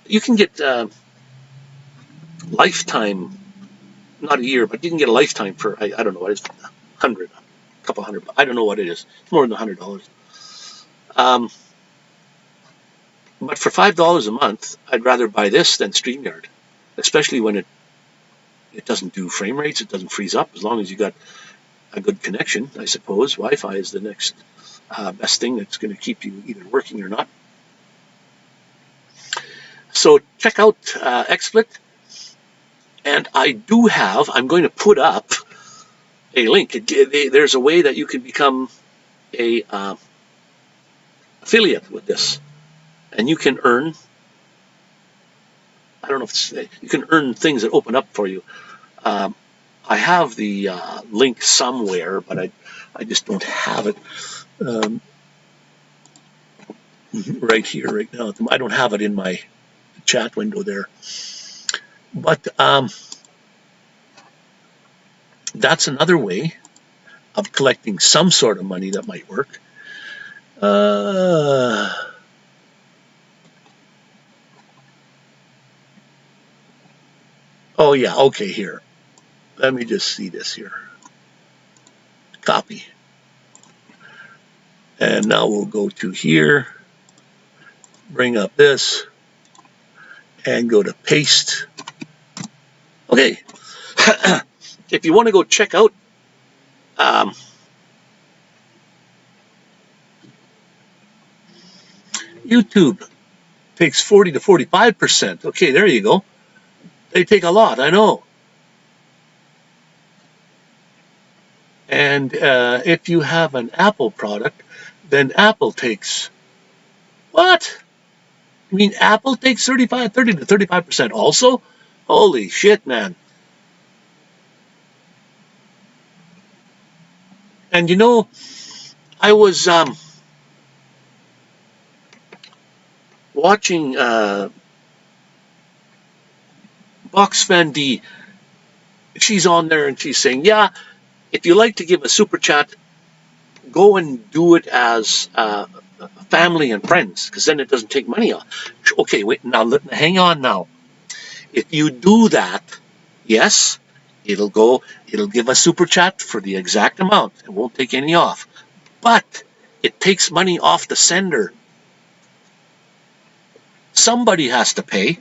You can get lifetime, not a year, but you can get a lifetime for, I don't know what it is, a couple hundred, I don't know what it is. It's more than $100. But for $5 a month, I'd rather buy this than StreamYard, especially when it doesn't do frame rates, it doesn't freeze up, as long as you got a good connection, I suppose. Wi-Fi is the next best thing that's going to keep you either working or not. So check out XSplit, and I'm going to put up a link. There's a way that you can become a affiliate with this, and you can earn, I don't know if it's, you can earn things that open up for you. I have the link somewhere, but I just don't have it right here, right now. I don't have it in my chat window there. But that's another way of collecting some sort of money that might work. Oh yeah, okay, here. Let me just see this here. Copy. And now we'll go to here, bring up this, and go to paste. Okay. If you want to go check out YouTube takes 40 to 45%. Okay, there you go. They take a lot, I know. And if you have an Apple product, then Apple takes, what? You mean Apple takes 30 to 35% also? Holy shit, man. And you know, I was watching Box Funday. She's on there and she's saying, yeah, if you like to give a super chat, go and do it as family and friends, because then it doesn't take money off. Okay, wait, now hang on now. If you do that, yes, it'll give a super chat for the exact amount. It won't take any off. But it takes money off the sender. Somebody has to pay.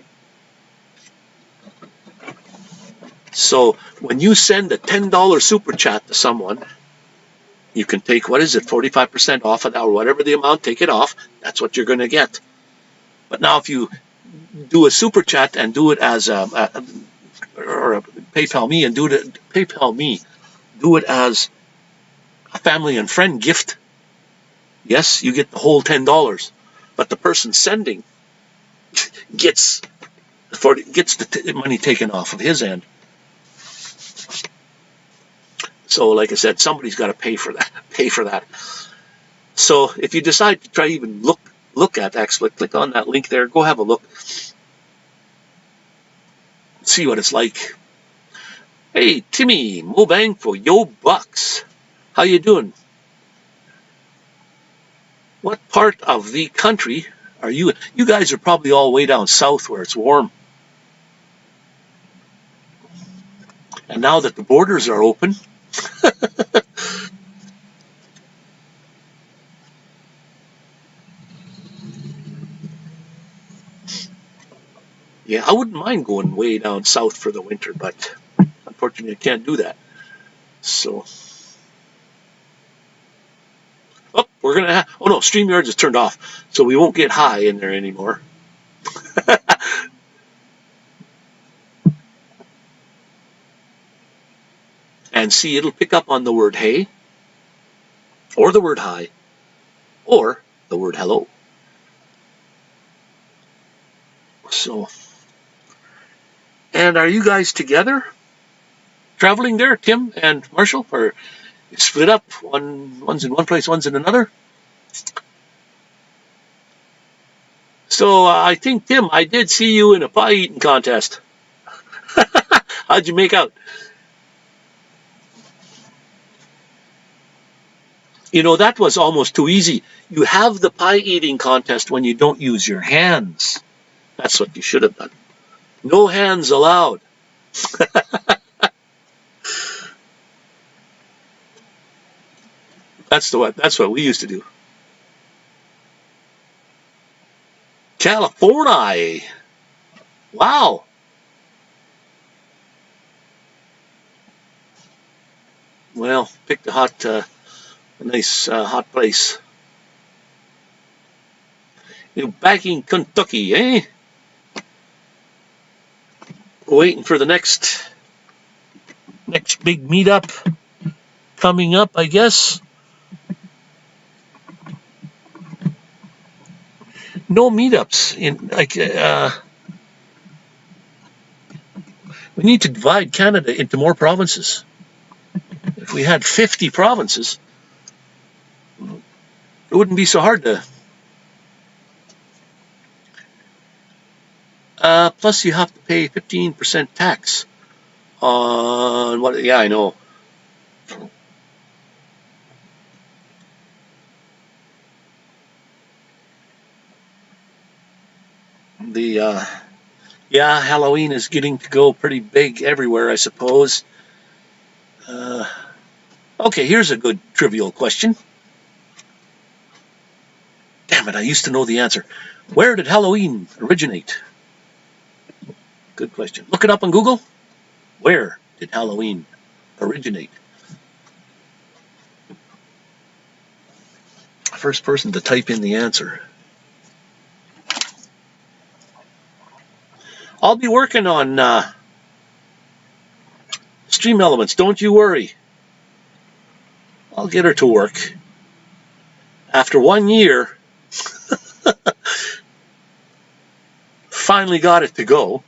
So when you send a $10 super chat to someone, you can take, what is it, 45% off of that, or whatever the amount, take it off. That's what you're going to get. But now if you do a super chat and do it as or a PayPal me and do it as a family and friend gift, yes, you get the whole $10. But the person sending gets the money taken off of his end. So, like I said, somebody's got to pay for that. So, if you decide to try even look at XSplit, click on that link there. Go have a look. See what it's like. Hey, Timmy, mo bang for yo bucks. How you doing? What part of the country are you in? You guys are probably all way down south where it's warm. And now that the borders are open, yeah, I wouldn't mind going way down south for the winter, but unfortunately I can't do that. So, oh no, StreamYards is turned off, so we won't get high in there anymore. And see, it'll pick up on the word hey, or the word hi, or the word hello. So, and are you guys together? Traveling there, Tim and Marshall? Or split up? One's in one place, one's in another? So I think, Tim, I did see you in a pie eating contest. How'd you make out? You know, that was almost too easy. You have the pie eating contest when you don't use your hands. That's what you should have done. No hands allowed. That's what we used to do. California. Wow. Well, picked a nice hot place. You're back in Kentucky, eh? Waiting for the next big meetup coming up, I guess. No meetups in we need to divide Canada into more provinces. If we had 50 provinces, it wouldn't be so hard to. Plus, you have to pay 15% tax on what? Yeah, I know. Yeah, Halloween is getting to go pretty big everywhere, I suppose. Okay, here's a good trivial question. Damn it, I used to know the answer. Where did Halloween originate? Good question. Look it up on Google. Where did Halloween originate? First person to type in the answer. I'll be working on Stream Elements, don't you worry. I'll get her to work. After 1 year, finally got it to go.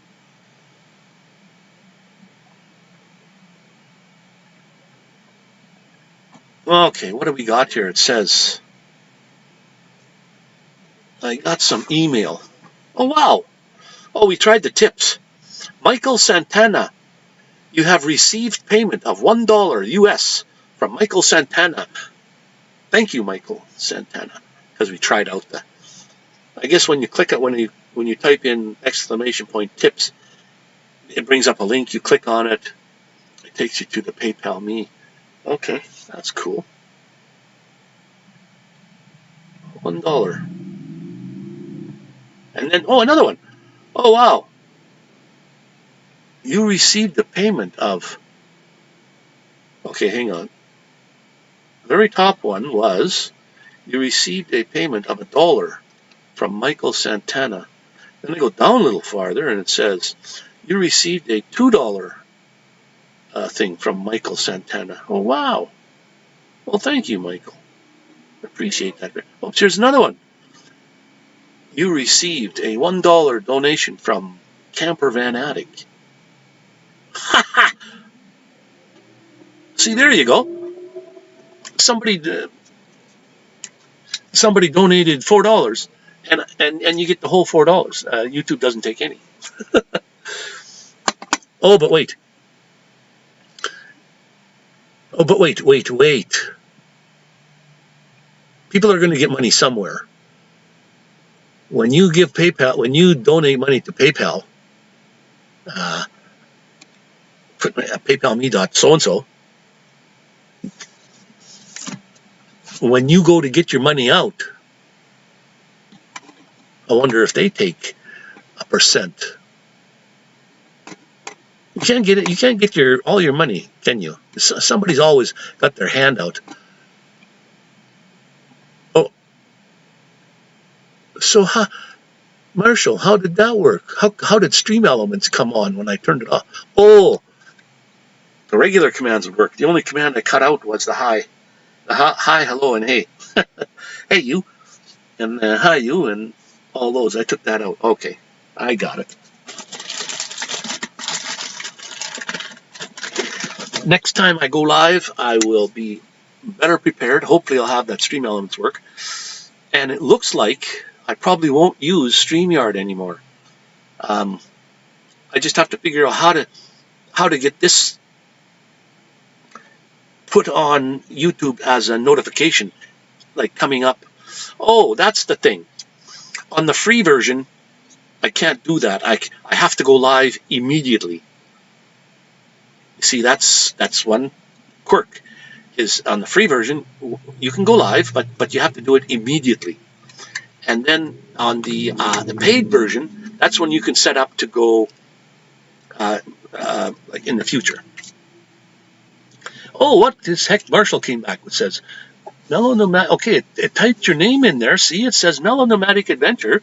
Okay, what do we got here? It says, I got some email. Oh, wow. Oh, we tried the tips. Michael Santana, you have received payment of $1 US from Michael Santana. Thank you, Michael Santana, because we tried out the. I guess when you click it, when you type in ! tips, it brings up a link. You click on it, it takes you to the PayPal Me. Okay, that's cool. $1. And then, oh, another one. Oh, wow. You received the payment of. Okay, hang on. The very top one was, you received a payment of $1 from Michael Santana. Then I go down a little farther and it says, you received a $2 thing from Michael Santana. Oh, wow. Well, thank you, Michael. I appreciate that. Oh, here's another one. You received a $1 donation from Camper Van Attic. See, there you go. Somebody donated $4, and you get the whole $4. YouTube doesn't take any. Oh, but wait. Oh, but wait. People are going to get money somewhere. When you give PayPal, when you donate money to PayPal, put PayPal.me.so-and-so. When you go to get your money out, I wonder if they take a percent. You can't get it. You can't get all your money, can you? Somebody's always got their hand out. Oh, so Marshall, how did that work? How did Stream Elements come on when I turned it off? Oh, the regular commands would work. The only command I cut out was the hi. The hi, hello, and hey. Hey, you. And hi, you, and all those. I took that out. Okay, I got it. Next time I go live, I will be better prepared. Hopefully I'll have that Stream Elements work. And it looks like I probably won't use StreamYard anymore. I just have to figure out how to get this put on YouTube as a notification, like coming up. Oh, that's the thing. On the free version, I can't do that. I have to go live immediately. You see, that's one quirk. Is on the free version, you can go live, but you have to do it immediately. And then on the paid version, that's when you can set up to go like in the future. Oh, what this heck? Marshall came back and says, Mellow Nomadic. Okay, it typed your name in there. See, it says Mellow Nomadic Adventure.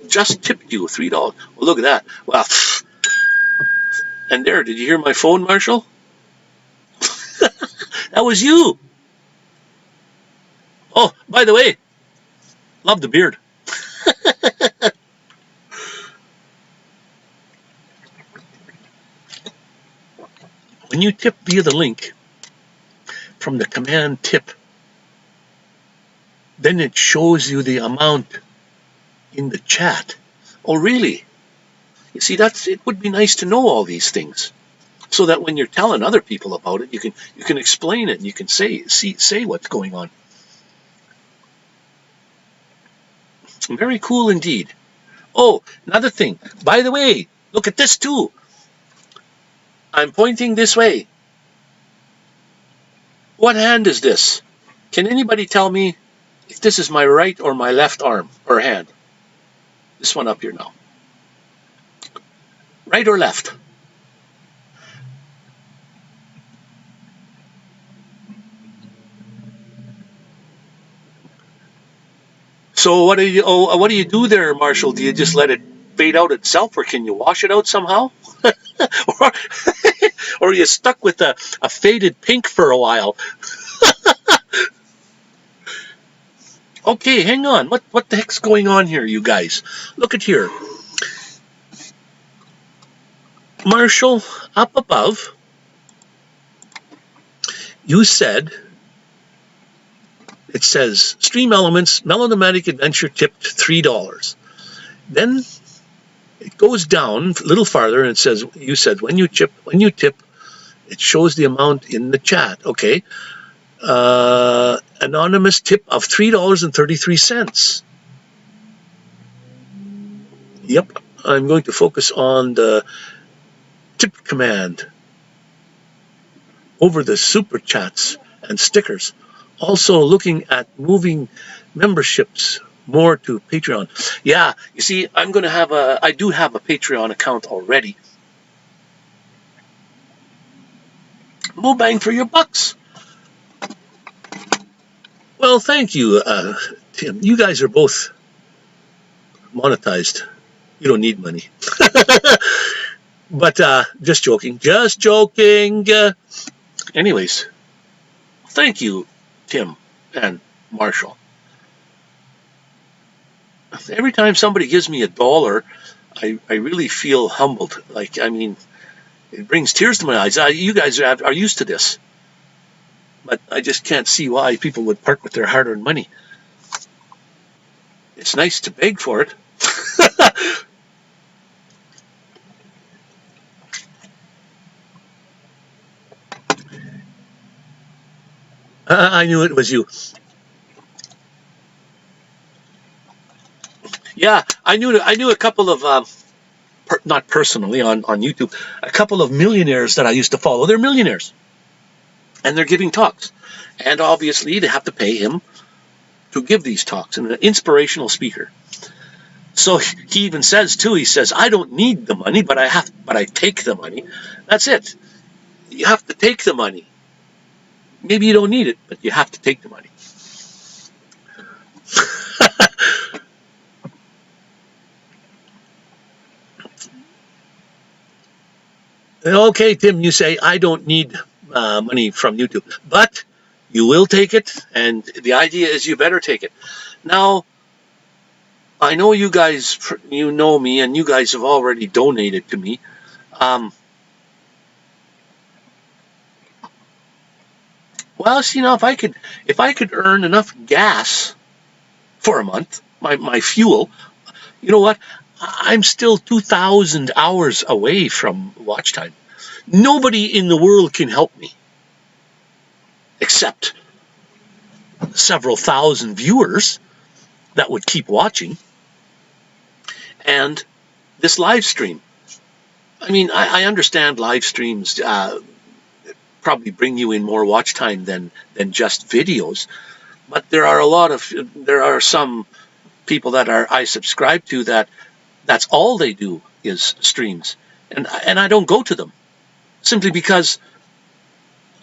Just tipped you $3. Well, look at that. Well, and there, did you hear my phone, Marshall? That was you. Oh, by the way, love the beard. When you tip via the link from the command tip, then it shows you the amount in the chat. Oh, really? You see, it would be nice to know all these things, so that when you're telling other people about it, you can explain it and you can say what's going on. Very cool indeed. Oh, another thing. By the way, look at this too. I'm pointing this way. What hand is this? Can anybody tell me if this is my right or my left arm or hand? This one up here now. Right or left? So what do you do there, Marshall? Do you just let it fade out itself, or can you wash it out somehow? Or are you stuck with a faded pink for a while? Okay, hang on. What the heck's going on here, you guys? Look at here. Marshall, up above, you said, it says, Stream Elements, Melodramatic Adventure tipped $3. Then it goes down a little farther and it says, you said, when you tip, it shows the amount in the chat. Okay. Anonymous tip of $3.33. Yep. I'm going to focus on the tip command over the super chats and stickers. Also looking at moving memberships more to Patreon. Yeah, you see, I do have a Patreon account already. More bang for your bucks. Well, thank you, Tim. You guys are both monetized. You don't need money. But just joking. Just joking. Anyways, thank you, Tim and Marshall. Every time somebody gives me $1, I really feel humbled. Like, I mean, it brings tears to my eyes. You guys are used to this. But I just can't see why people would part with their hard-earned money. It's nice to beg for it. I knew it was you. Yeah, I knew a couple of, not personally on YouTube, a couple of millionaires that I used to follow. They're millionaires. And they're giving talks. And obviously they have to pay him to give these talks. And an inspirational speaker. So he even says too, he says, I don't need the money, but I take the money. That's it. You have to take the money. Maybe you don't need it, but you have to take the money. Okay, Tim, you say, I don't need money from YouTube, but you will take it, and the idea is you better take it. Now, I know you guys, you know me, and you guys have already donated to me. Well, you know, if I could earn enough gas for a month, my fuel, you know what? I'm still 2,000 hours away from watch time. Nobody in the world can help me, except several thousand viewers that would keep watching, and this live stream. I mean, I understand live streams probably bring you in more watch time than just videos, but there are some people that I subscribe to that's all they do is streams, and I don't go to them simply because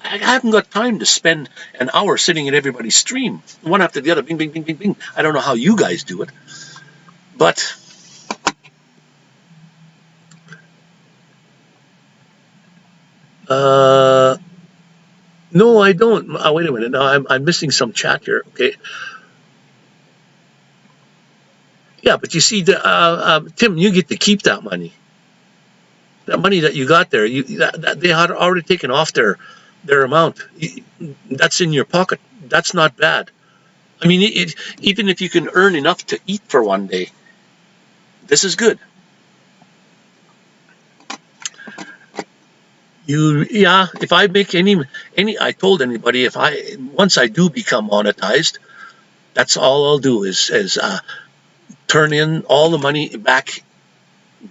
I haven't got time to spend an hour sitting at everybody's stream, one after the other, bing, bing, bing, bing, bing. I don't know how you guys do it, but no, I don't. Wait a minute. Now I'm missing some chat here. Okay. Yeah, but you see, Tim, you get to keep that money. That money that you got there, they had already taken off their amount. That's in your pocket. That's not bad. I mean, even if you can earn enough to eat for one day, this is good. If I make any, I told anybody, once I do become monetized, that's all I'll do is turn in all the money back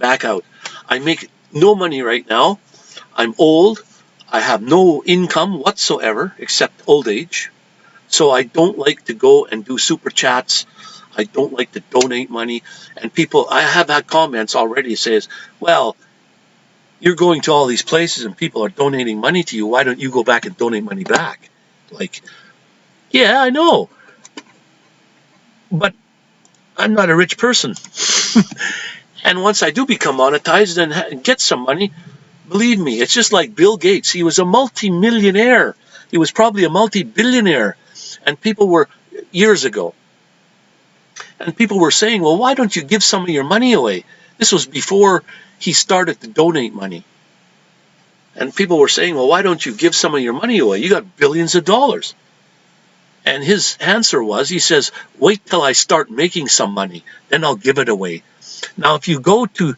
out. I make no money right now. I'm old. I have no income whatsoever except old age. So I don't like to go and do super chats. I don't like to donate money. And people, I have had comments already says, well, you're going to all these places and people are donating money to you. Why don't you go back and donate money back? Like, yeah, I know. But I'm not a rich person. And once I do become monetized and get some money, Believe me, it's just like Bill Gates. He was a multi-millionaire. He was probably a multi-billionaire. And people were, years ago, and people were saying, well, why don't you give some of your money away? This was before he started to donate money. And people were saying, well, why don't you give some of your money away? You got billions of dollars. And his answer was, he says, wait till I start making some money, then I'll give it away. Now, if you go to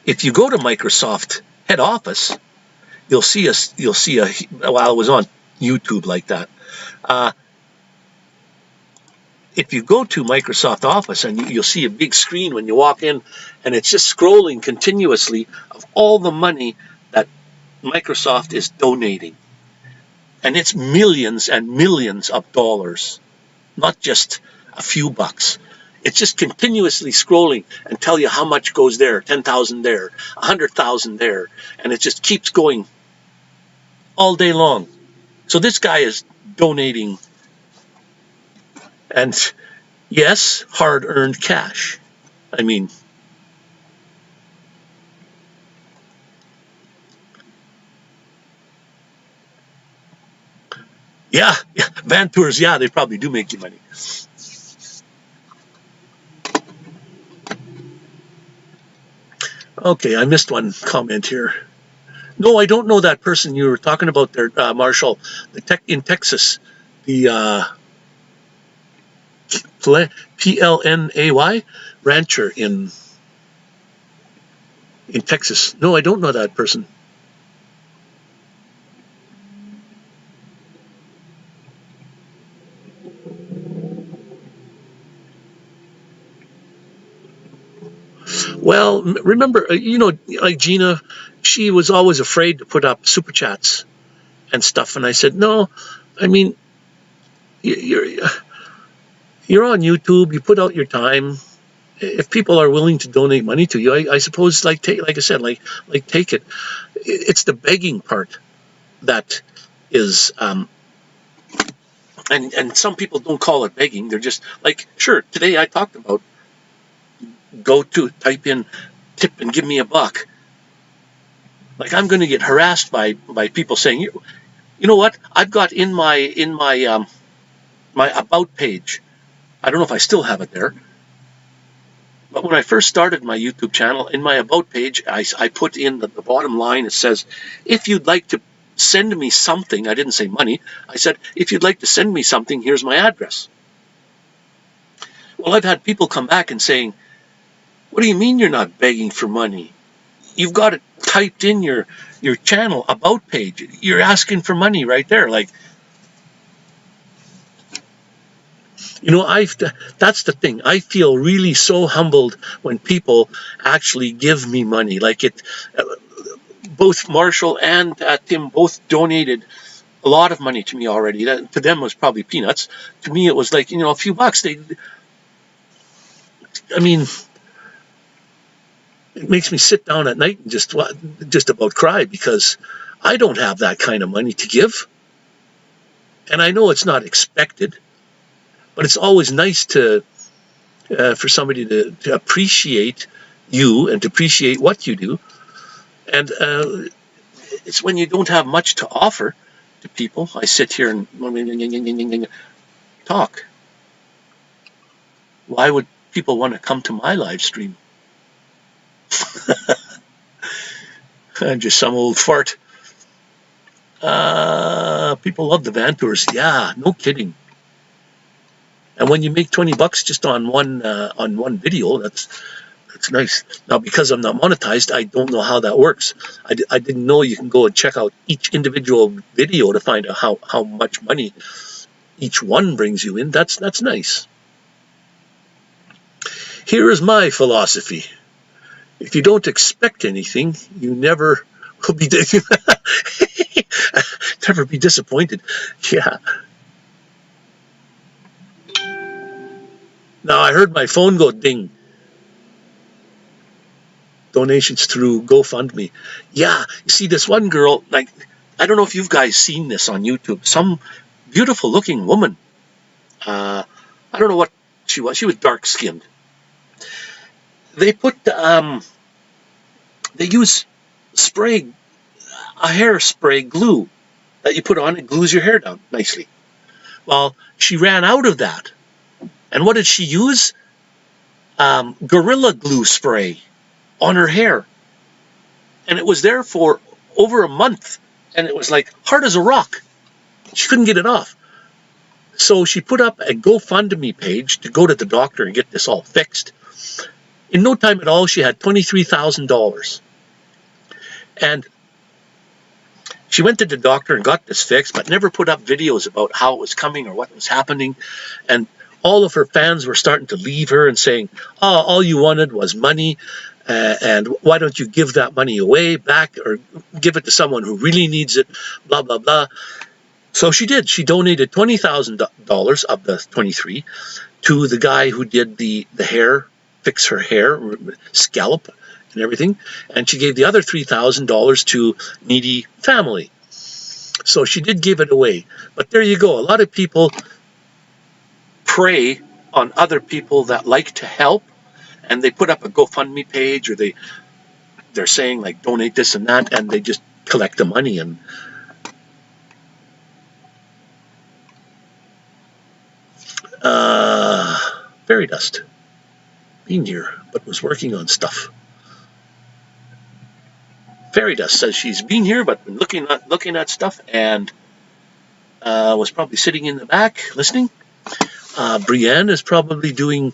Microsoft head office, you'll see well, it was on YouTube like that. If you go to Microsoft Office, and you'll see a big screen when you walk in, and it's just scrolling continuously of all the money that Microsoft is donating. And it's millions and millions of dollars, not just a few bucks. It's just continuously scrolling and tell you how much goes there, 10,000 there, 100,000 there, and it just keeps going all day long. So this guy is donating, and yes, hard-earned cash. I mean, yeah, van tours, yeah, they probably do make you money. Okay, I missed one comment here. No, I don't know that person you were talking about there, Marshall. In Texas, the PLNAY rancher in Texas. No, I don't know that person. Well, remember, like Gina, she was always afraid to put up super chats and stuff. And I said, no, I mean, you're on YouTube, you put out your time. If people are willing to donate money to you, I suppose, like I said, take it. It's the begging part that is, and some people don't call it begging. They're just like, sure, today I talked about type in tip and give me a buck. Like, I'm going to get harassed by people saying, you know what? I've got in my my about page. I don't know if I still have it there. But when I first started my YouTube channel, in my about page, I put in the bottom line. It says, if you'd like to send me something, I didn't say money. I said, if you'd like to send me something, here's my address. Well, I've had people come back and saying, what do you mean you're not begging for money? You've got it typed in your channel about page. You're asking for money right there. Like, that's the thing. I feel really so humbled when people actually give me money. Like both Marshall and Tim both donated a lot of money to me already. That to them was probably peanuts. To me, it was like, a few bucks. It makes me sit down at night and just about cry, because I don't have that kind of money to give. And I know it's not expected, but it's always nice for somebody to appreciate you and to appreciate what you do. And it's when you don't have much to offer to people. I sit here and talk. Why would people want to come to my live stream? I'm just some old fart. People love the van tours. Yeah, no kidding. And when you make $20 just on one video, that's nice. Now, because I'm not monetized, I don't know how that works. I didn't know you can go and check out each individual video to find out how much money each one brings you in. That's nice. Here is my philosophy. If you don't expect anything, you never will be never be disappointed. Yeah. Now, I heard my phone go ding. Donations through GoFundMe. Yeah, you see, this one girl, like, I don't know if you guys seen this on YouTube. Some beautiful looking woman. I don't know what she was. She was dark skinned. They put they use spray, a hairspray glue that you put on, it glues your hair down nicely. Well, she ran out of that. And what did she use? Gorilla Glue spray on her hair. And it was there for over a month. And it was like hard as a rock. She couldn't get it off. So she put up a GoFundMe page to go to the doctor and get this all fixed. In no time at all, she had $23,000. And she went to the doctor and got this fixed, but never put up videos about how it was coming or what was happening. And all of her fans were starting to leave her and saying, oh, all you wanted was money, and why don't you give that money away back or give it to someone who really needs it, blah, blah, blah. So she did. She donated $20,000 of the 23 to the guy who did the hair, fix her hair, scalp and everything. And she gave the other $3,000 to needy family. So she did give it away. But there you go. A lot of people prey on other people that like to help, and they put up a GoFundMe page, or they're saying like donate this and that, and they just collect the money. And Fairy Dust been here but was working on stuff. Fairy Dust says she's been here but been looking at stuff, and was probably sitting in the back listening. Brienne is probably doing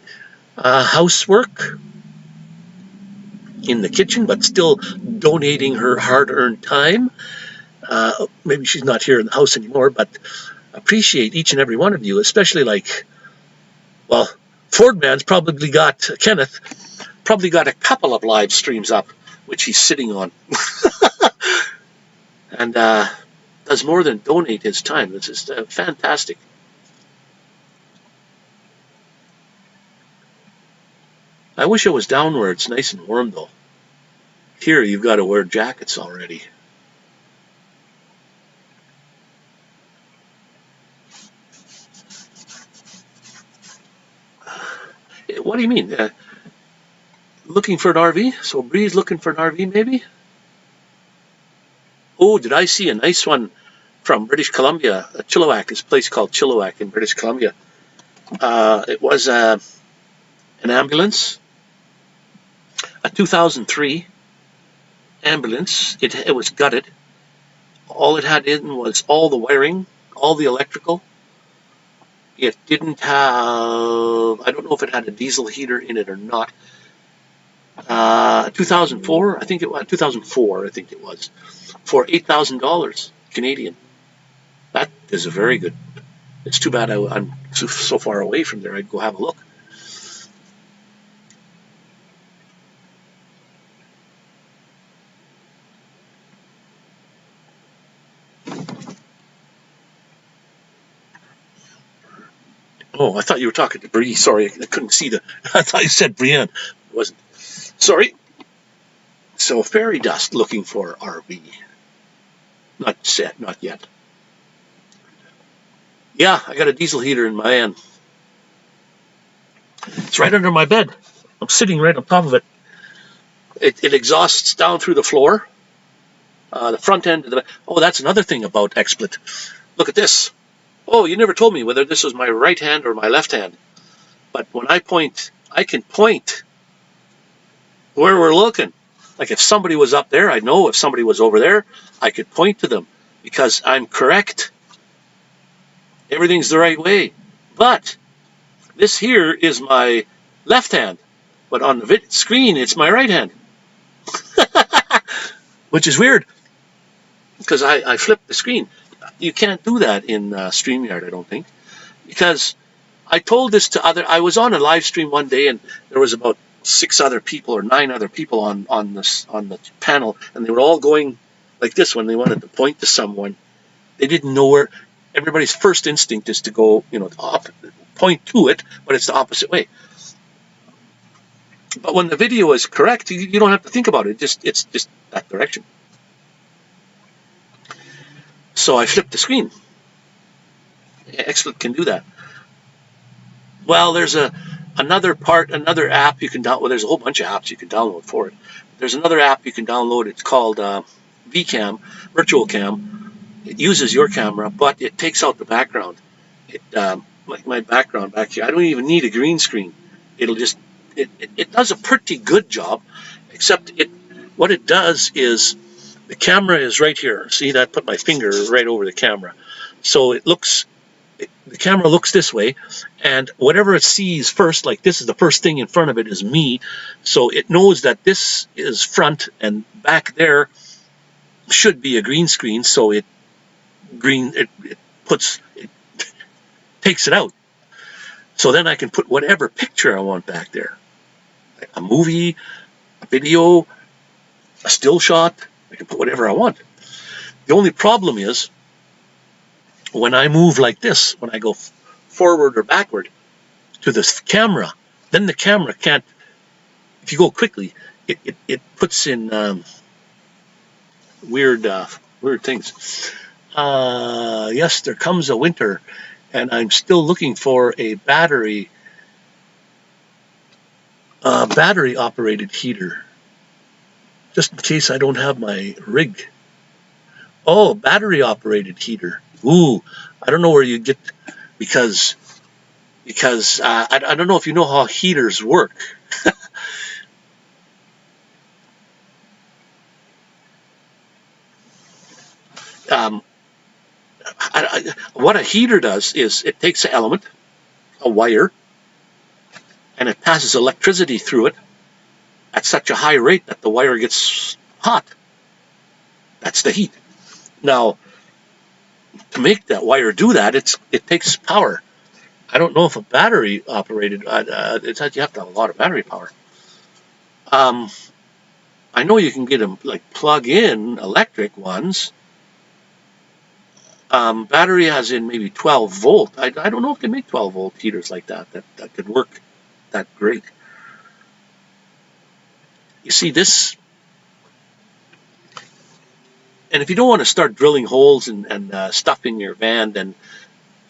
housework in the kitchen, but still donating her hard-earned time. Maybe she's not here in the house anymore, but appreciate each and every one of you, especially like, well, Fordman's probably got, Kenneth, probably got a couple of live streams up, which he's sitting on. And does more than donate his time. This is fantastic. I wish it was down where it's nice and warm, though. Here, you've got to wear jackets already. What do you mean? Looking for an RV? So Bree's looking for an RV, maybe? Oh, did I see a nice one from British Columbia? Chilliwack, this place called Chilliwack in British Columbia. It was an ambulance. A 2003 ambulance. It was gutted. All it had in was all the wiring, all the electrical. It didn't have, I don't know if it had a diesel heater in it or not. 2004, I think it was 2004. I think it was for $8,000 Canadian. That is a very good. It's too bad I'm so far away from there. I'd go have a look. Oh, I thought you were talking to Bree. Sorry, I couldn't see I thought you said Brienne. It wasn't. Sorry. So Fairy Dust looking for RV. Not set, not yet. Yeah, I got a diesel heater in my van. It's right under my bed. I'm sitting right on top of it. It exhausts down through the floor. The front end of the. Oh, that's another thing about XSplit. Look at this. Oh, you never told me whether this was my right hand or my left hand. But when I point, I can point where we're looking. Like if somebody was up there, I'd know. If somebody was over there, I could point to them because I'm correct. Everything's the right way. But this here is my left hand. But on the screen, it's my right hand. Which is weird because I flipped the screen. You can't do that in StreamYard, I don't think, because I told this to I was on a live stream one day, and there was about 6 other people or 9 other people on the panel, and they were all going like this when they wanted to point to someone. They didn't know where. Everybody's first instinct is to go, point to it, but it's the opposite way. But when the video is correct, you don't have to think about it. It's just that direction. So I flipped the screen. XSplit can do that. Well, there's a Another app you can download. Well, there's a whole bunch of apps you can download for it. There's another app you can download. It's called VCam, Virtual Cam. It uses your camera, but it takes out the background. Like my background back here, I don't even need a green screen. It does a pretty good job, except what it does is the camera is right here. See that? Put my finger right over the camera. So the camera looks this way, and whatever it sees first, like this is the first thing in front of it, is me. So it knows that this is front, and back there should be a green screen. So it takes it out. So then I can put whatever picture I want back there. A movie, a video, a still shot. I can put whatever I want. The only problem is when I move like this, when I go forward or backward to this camera, then the camera can't, if you go quickly, it puts in weird things. Yes, there comes a winter, and I'm still looking for a battery operated heater, just in case I don't have my rig. Oh, battery operated heater. Ooh, I don't know where you get, because I don't know if you know how heaters work. What a heater does is it takes an element, a wire, and it passes electricity through it at such a high rate that the wire gets hot. That's the heat. Now, to make that wire do that, it takes power. I don't know if a battery operated, you have to have a lot of battery power. I know you can get them like plug-in electric ones. Battery as in maybe 12 volt. I don't know if they make 12 volt heaters like that could work that great. You see this, and if you don't want to start drilling holes and stuff in your van, then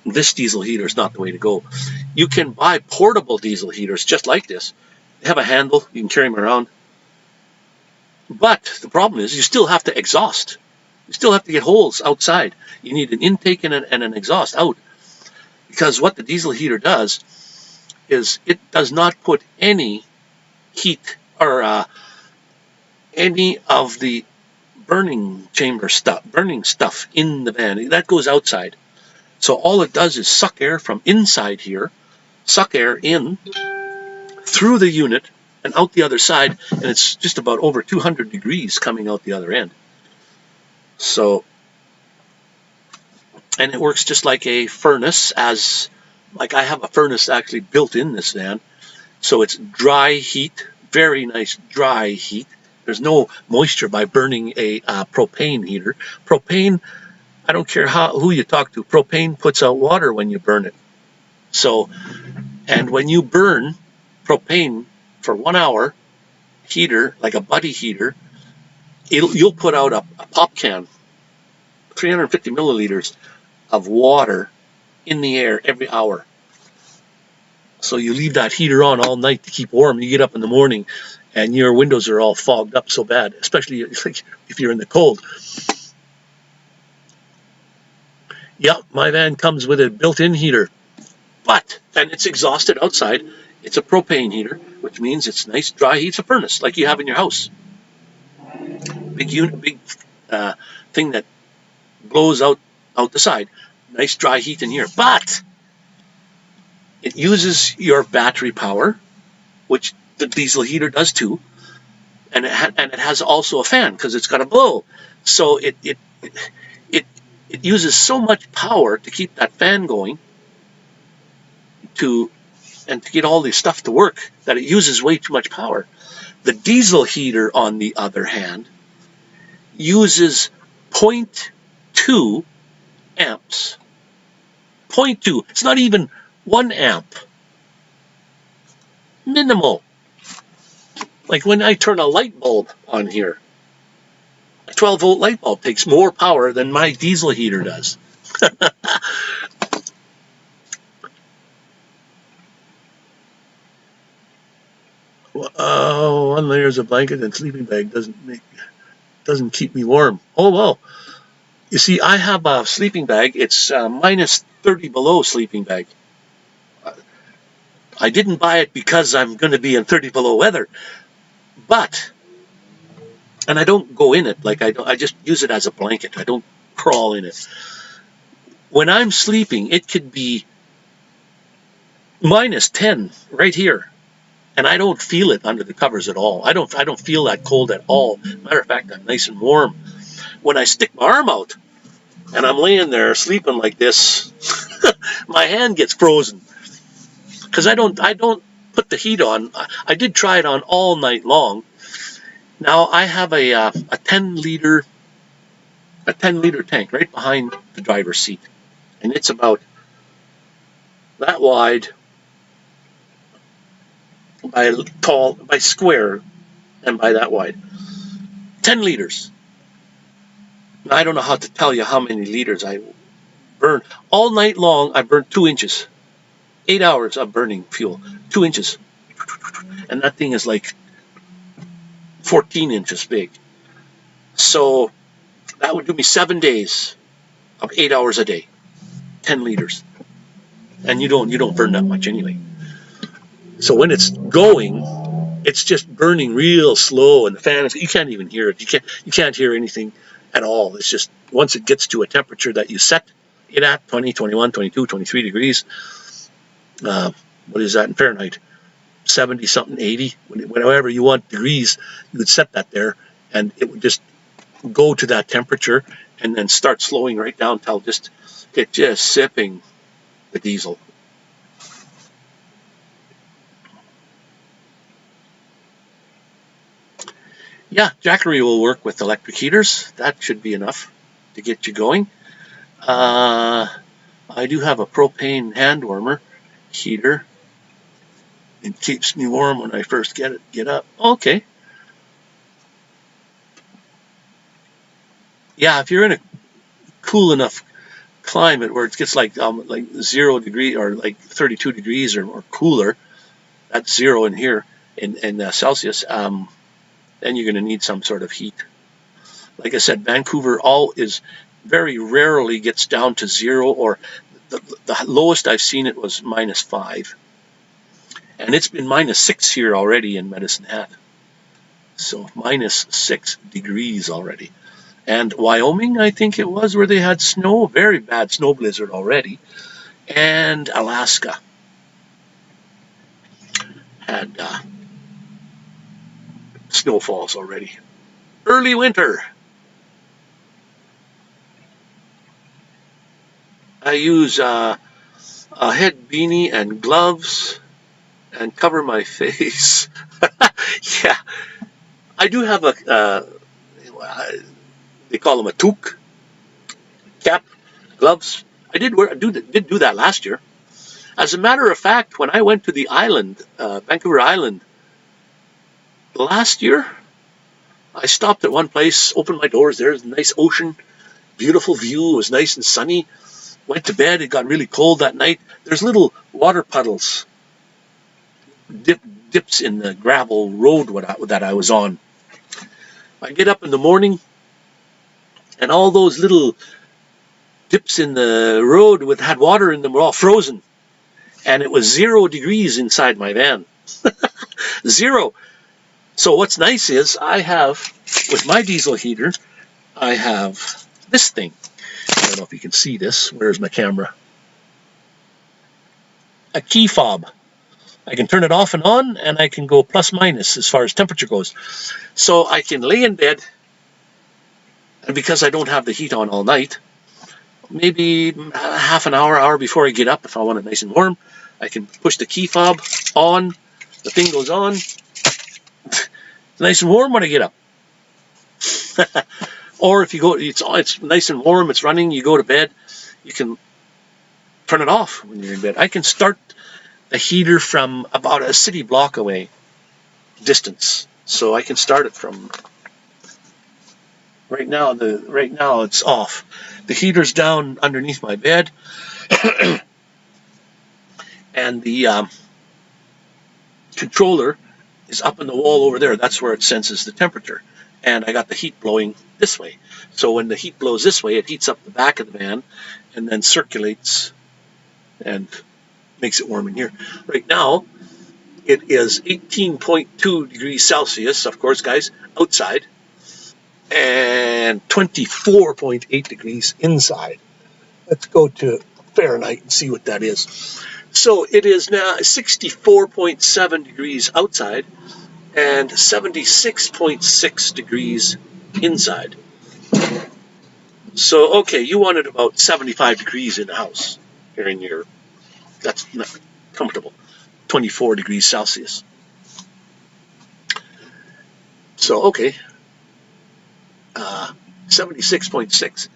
this diesel heater is not the way to go. You can buy portable diesel heaters just like this. They have a handle, you can carry them around. But the problem is you still have to exhaust. You still have to get holes outside. You need an intake and an exhaust out. Because what the diesel heater does is it does not put any heat or any of the burning stuff in the van. That goes outside. So all it does is suck air from inside here, suck air in through the unit and out the other side, and it's just about over 200 degrees coming out the other end. So, and it works just like a furnace, like I have a furnace actually built in this van. So it's dry heat, very nice dry heat. There's no moisture by burning a propane heater. Propane, I don't care who you talk to, propane puts out water when you burn it. So, and when you burn propane for 1 hour, heater, like a buddy heater, you'll put out a pop can, 350 milliliters of water in the air every hour. So you leave that heater on all night to keep warm. You get up in the morning and your windows are all fogged up so bad, especially if you're in the cold. Yeah, my van comes with a built-in heater, and it's exhausted outside. It's a propane heater, which means it's nice dry heat. It's a furnace like you have in your house. Big unit, big thing that blows out the side. Nice dry heat in here. But it uses your battery power, which the diesel heater does too, and it has also a fan because it's got a blow. So it uses so much power to keep that fan going and to get all this stuff to work that it uses way too much power. The diesel heater, on the other hand, uses 0.2 amps. 0.2. It's not even 1 amp. Minimal. Like when I turn a light bulb on here, a 12-volt light bulb takes more power than my diesel heater does. One layer is a blanket and sleeping bag doesn't keep me warm. Oh well. You see, I have a sleeping bag. It's minus 30 below sleeping bag. I didn't buy it because I'm going to be in 30 below weather, but, and I don't go in it like I just use it as a blanket. I don't crawl in it. When I'm sleeping, it could be minus 10 right here, and I don't feel it under the covers at all. I don't feel that cold at all. Matter of fact, I'm nice and warm. When I stick my arm out and I'm laying there sleeping like this, my hand gets frozen because I don't put the heat on. I did try it on all night long. Now I have a 10-liter tank right behind the driver's seat, and it's about that wide by tall by square and by that wide. 10 liters. Now, I don't know how to tell you how many liters I burn. All night long, I burned 2 inches. 8 hours of burning fuel. 2 inches. And that thing is like 14 inches big. So that would do me 7 days of 8 hours a day. 10 liters. And you don't burn that much anyway. So when it's going, it's just burning real slow, and the fan is, you can't even hear it. You can't hear anything at all. It's just once it gets to a temperature that you set it at 20, 21, 22, 23 degrees. What is that in Fahrenheit? 70 something, 80, whatever you want degrees, you would set that there, and it would just go to that temperature and then start slowing right down until it just sipping the diesel. Yeah, Jackery will work with electric heaters. That should be enough to get you going. I do have a propane hand warmer heater. It keeps me warm when I first get up. Okay. Yeah, if you're in a cool enough climate where it gets like 0 degree or like 32 degrees or cooler, that's zero in here in Celsius. Then you're going to need some sort of heat. Like I said, Vancouver very rarely gets down to zero, or the lowest I've seen it was -5. And it's been -6 here already in Medicine Hat. So -6 degrees already. And Wyoming, I think it was, where they had snow, very bad snow blizzard already. And Alaska had snowfalls already. Early winter. I use a head beanie and gloves and cover my face. Yeah, I do have they call them a toque, cap, gloves. I did do that last year. As a matter of fact, when I went to the island, Vancouver Island, last year, I stopped at one place, opened my doors. There's a nice ocean, beautiful view. It was nice and sunny. Went to bed. It got really cold that night. There's little water puddles, dips in the gravel road that I was on. I get up in the morning, and all those little dips in the road had water in them were all frozen. And it was 0 degrees inside my van. 0. So what's nice is I have, with my diesel heater, I have this thing. I don't know if you can see this. Where's my camera? A key fob. I can turn it off and on, and I can go plus minus as far as temperature goes. So I can lay in bed, and because I don't have the heat on all night, maybe half an hour before I get up, if I want it nice and warm, I can push the key fob on, the thing goes on, it's nice and warm when I get up. Or if you go, it's nice and warm, it's running, you go to bed, you can turn it off when you're in bed. I can start the heater from about a city block away distance. So I can start it from right now. Right now it's off. The heater's down underneath my bed, and the controller is up in the wall over there. That's where it senses the temperature. And I got the heat blowing this way. So when the heat blows this way, it heats up the back of the van and then circulates and makes it warm in here. Right now, it is 18.2 degrees Celsius, of course, guys, outside, and 24.8 degrees inside. Let's go to Fahrenheit and see what that is. So it is now 64.7 degrees outside and 76.6 degrees inside. So, okay, you wanted about 75 degrees in the house here in your, that's not comfortable, 24 degrees Celsius. So, okay, 76.6.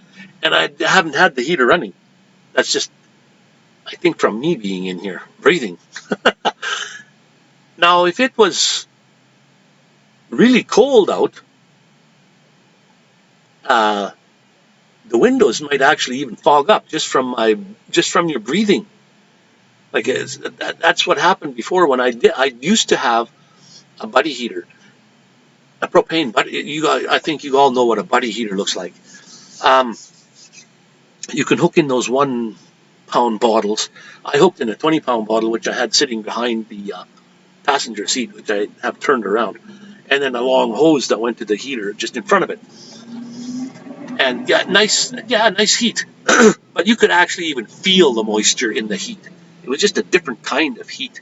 And I haven't had the heater running. That's just, I think, from me being in here, breathing. Now, if it was really cold out, the windows might actually even fog up just from your breathing. Like that's what happened before when I used to have a buddy heater, a propane buddy. I think you all know what a buddy heater looks like. You can hook in those 1 pound bottles. I hooked in a 20 pound bottle, which I had sitting behind the passenger seat, which I have turned around, and then a long hose that went to the heater just in front of it. And nice heat. But you could actually even feel the moisture in the heat. It was just a different kind of heat.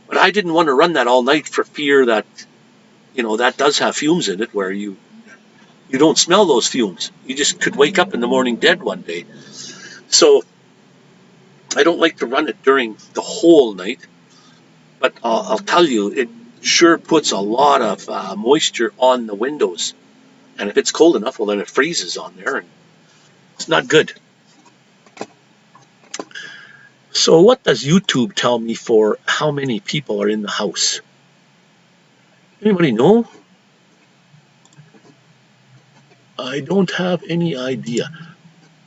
But I didn't want to run that all night for fear that, that does have fumes in it where you don't smell those fumes. You just could wake up in the morning dead one day. So I don't like to run it during the whole night. But I'll tell you, it sure puts a lot of moisture on the windows. And if it's cold enough, well, then it freezes on there, and it's not good. So what does YouTube tell me for how many people are in the house? Anybody know? I don't have any idea.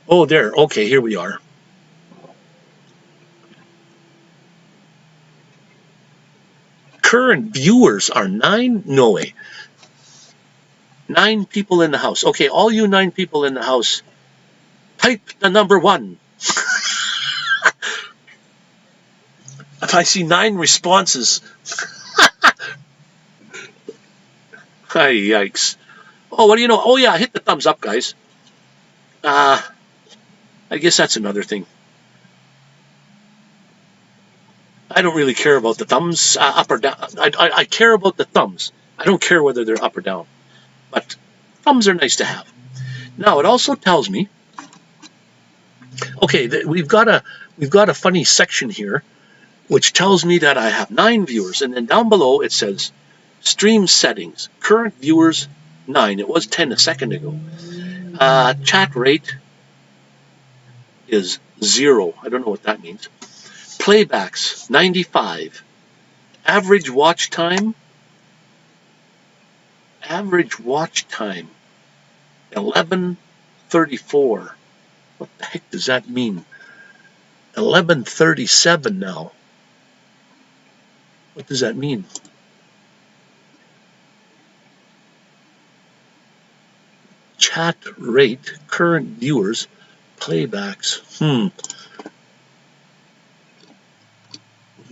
Oh, there. Okay, here we are. Current viewers are 9? No way. 9 people in the house. Okay, all you 9 people in the house, type the number 1. If I see 9 responses, yikes. Oh, what do you know? Oh, yeah, hit the thumbs up, guys. I guess that's another thing. I don't really care about the thumbs, up or down. I care about the thumbs. I don't care whether they're up or down. But thumbs are nice to have. Now, it also tells me, okay, that we've got a funny section here, which tells me that I have 9 viewers, and then down below it says stream settings, current viewers 9. It was 10 a second ago. Chat rate is 0. I don't know what that means. Playbacks 95. Average watch time 11:34. What the heck does that mean? 11:37 now. What does that mean? Chat rate, current viewers, playbacks.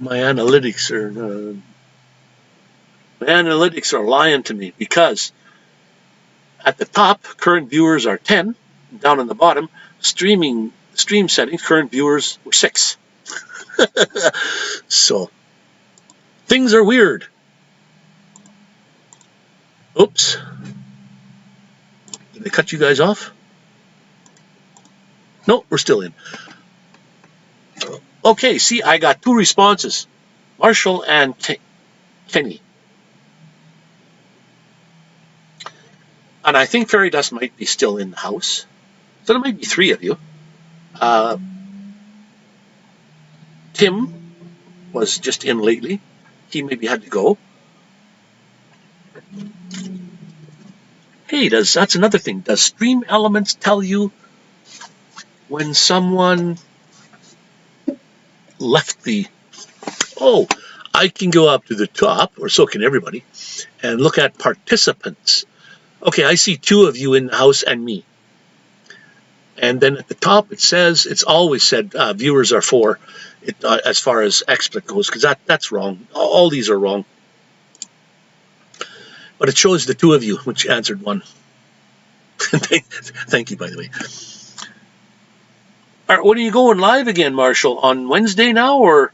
My analytics are lying to me, because at the top, current viewers are 10. Down on the bottom, stream settings, current viewers were 6. So things are weird. Oops. Did they cut you guys off? No, we're still in. Okay, see, I got 2 responses. Marshall and Kenny. And I think Fairy Dust might be still in the house. So there might be 3 of you. Tim was just in lately. He maybe had to go. Hey, that's another thing. Does Stream Elements tell you when someone left the... Oh, I can go up to the top, or so can everybody, and look at participants. Okay, I see 2 of you in the house and me. And then at the top it says, it's always said viewers are 4 as far as XSplit goes, because that's wrong. All these are wrong. But it shows the 2 of you, which answered 1. Thank you, by the way. All right, when are you going live again, Marshall? On Wednesday now, or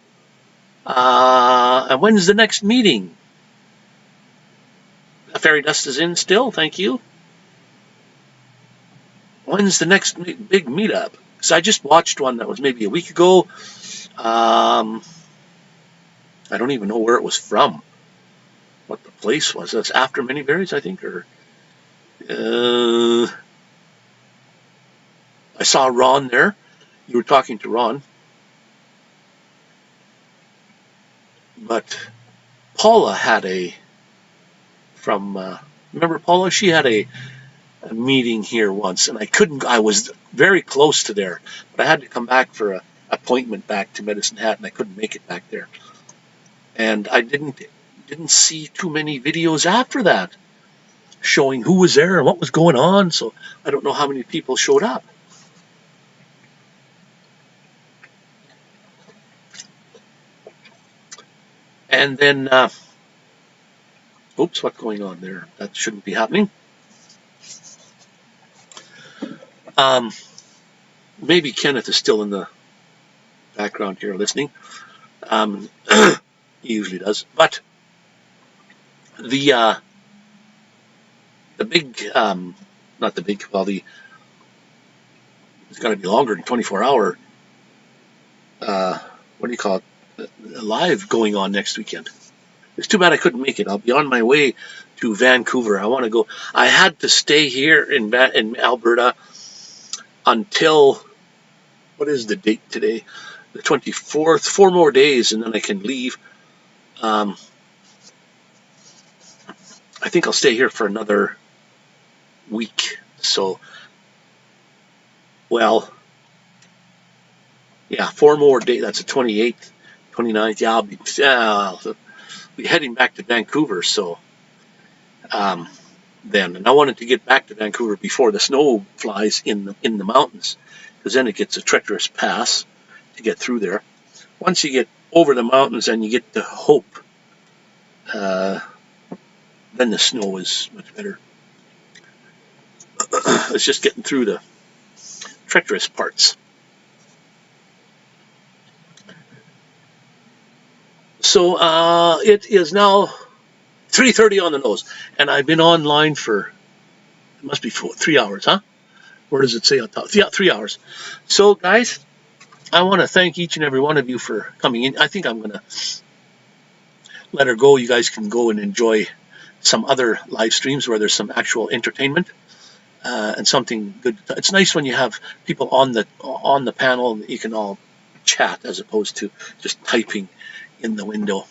and when's the next meeting? Fairy Dust is in still, thank you. When's the next big meetup? Because I just watched one that was maybe a week ago. I don't even know where it was from, what the place was. That's after Many Berries, I think, or I saw Ron there. You were talking to Ron. But Paula had remember Paula? She had a meeting here once, and I was very close to there, but I had to come back for an appointment back to Medicine Hat, and I couldn't make it back there. And I didn't see too many videos after that showing who was there and what was going on, so I don't know how many people showed up. And then, oops, what's going on there? That shouldn't be happening. Maybe Kenneth is still in the background here listening. He usually does. But the big, not the big, well, it's got to be longer than 24-hour, what do you call it, live going on next weekend. It's too bad I couldn't make it. I'll be on my way to Vancouver. I want to go. I had to stay here in Alberta until, what is the date today? The 24th, 4 more days, and then I can leave. I think I'll stay here for another week. So, well, yeah, 4 more days. That's the 28th, 29th. Yeah, I'll be heading back to Vancouver. So, then, and I wanted to get back to Vancouver before the snow flies in the mountains, because then it gets a treacherous pass to get through there. Once you get over the mountains and you get to Hope, then the snow is much better. It's just getting through the treacherous parts. So it is now 3:30 on the nose, and I've been online for, it must be 3 hours, huh? Where does it say on top? Yeah, 3 hours. So, guys, I want to thank each and every one of you for coming in. I think I'm going to let her go. You guys can go and enjoy some other live streams where there's some actual entertainment and something good. It's nice when you have people on the panel that you can all chat as opposed to just typing in the window.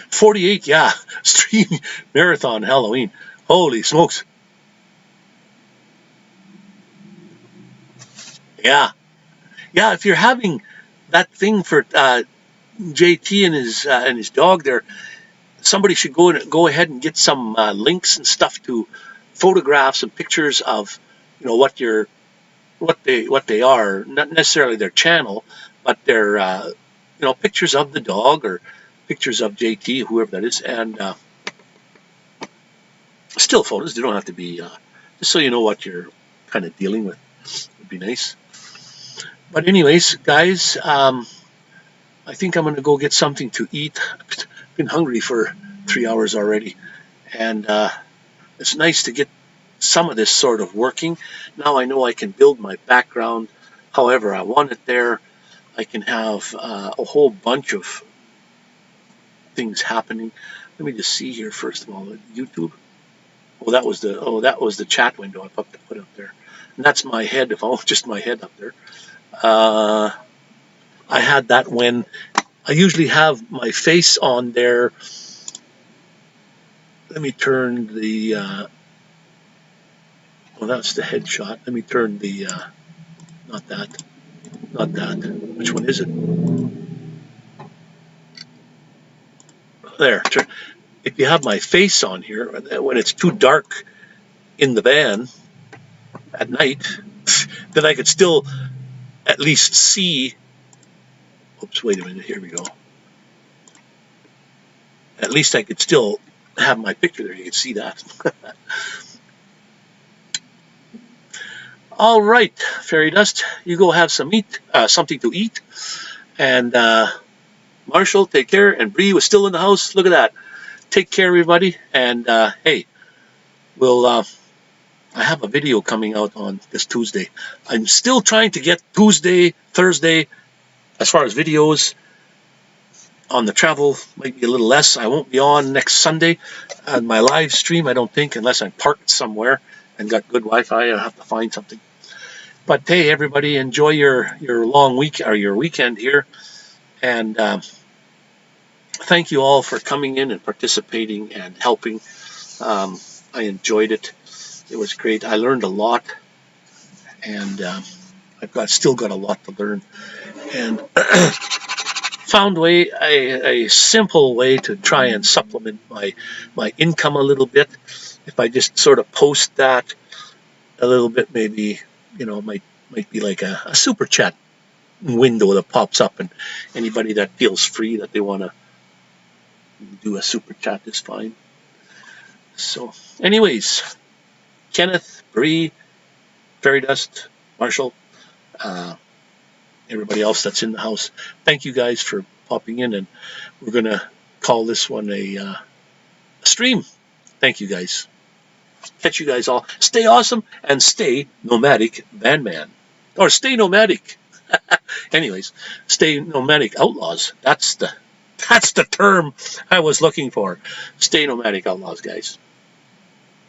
48, yeah, stream marathon Halloween. Holy smokes. Yeah, if you're having that thing for JT and his dog there, somebody should go ahead and get some links and stuff to photographs and pictures of, what they are, not necessarily their channel, but their pictures of the dog or pictures of JT, whoever that is, and still photos. They don't have to be, just so you know what you're kind of dealing with. Would be nice. But anyways, guys, I think I'm going to go get something to eat. I've been hungry for 3 hours already, and it's nice to get some of this sort of working. Now I know I can build my background however I want it there. I can have a whole bunch of things happening. Let me just see here first of all. YouTube. Oh, that was the chat window I put up there, and that's my head. If I want just my head up there. I had that when I usually have my face on there. Let me turn the, well, that's the headshot. Let me turn the, not that. Which one is it? there. If you have my face on here, when it's too dark in the van at night, then I could still at least see. Oops, wait a minute. Here we go. At least I could still have my picture there. You can see that. All right, Fairy Dust, you go have something to eat. And Marshall, take care. And Bree was still in the house. Look at that. Take care, everybody. And hey, I have a video coming out on this Tuesday. I'm still trying to get Tuesday, Thursday, as far as videos. On the travel, might be a little less. I won't be on next Sunday on my live stream, I don't think, unless I'm parked somewhere and got good Wi-Fi. I'll have to find something. But hey, everybody, enjoy your long week or your weekend here. And thank you all for coming in and participating and helping. I enjoyed it. It was great. I learned a lot, and I've still got a lot to learn. And found a simple way to try and supplement my income a little bit. If I just sort of post that a little bit, maybe, might be like a super chat window that pops up, and anybody that feels free that they want to do a super chat is fine. So anyways, Kenneth, Bree, Fairy Dust, Marshall, everybody else that's in the house, thank you guys for popping in, and we're going to call this one a stream. Thank you guys. Catch you guys all. Stay awesome and stay nomadic, van man. Or stay nomadic. Anyways, stay nomadic outlaws. That's the term I was looking for. Stay nomadic outlaws, guys.